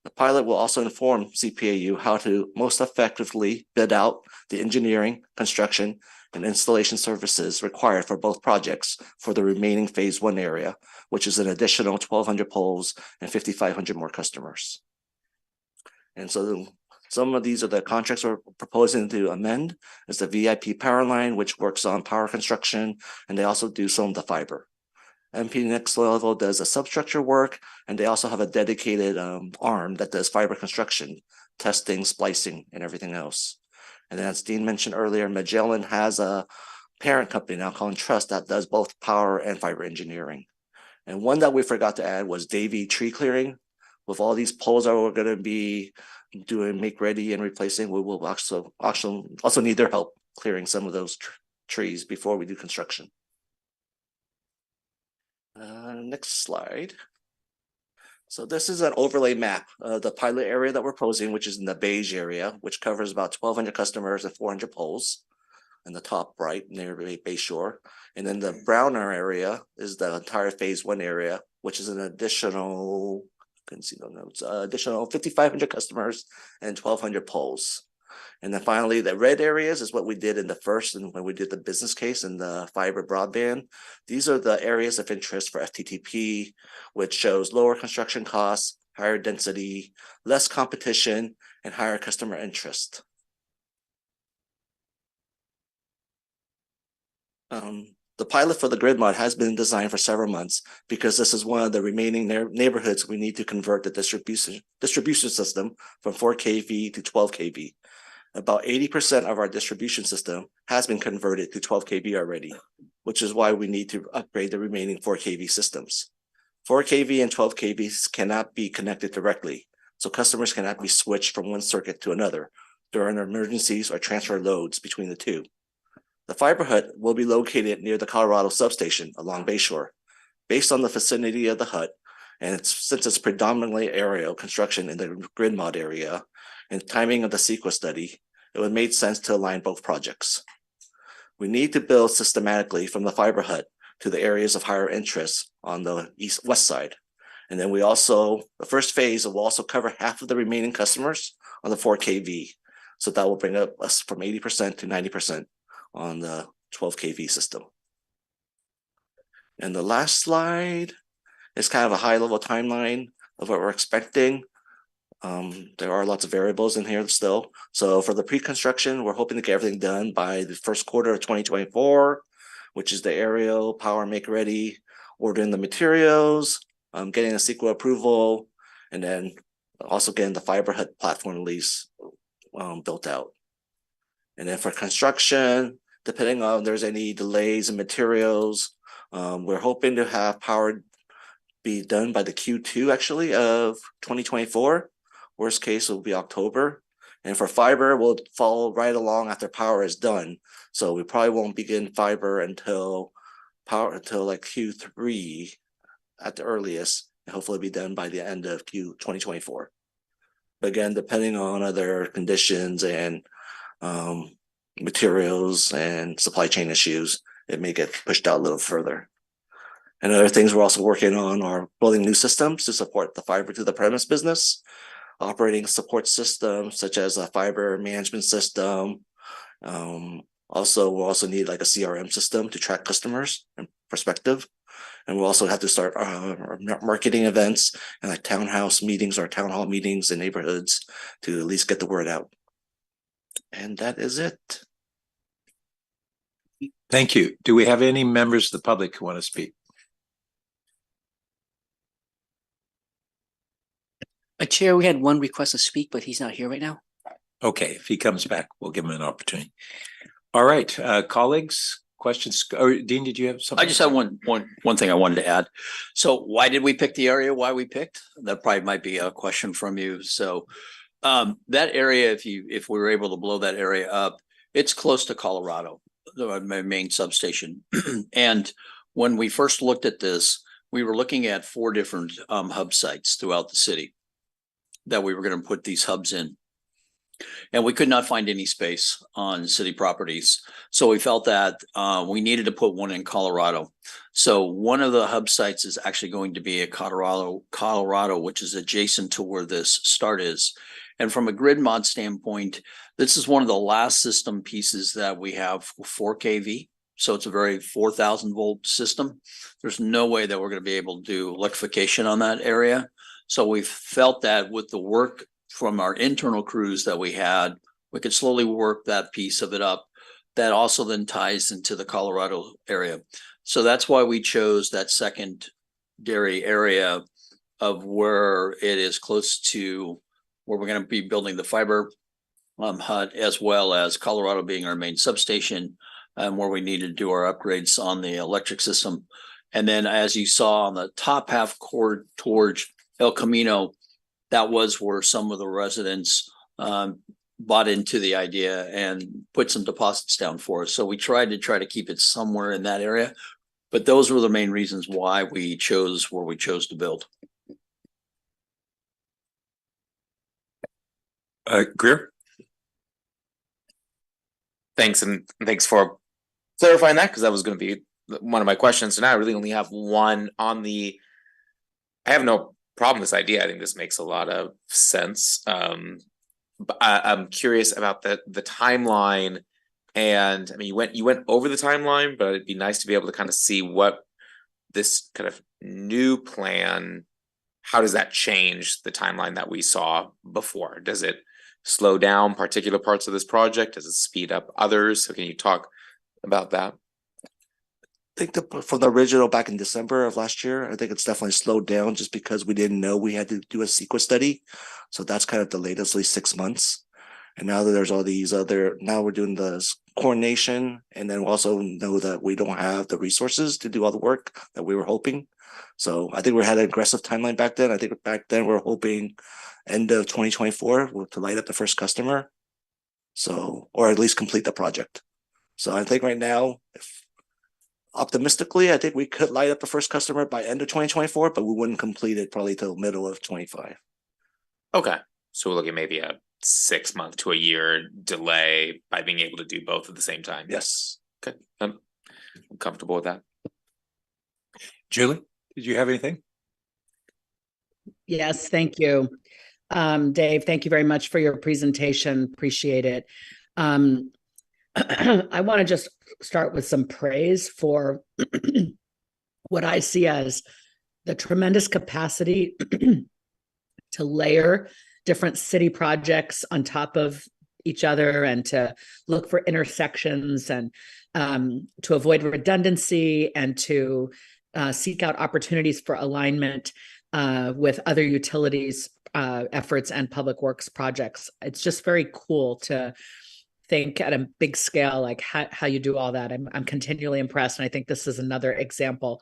S9: The pilot will also inform CPAU how to most effectively bid out the engineering, construction, and installation services required for both projects for the remaining phase 1 area, which is an additional 1,200 poles and 5,500 more customers. And so some of these are the contracts we're proposing to amend. Is the VIP power line, which works on power construction, and they also do some of the fiber. MP Next Level does a substructure work, and they also have a dedicated arm that does fiber construction, testing, splicing, and everything else. And then, as Dean mentioned earlier, Magellan has a parent company now called Trust that does both power and fiber engineering. And one that we forgot to add was Davy Tree Clearing. With all these poles that we're going to be doing make ready and replacing, we will also need their help clearing some of those trees before we do construction. Next slide. So this is an overlay map of the pilot area that we're posing, which is in the beige area, which covers about 1,200 customers and 400 poles in the top right near Bay Shore. And then the browner area is the entire phase 1 area, which is an additional, couldn't see the notes, additional 5,500 customers and 1,200 poles. And then finally, the red areas is what we did in the first and when we did the business case and the fiber broadband. These are the areas of interest for FTTP, which shows lower construction costs, higher density, less competition, and higher customer interest. The pilot for the grid mod has been designed for several months because this is one of the remaining neighborhoods we need to convert the distribution system from 4 kV to 12 kV. About 80% of our distribution system has been converted to 12 kV already, which is why we need to upgrade the remaining 4 kV systems. 4 kV and 12 kV cannot be connected directly, so customers cannot be switched from one circuit to another during emergencies or transfer loads between the two. The fiber hut will be located near the Colorado substation along Bayshore. Based on the vicinity of the hut, and since it's predominantly aerial construction in the grid mod area, and timing of the CEQA study, it would make sense to align both projects. We need to build systematically from the fiber hut to the areas of higher interest on the west side. And then the first phase will also cover half of the remaining customers on the 4 kV. So that will bring up us from 80% to 90% on the 12 kV system. And the last slide is kind of a high level timeline of what we're expecting. There are lots of variables in here still. So for the pre-construction, we're hoping to get everything done by the first quarter of 2024, which is the aerial power make ready, ordering the materials, getting a CEQA approval, and then also getting the fiber hut platform lease built out. And then for construction, depending on if there's any delays in materials, we're hoping to have power be done by the Q2 actually of 2024. Worst case will be October. And for fiber, we'll follow right along after power is done. So we probably won't begin fiber until like Q3 at the earliest, and hopefully be done by the end of 2024. But again, depending on other conditions and materials and supply chain issues, it may get pushed out a little further. And other things we're also working on are building new systems to support the fiber to the premise business, operating support systems such as a fiber management system. Also, we'll also need like a CRM system to track customers and perspective. And we'll also have to start marketing events and like town hall meetings in neighborhoods to at least get the word out. And that is it.
S1: Thank you. Do we have any members of the public who want to speak?
S2: Chair, we had one request to speak, but he's not here right now.
S1: Okay, if he comes back, we'll give him an opportunity. All right, colleagues, questions, or Dean, did you have something?
S4: I just have one thing I wanted to add. So why did we pick the area? Why we picked? That probably might be a question from you. So that area, if we were able to blow that area up, it's close to Colorado, the main substation. And when we first looked at this, we were looking at 4 different hub sites throughout the city that we were going to put these hubs in. And we could not find any space on city properties. So we felt that we needed to put one in Colorado. So one of the hub sites is actually going to be at Colorado, which is adjacent to where this start is. And from a grid mod standpoint, this is one of the last system pieces that we have for kV. So it's a very 4,000 volt system. There's no way that we're going to be able to do electrification on that area. So we felt that with the work from our internal crews that we had, we could slowly work that piece of it up. That also then ties into the Colorado area. So that's why we chose that secondary area of where it is close to where we're going to be building the fiber hut, as well as Colorado being our main substation, and where we need to do our upgrades on the electric system. And then as you saw on the top half cord towards El Camino, that was where some of the residents bought into the idea and put some deposits down for us. So we tried to keep it somewhere in that area, but those were the main reasons why we chose where we chose to build.
S1: Greer?
S7: Thanks, and thanks for clarifying that, because that was going to be one of my questions. So now I really only have one on the. I have no problem with this idea. I think this makes a lot of sense. But I'm curious about the timeline, and I mean you went over the timeline, but it'd be nice to be able to kind of see what this kind of new plan. How does that change the timeline that we saw before? Does it slow down particular parts of this project? Does it speed up others? So can you talk about that?
S9: I think from the original back in December of last year, I think it's definitely slowed down just because we didn't know we had to do a CEQA study. So that's kind of delayed us at least 6 months. And now that there's all these now we're doing the coordination, and then we also know that we don't have the resources to do all the work that we were hoping. So I think we had an aggressive timeline back then. I think back then we were hoping end of 2024 to light up the first customer. So, or at least complete the project. So I think right now, optimistically, I think we could light up the first customer by end of 2024, but we wouldn't complete it probably till middle of 25.
S7: Okay, so we're looking at maybe a 6 month to a year delay by being able to do both at the same time.
S9: Yes.
S7: Okay, I'm comfortable with that.
S1: Julie, did you have anything?
S3: Yes, thank you. Dave, thank you very much for your presentation. Appreciate it. I want to just start with some praise for what I see as the tremendous capacity to layer different city projects on top of each other and to look for intersections and to avoid redundancy and to seek out opportunities for alignment with other utilities efforts and public works projects. It's just very cool to think at a big scale, like how you do all that. I'm continually impressed. And I think this is another example.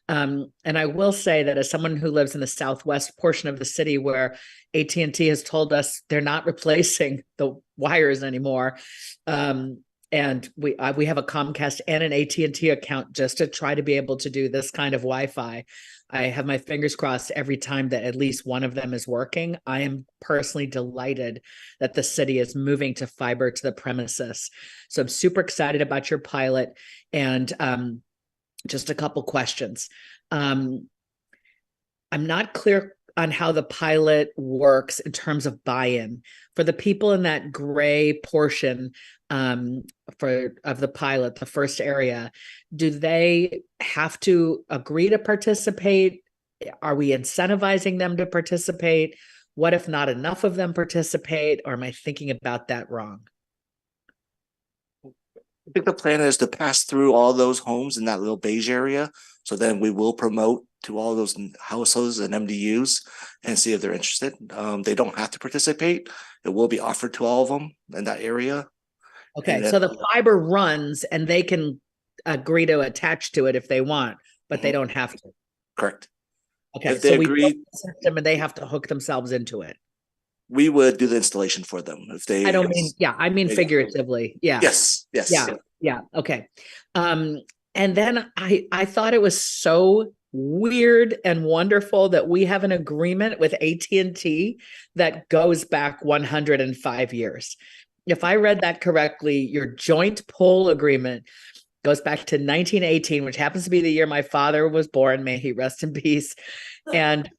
S3: And I will say that as someone who lives in the southwest portion of the city where AT&T has told us they're not replacing the wires anymore, and we have a Comcast and an AT&T account just to try to be able to do this kind of Wi-Fi. I have my fingers crossed every time that at least one of them is working. I am personally delighted that the city is moving to fiber to the premises. So I'm super excited about your pilot. And just a couple questions. I'm not clear on how the pilot works in terms of buy-in. For the people in that gray portion of the pilot, the first area, do they have to agree to participate? Are we incentivizing them to participate? What if not enough of them participate? Or am I thinking about that wrong?
S9: I think the plan is to pass through all those homes in that little beige area. So then we will promote to all those households and MDUs and see if they're interested. They don't have to participate. It will be offered to all of them in that area.
S3: Okay,
S9: And
S3: so
S9: then-
S3: the fiber runs and they can agree to attach to it if they want, but they
S9: Mhm.
S3: don't have to.
S9: Correct.
S3: Okay,
S9: If they
S3: so we
S9: agree-
S3: build the system and they have to hook themselves into it.
S9: We would do the installation for them if they.
S3: I don't mean, I mean
S9: Yeah.
S3: figuratively. Yeah.
S9: Yes, yes.
S3: Yeah. Okay. And then I thought it was so weird and wonderful that we have an agreement with AT&T that goes back 105 years. If I read that correctly, your joint pole agreement goes back to 1918, which happens to be the year my father was born. May he rest in peace. And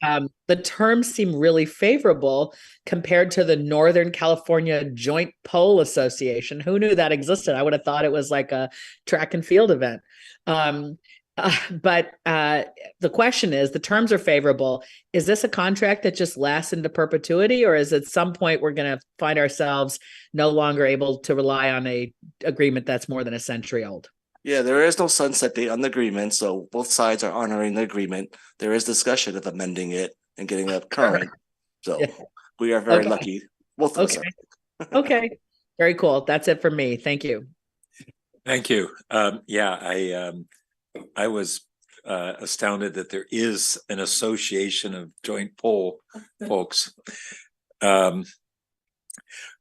S3: the terms seem really favorable compared to the Northern California Joint Pole Association. Who knew that existed? I would have thought it was like a track and field event. But the question is, the terms are favorable. Is this a contract that just lasts into perpetuity, or is at some point we're going to find ourselves no longer able to rely on a agreement that's more than a century old?
S9: Yeah, there is no sunset date on the agreement, so both sides are honoring the agreement. There is discussion of amending it and getting it current. So
S3: Yeah.
S9: we are very
S3: Okay.
S9: lucky. Both of us
S3: Okay.
S9: are.
S3: Okay. Very cool. That's it for me. Thank you.
S1: Thank you. I was astounded that there is an association of joint poll folks.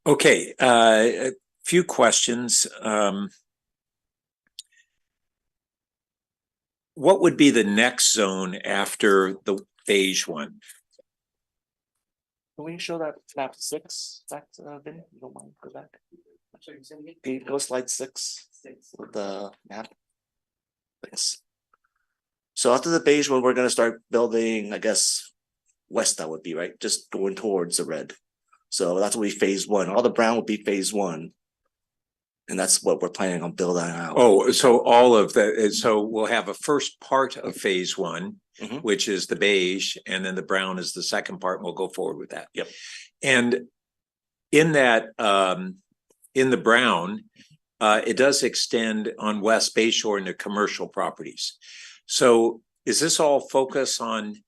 S1: Okay, a few questions. What would be the next zone after the beige one?
S9: Can we show that map 6 back to Vin? You don't mind go back? Can you go slide 6 with the map? Thanks. So after the beige one, we're gonna start building, I guess, west that would be, right? Just going towards the red. So that's what we phase 1. All the brown would be phase 1. And that's what we're planning on building out.
S1: Oh, so all of that, so we'll have a first part of phase 1,
S9: Mhm.
S1: which is the beige, and then the brown is the second part, and we'll go forward with that.
S9: Yep.
S1: And in that, in the brown, it does extend on West Bay Shore into commercial properties. So is this all focus on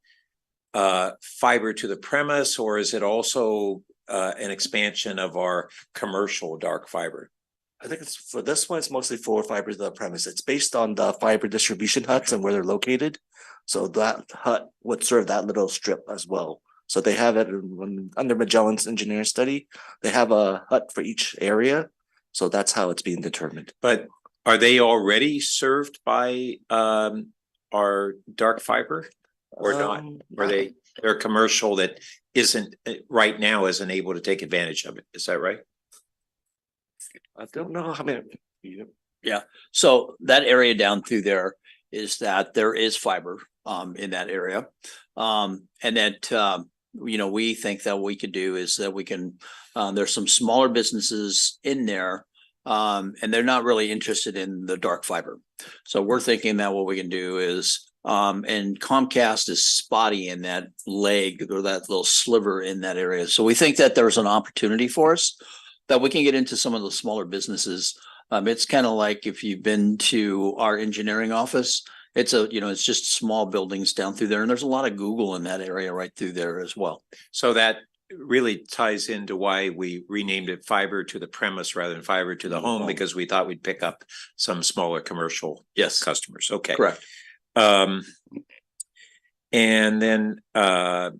S1: fiber to the premise, or is it also an expansion of our commercial dark fiber?
S9: I think it's for this one, it's mostly for fiber to the premise. It's based on the fiber distribution huts and where they're located. So that hut would serve that little strip as well. So they have it under Magellan's engineering study. They have a hut for each area. So that's how it's being determined.
S1: But are they already served by our dark fiber or not? Or they're commercial that isn't right now isn't able to take advantage of it? Is that right?
S9: I don't know how many.
S4: So that area down through there is that there is fiber in that area. And that we think that we could do is that we can there's some smaller businesses in there and they're not really interested in the dark fiber. So we're thinking that what we can do is and Comcast is spotty in that leg or that little sliver in that area. So we think that there's an opportunity for us that we can get into some of the smaller businesses. It's kind of like if you've been to our engineering office, it's it's just small buildings down through there. And there's a lot of Google in that area right through there as well.
S1: So that really ties into why we renamed it fiber to the premise rather than fiber to the home, because we thought we'd pick up some smaller commercial customers. Okay.
S4: Correct.
S1: And then I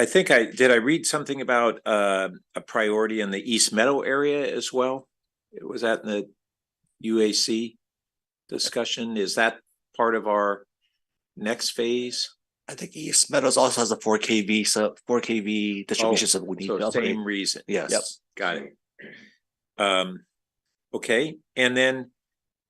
S1: think I read something about a priority in the East Meadow area as well. Was that in the UAC discussion? Is that part of our next phase?
S9: I think East Meadows also has a 4 kV, so 4 kV distribution, so we need to
S1: So
S9: upgrade.
S1: same reason.
S9: Yes.
S4: Yep.
S1: Got it. Okay, and then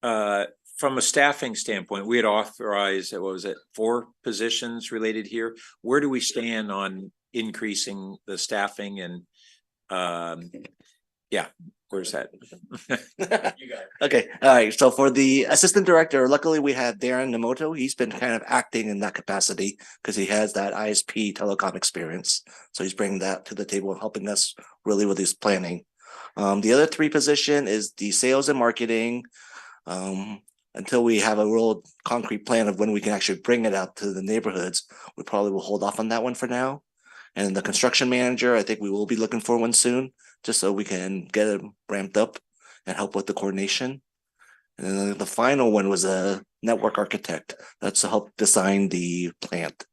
S1: from a staffing standpoint, we had authorized, what was it, 4 positions related here. Where do we stand on increasing the staffing and where's that?
S9: Okay, all right. So for the assistant director, luckily we have Darren Nemoto. He's been kind of acting in that capacity because he has that ISP telecom experience. So he's bringing that to the table and helping us really with his planning. The other 3 position is the sales and marketing. Until we have a real concrete plan of when we can actually bring it out to the neighborhoods, we probably will hold off on that one for now. And the construction manager, I think we will be looking for one soon, just so we can get it ramped up and help with the coordination. And then the final one was a network architect. That's to help design the plant.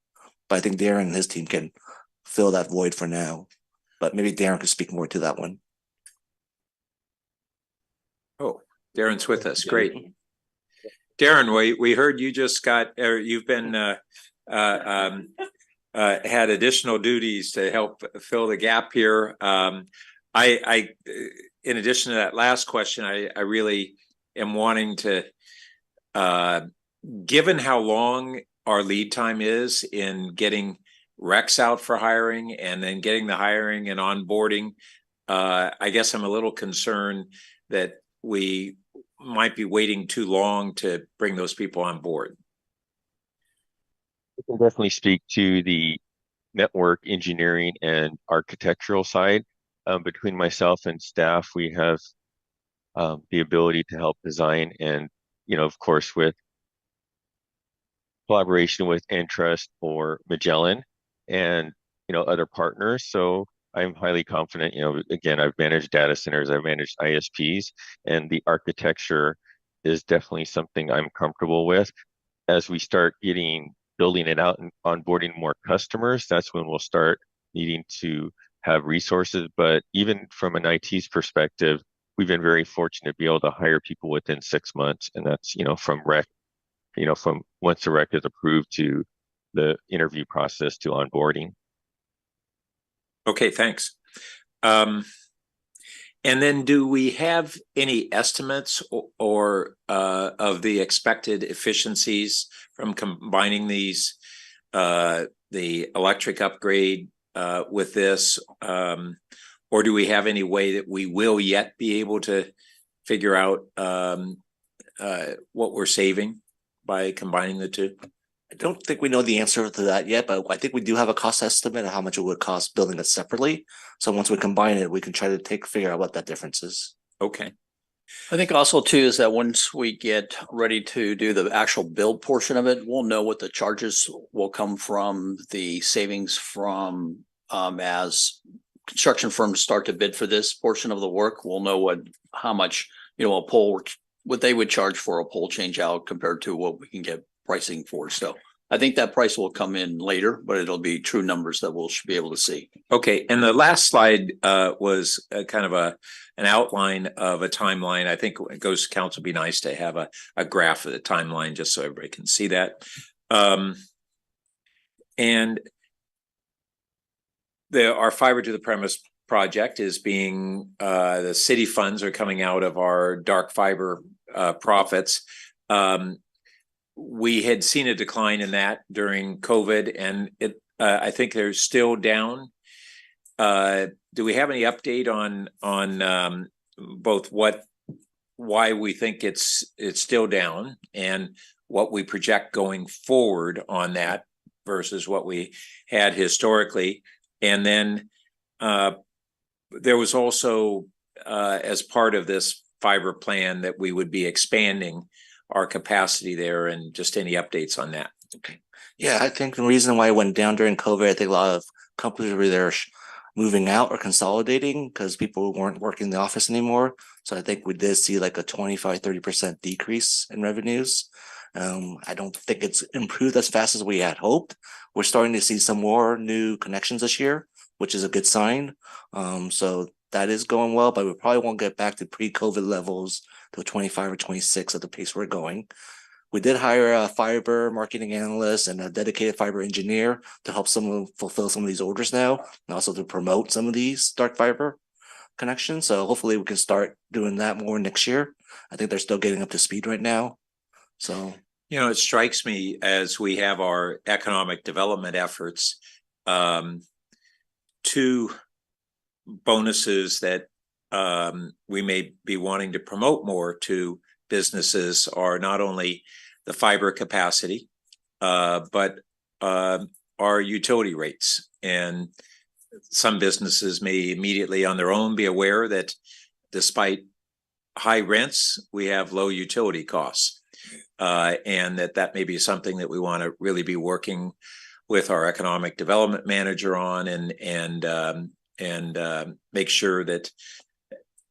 S9: But I think Darren and his team can fill that void for now. But maybe Darren could speak more to that one.
S1: Oh, Darren's with us. Great. Darren, we heard you just got, or you've been had additional duties to help fill the gap here. I in addition to that last question, I really am wanting to, given how long our lead time is in getting recs out for hiring and then getting the hiring and onboarding, I guess I'm a little concerned that we might be waiting too long to bring those people on board.
S10: I can definitely speak to the network engineering and architectural side. Between myself and staff, we have the ability to help design and, of course, with collaboration with Entrust or Magellan and, other partners. So I'm highly confident, again, I've managed data centers, I've managed ISPs, and the architecture is definitely something I'm comfortable with. As we start building it out and onboarding more customers, that's when we'll start needing to have resources. But even from an IT's perspective, we've been very fortunate to be able to hire people within 6 months. And that's, from rec, from once the rec is approved to the interview process to onboarding.
S1: Okay, thanks. And then do we have any estimates or of the expected efficiencies from combining these, the electric upgrade with this? Or do we have any way that we will yet be able to figure out what we're saving by combining the two?
S9: I don't think we know the answer to that yet, but I think we do have a cost estimate of how much it would cost building it separately. So once we combine it, we can try to figure out what that difference is.
S1: Okay.
S4: I think also too is that once we get ready to do the actual build portion of it, we'll know what the charges will come from, the savings from as construction firms start to bid for this portion of the work. We'll know how much a pole, what they would charge for a pole change out compared to what we can get pricing for. So I think that price will come in later, but it'll be true numbers that we'll be able to see.
S1: Okay, and the last slide was kind of an outline of a timeline. I think it goes to council, be nice to have a graph of the timeline just so everybody can see that. And our fiber to the premise project is being, the city funds are coming out of our dark fiber profits. We had seen a decline in that during COVID, and I think they're still down. Do we have any update on both why we think it's still down and what we project going forward on that versus what we had historically? And then there was also as part of this fiber plan that we would be expanding our capacity there, and just any updates on that.
S9: Okay. Yeah, I think the reason why it went down during COVID, I think a lot of companies were there moving out or consolidating because people weren't working in the office anymore. So I think we did see like a 25-30% decrease in revenues. I don't think it's improved as fast as we had hoped. We're starting to see some more new connections this year, which is a good sign. So that is going well, but we probably won't get back to pre-COVID levels to 25 or 26 at the pace we're going. We did hire a fiber marketing analyst and a dedicated fiber engineer to help fulfill some of these orders now, and also to promote some of these dark fiber connections. So hopefully we can start doing that more next year. I think they're still getting up to speed right now. So,
S1: it strikes me as we have our economic development efforts, two bonuses that we may be wanting to promote more to businesses are not only the fiber capacity, but our utility rates. And some businesses may immediately on their own be aware that despite high rents, we have low utility costs. And that may be something that we want to really be working with our economic development manager on and make sure that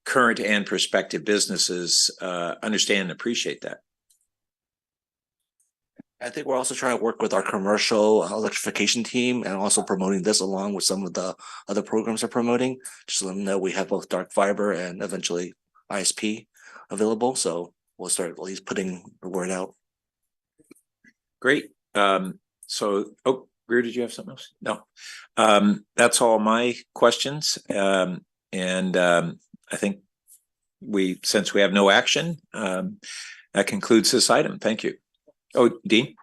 S1: current and prospective businesses understand and appreciate that.
S9: I think we're also trying to work with our commercial electrification team and also promoting this along with some of the other programs they're promoting. Just to let them know we have both dark fiber and eventually ISP available. So we'll start at least putting the word out.
S1: Great. So, Greer, did you have something else? No. That's all my questions. I think since we have no action, that concludes this item. Thank you. Oh, Dean?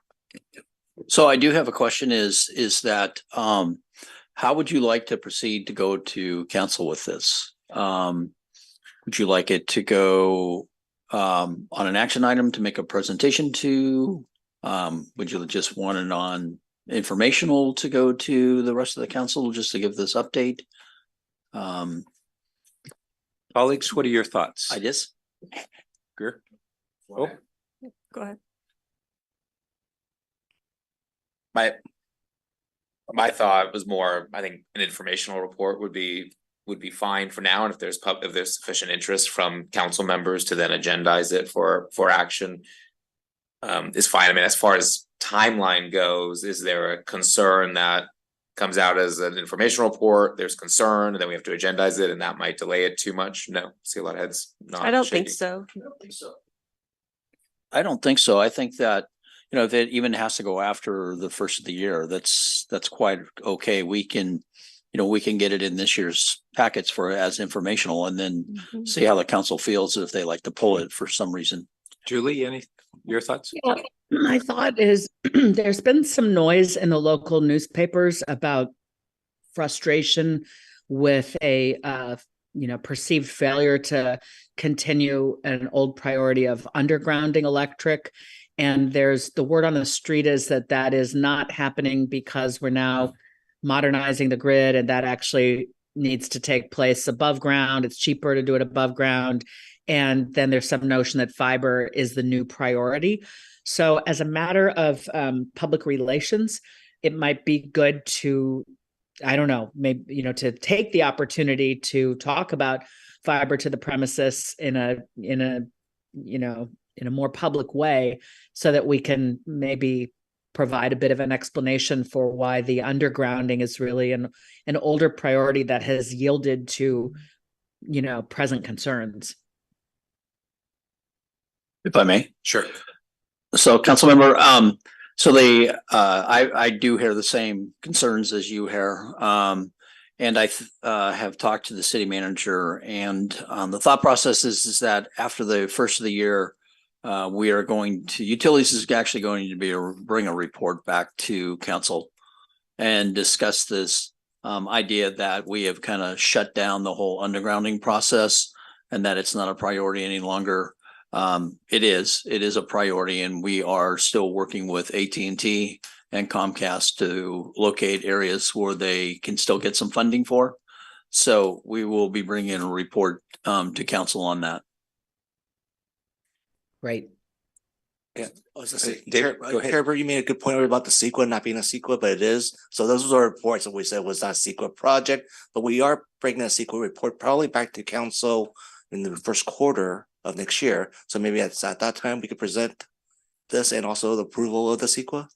S4: So I do have a question is that, how would you like to proceed to go to council with this? Would you like it to go, on an action item to make a presentation to? Would you just want it on informational to go to the rest of the council just to give this update?
S1: Colleagues, what are your thoughts?
S4: Ideas?
S1: Greer? Oh,
S5: Go ahead.
S7: My thought was more, I think an informational report would be fine for now. And if there's sufficient interest from council members to then agendize it for action, is fine. I mean, as far as timeline goes, is there a concern that comes out as an informational report? There's concern, and then we have to agendize it, and that might delay it too much. No, see a lot of heads.
S5: I don't think so.
S4: I don't think so. I think that, if it even has to go after the first of the year, that's quite okay. We can get it in this year's packets as informational, and then see how the council feels if they like to pull it for some reason.
S1: Julie, your thoughts?
S3: Yeah, my thought is there's been some noise in the local newspapers about frustration with a perceived failure to continue an old priority of undergrounding electric. And there's the word on the street is that is not happening because we're now modernizing the grid, and that actually needs to take place above ground. It's cheaper to do it above ground. And then there's some notion that fiber is the new priority. So as a matter of public relations, it might be good to, I don't know, maybe, to take the opportunity to talk about fiber to the premises in a more public way, so that we can maybe provide a bit of an explanation for why the undergrounding is really an older priority that has yielded to, present concerns.
S4: If I may.
S1: Sure.
S4: So, Councilmember, I do hear the same concerns as you hear. And I have talked to the city manager, and the thought process is that after the first of the year, utilities is actually going to bring a report back to council and discuss this idea that we have kind of shut down the whole undergrounding process and that it's not a priority any longer. It is a priority, and we are still working with AT&T and Comcast to locate areas where they can still get some funding for. So we will be bringing a report to council on that.
S3: Right.
S9: Yeah, I was gonna say,
S1: David, go ahead.
S9: Herbert, you made a good point about the CEQA not being a CEQA, but it is. So those are reports that we said was not a CEQA project, but we are bringing a CEQA report probably back to council in the first quarter of next year. So maybe at that time we could present this and also the approval of the CEQA.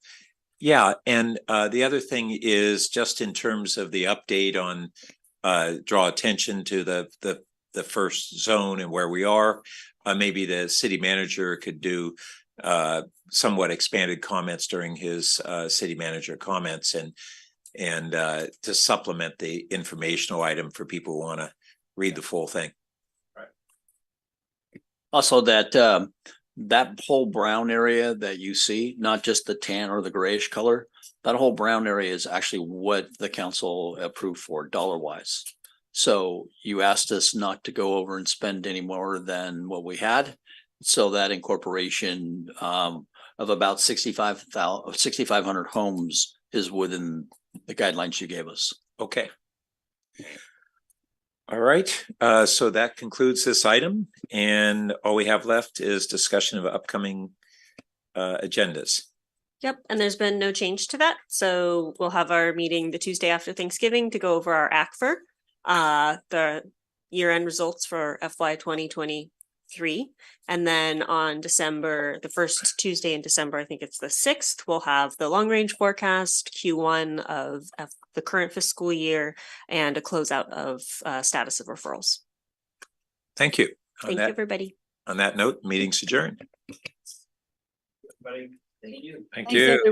S1: Yeah, and the other thing is just in terms of the update on draw attention to the first zone and where we are. Maybe the city manager could do somewhat expanded comments during his city manager comments and to supplement the informational item for people who want to read the full thing.
S4: Right. Also, that whole brown area that you see, not just the tan or the grayish color, that whole brown area is actually what the council approved for dollar-wise. So you asked us not to go over and spend any more than what we had. So that incorporation of about 6,500 homes is within the guidelines you gave us.
S1: Okay. All right. So that concludes this item, and all we have left is discussion of upcoming agendas.
S11: Yep, and there's been no change to that. So we'll have our meeting the Tuesday after Thanksgiving to go over our ACFR, the year-end results for FY 2023. And then on December, the first Tuesday in December, I think it's the 6th, we'll have the long-range forecast, Q1 of the current fiscal year, and a closeout of status of referrals.
S1: Thank you.
S11: Thank you, everybody.
S1: On that note, meeting's adjourned.
S7: Thank you.
S1: Thank you.